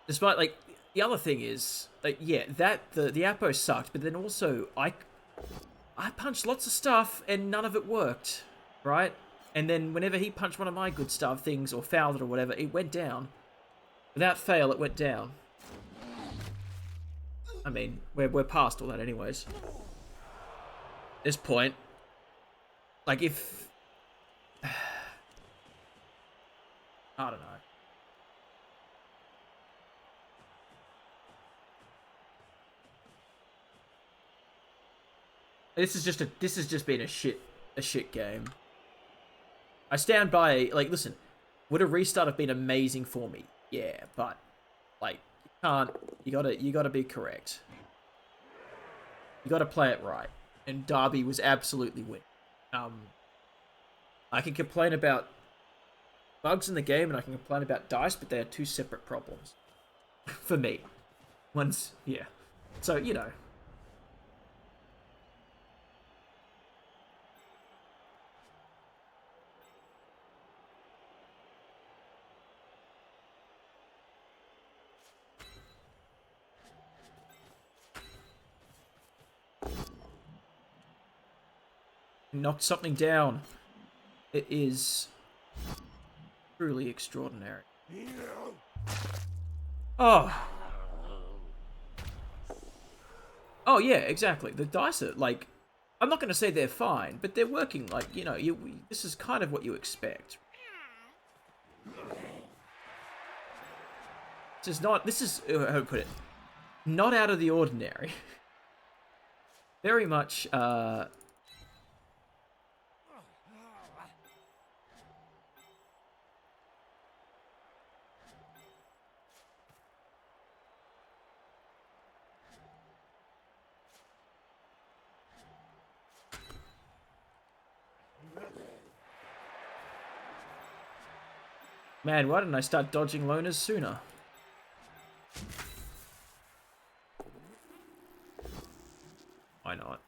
despite, like, the other thing is, like, yeah, the Apo sucked, but then also, I punched lots of stuff, and none of it worked, right? And then whenever he punched one of my good stuff things, or fouled it or whatever, it went down. Without fail, it went down. I mean, we're past all that anyways. At this point, like, if... I don't know. This has just been a shit game. I stand by, like, listen, would a restart have been amazing for me? Yeah, but, like, you gotta be correct. You gotta play it right. And Derby was absolutely winning. I can complain about bugs in the game and I can complain about dice, but they are two separate problems. For me. One's, yeah. So, you know. Knocked something down. It is truly extraordinary. Oh. Oh, yeah, exactly. The dice are, like, I'm not going to say they're fine, but they're working, like, you know, this is kind of what you expect. This is, how to put it, not out of the ordinary. Very much, man, why didn't I start dodging loners sooner? Why not?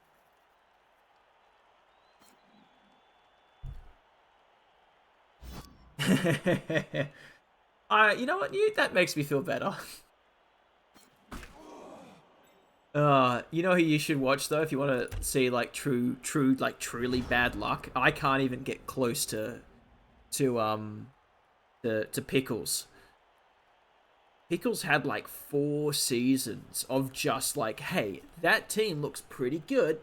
You know what? That makes me feel better. You know who you should watch though if you want to see like truly bad luck. I can't even get close to Pickles. Pickles had like 4 seasons of just like, hey, that team looks pretty good.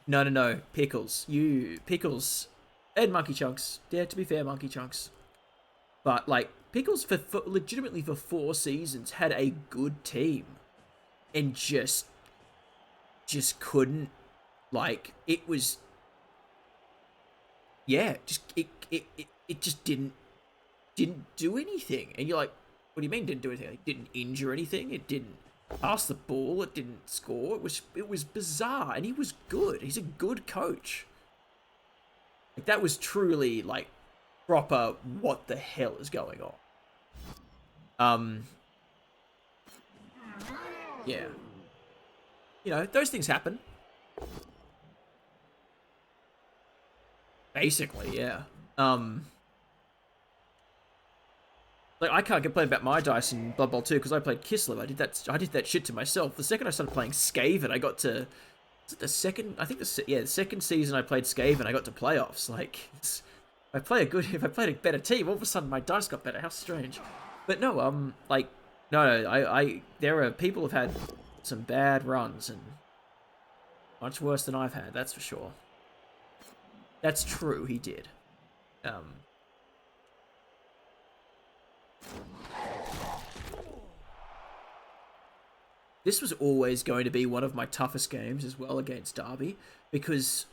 No, Pickles. Pickles, and Monkey Chunks. Yeah, to be fair, Monkey Chunks. But like Pickles for legitimately for 4 seasons had a good team, and just couldn't, like, it was, yeah, just it just didn't do anything. And you're like, what do you mean didn't do anything? It didn't injure anything. It didn't pass the ball. It didn't score. It was bizarre, and he was good. He's a good coach. Like, that was truly like proper. What the hell is going on? Yeah. You know, those things happen. Basically, yeah. Like, I can't complain about my dice in Blood Bowl 2 because I played Kislev. I did that shit to myself. The second I started playing Skaven, I got to... Was it the second? I think the second season I played Skaven, I got to playoffs. Like, if I played a better team, all of a sudden my dice got better. How strange. But no, like, no, there are people who've had some bad runs and much worse than I've had. That's for sure. That's true. He did. This was always going to be one of my toughest games as well against Derby, because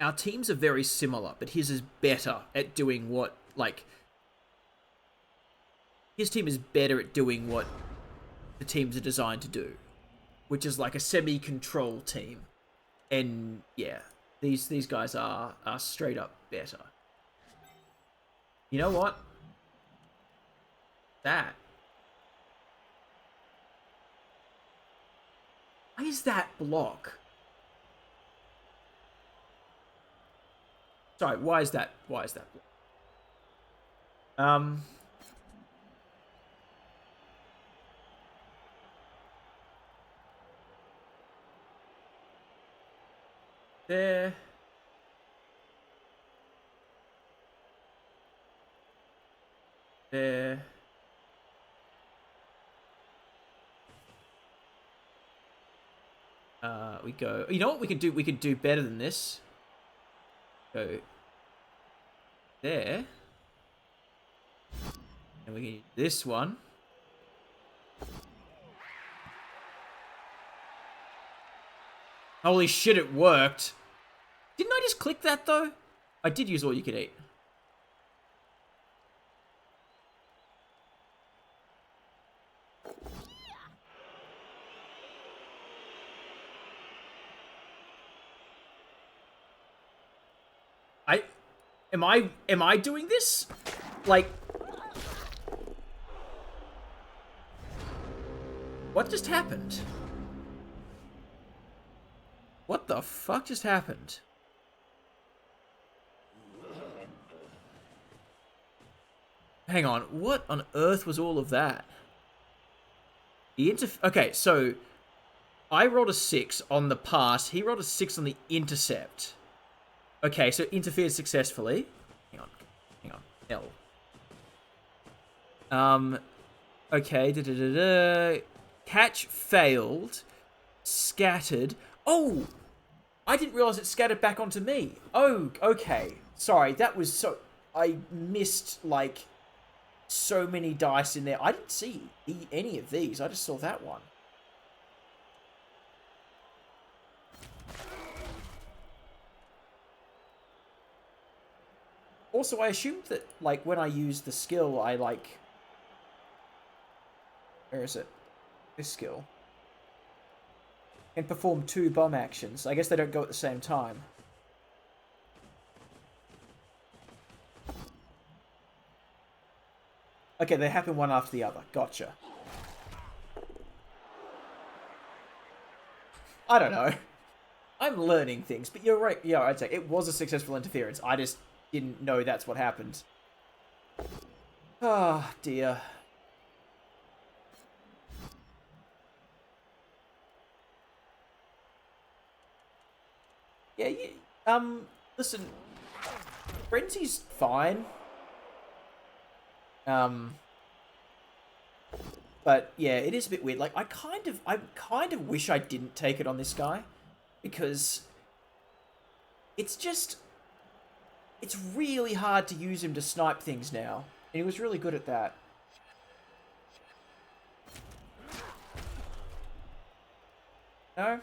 our teams are very similar, but his is better at doing what, like, his team is better at doing what the teams are designed to do, which is like a semi-control team. And yeah, These guys are straight up better. You know what? That. Why is that block? Sorry, why is that? Why is that block? There. There. We go. You know what we can do? We can do better than this. Go there. And we can use this one. Holy shit, it worked. Didn't I just click that, though? I did use all you could eat. Am I doing this? Like... What just happened? What the fuck just happened? Hang on, what on earth was all of that? Okay, so... I rolled a 6 on the pass, he rolled a 6 on the intercept. Okay, so interfered successfully. Hang on. L. Okay, Catch failed. Scattered. Oh! I didn't realize it scattered back onto me. Oh, okay. Sorry, that was so... I missed, like, so many dice in there. I didn't see any of these. I just saw that one. Also, I assumed that, like, when I used the skill, I, like... Where is it? This skill. Can perform 2 bomb actions. I guess they don't go at the same time. Okay, they happen one after the other. Gotcha. I don't know. I'm learning things, but you're right. Yeah, I'd say it was a successful interference. I just didn't know that's what happened. Ah, oh, dear. Yeah, listen, Frenzy's fine. But yeah, it is a bit weird. Like, I kind of wish I didn't take it on this guy, because it's really hard to use him to snipe things now, and he was really good at that. No?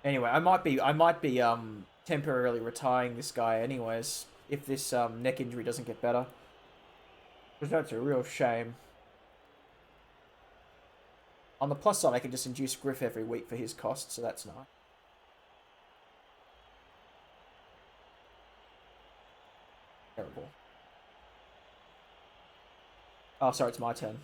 Anyway, I might be temporarily retiring this guy anyways, if this neck injury doesn't get better. Because that's a real shame. On the plus side, I can just induce Griff every week for his cost, so that's nice. Terrible. Oh, sorry, it's my turn.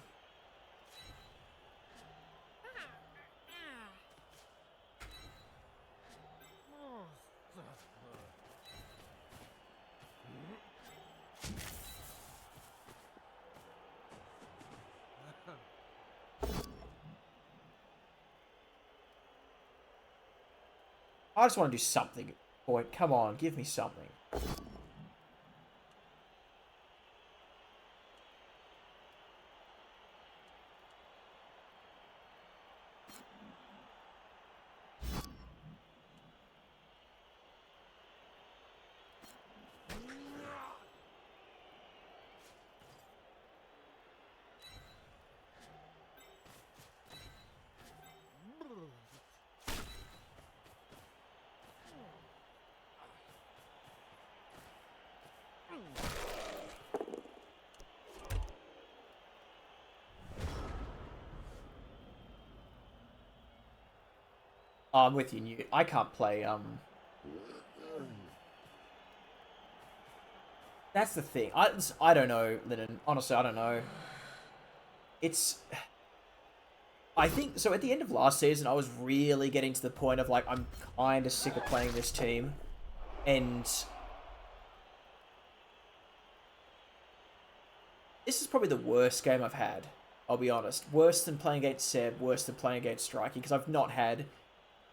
I just want to do something. Boy, come on, give me something. Oh, I'm with you, Newt. I can't play, That's the thing. I don't know, Lennon. Honestly, I don't know. It's... I think... So at the end of last season, I was really getting to the point of, like, I'm kind of sick of playing this team. And... This is probably the worst game I've had. I'll be honest. Worse than playing against Seb, worse than playing against Strikey, because I've not had...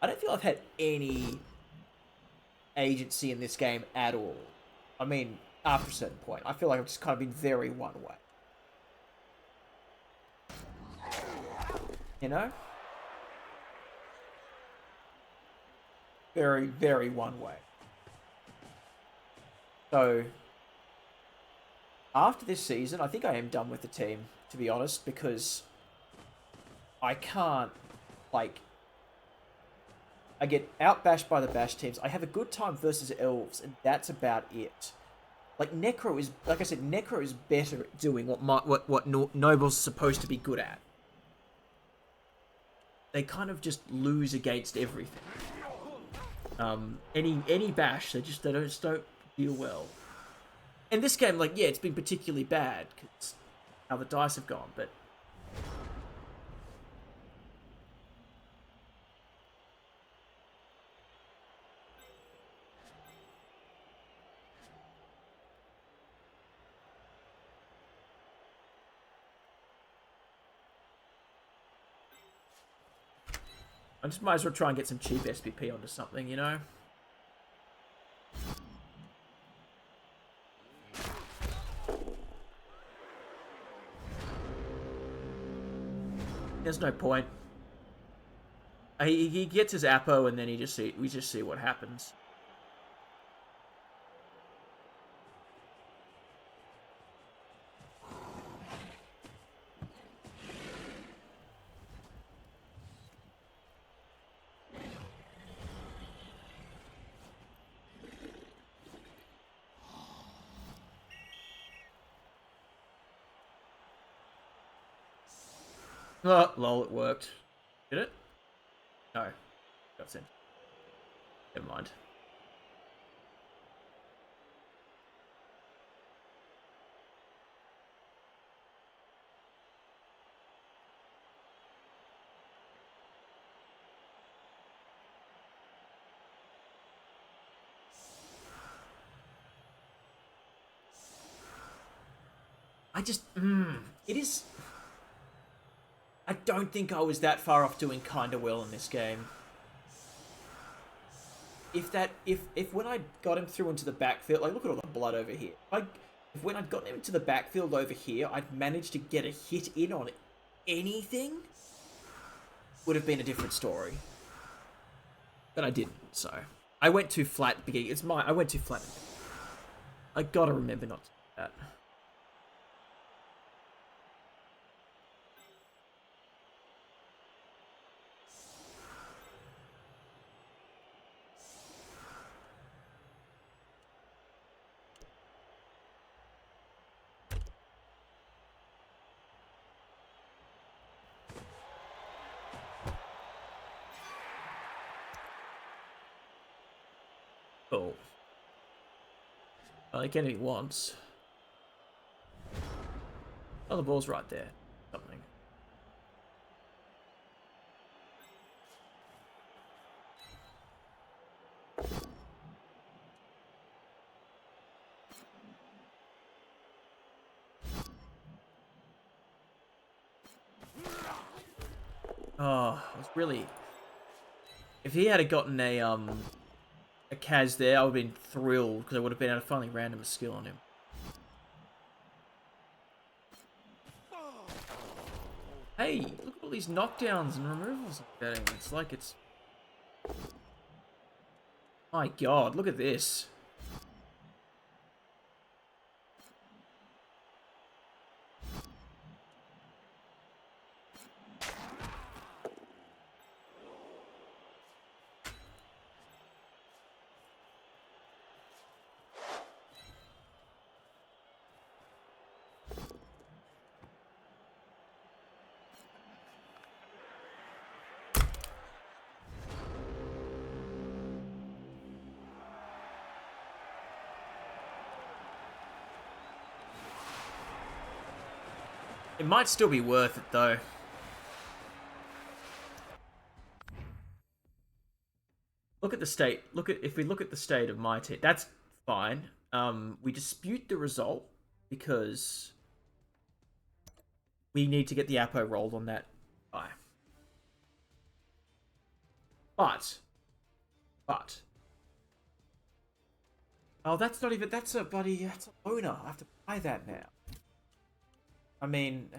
I don't feel I've had any agency in this game at all. I mean, after a certain point, I feel like I've just kind of been very one way. You know? Very, very one way. So, after this season, I think I am done with the team, to be honest, because I can't, like... I get outbashed by the bash teams. I have a good time versus elves, and that's about it. Like Necro is, like I said, Necro is better at doing what Noble's supposed to be good at. They kind of just lose against everything. Any bash, they don't deal well. And this game, like, yeah, it's been particularly bad because how the dice have gone, but. I just might as well try and get some cheap SPP onto something, you know? There's no point. He gets his Apo and then we just see what happens. Oh, lol, it worked. Did it? No. Got sent. Never mind. It is... I don't think I was that far off doing kinda well in this game. If when I got him through into the backfield, like look at all the blood over here. If when I'd gotten him into the backfield over here, I'd managed to get a hit in on anything, would have been a different story. But I didn't, so. I went too flat at the beginning. I went too flat. I gotta remember not to do that. Cool. Well, he can if he wants. Oh, the ball's right there. Something. Oh, it was really... If he had gotten a Kaz there, I would have been thrilled because I would have been able to finally random a skill on him. Hey, look at all these knockdowns and removals I'm getting. It's like it's... My god, look at this. It might still be worth it, though. Look at the state. If we look at the state of my team, that's fine. We dispute the result because we need to get the Apo rolled on that guy. But, oh, that's not even. That's a buddy. That's a owner. I have to buy that now. I mean,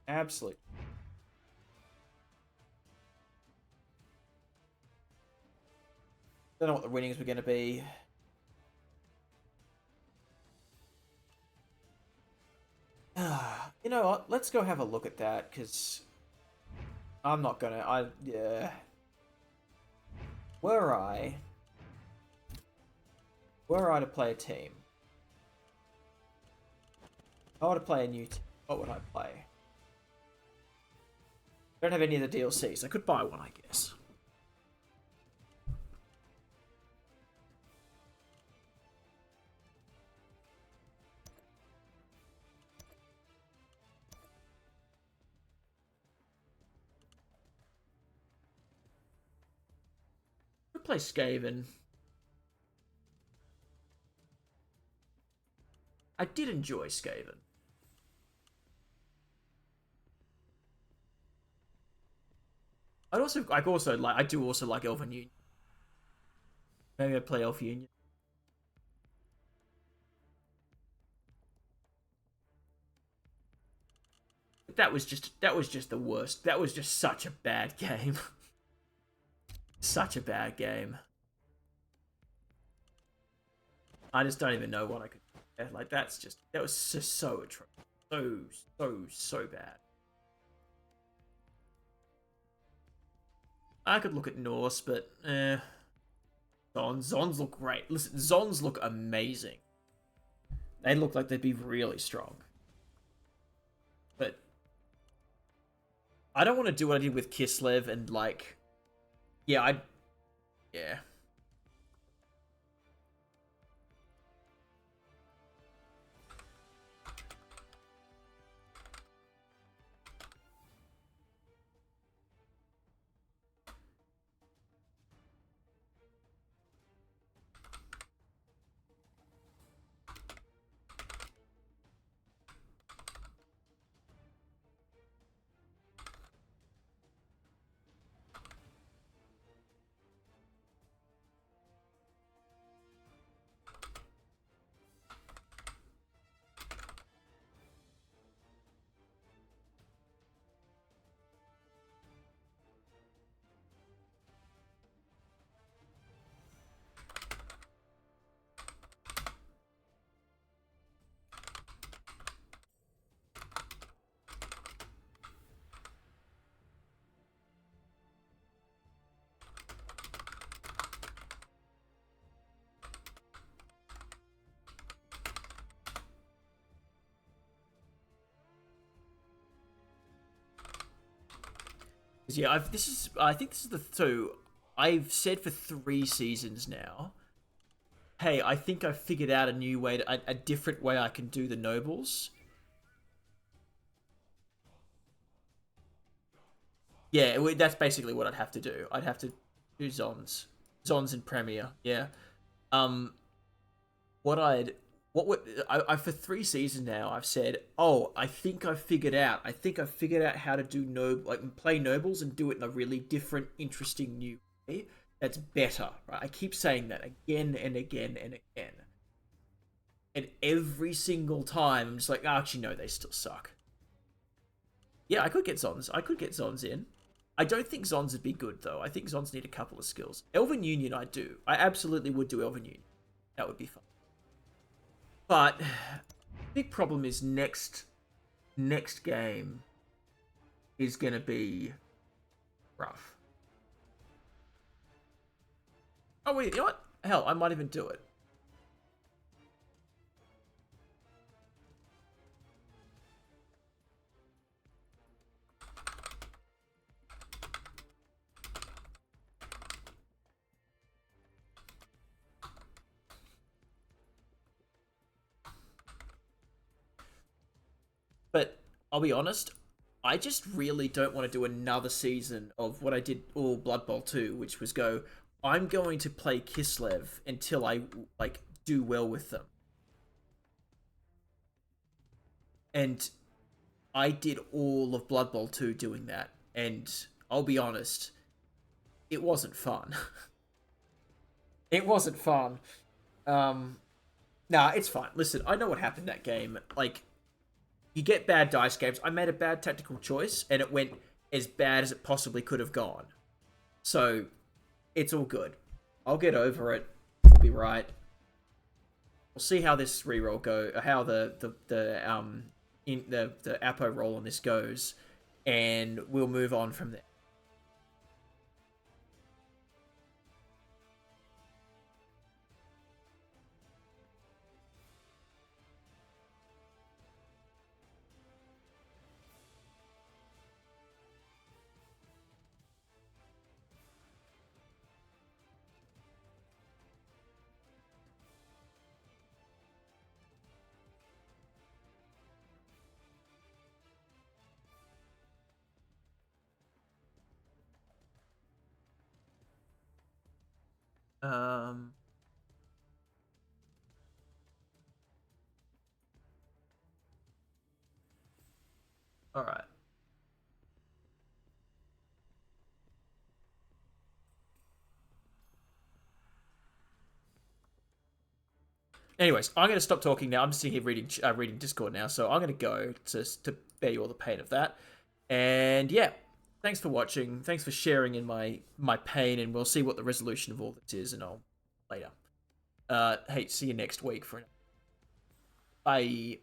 absolutely. Don't know what the winnings were going to be. You know what? Let's go have a look at that, because I'm not gonna. Yeah. Were I to play a team, if I were to play a new team, what would I play? I don't have any of the DLCs. I could buy one, I guess. Could play Skaven. I did enjoy Skaven. I do also like Elven Union. Maybe I play Elf Union. But that was just the worst. That was just such a bad game. Such a bad game. I just don't even know what I could. Like that was just so atrocious, so bad. I could look at Norse, but Zons look great. Listen, Zons look amazing. They look like they'd be really strong. But I don't want to do what I did with Kislev and like, yeah. Yeah, I think this is so I've said for 3 seasons now, hey, I think I've figured out a new way a different way I can do the nobles. Yeah, that's basically what I'd have to do. I'd have to do Zons and Premier. Yeah. Um, what I'd what would I for 3 seasons now I've said, oh, I think I've figured out. I think I've figured out how to do play nobles and do it in a really different, interesting new way. That's better, right? I keep saying that again and again and again. And every single time I'm just like, oh, actually no, they still suck. Yeah, I could get Zons. I could get Zons in. I don't think Zons would be good, though. I think Zons need a couple of skills. Elven Union, I do. I absolutely would do Elven Union. That would be fun. But big problem is next game is gonna be rough. Oh wait, you know what? Hell, I might even do it. I'll be honest, I just really don't want to do another season of what I did all Blood Bowl 2, which was go, I'm going to play Kislev until I like do well with them. And I did all of Blood Bowl 2 doing that. And I'll be honest, it wasn't fun. It wasn't fun. Um, nah, it's fine. Listen, I know what happened that game. Like, you get bad dice games. I made a bad tactical choice, and it went as bad as it possibly could have gone. So, it's all good. I'll get over it. We'll be right. We'll see how this reroll go, how the Apo roll on this goes, and we'll move on from there. Um, all right. Anyways, I'm going to stop talking now. I'm just sitting here reading Discord now, so I'm going to go to bear you all the pain of that. And yeah, thanks for watching. Thanks for sharing in my pain, and we'll see what the resolution of all this is, and I'll later. Hey, see you next week for. Bye.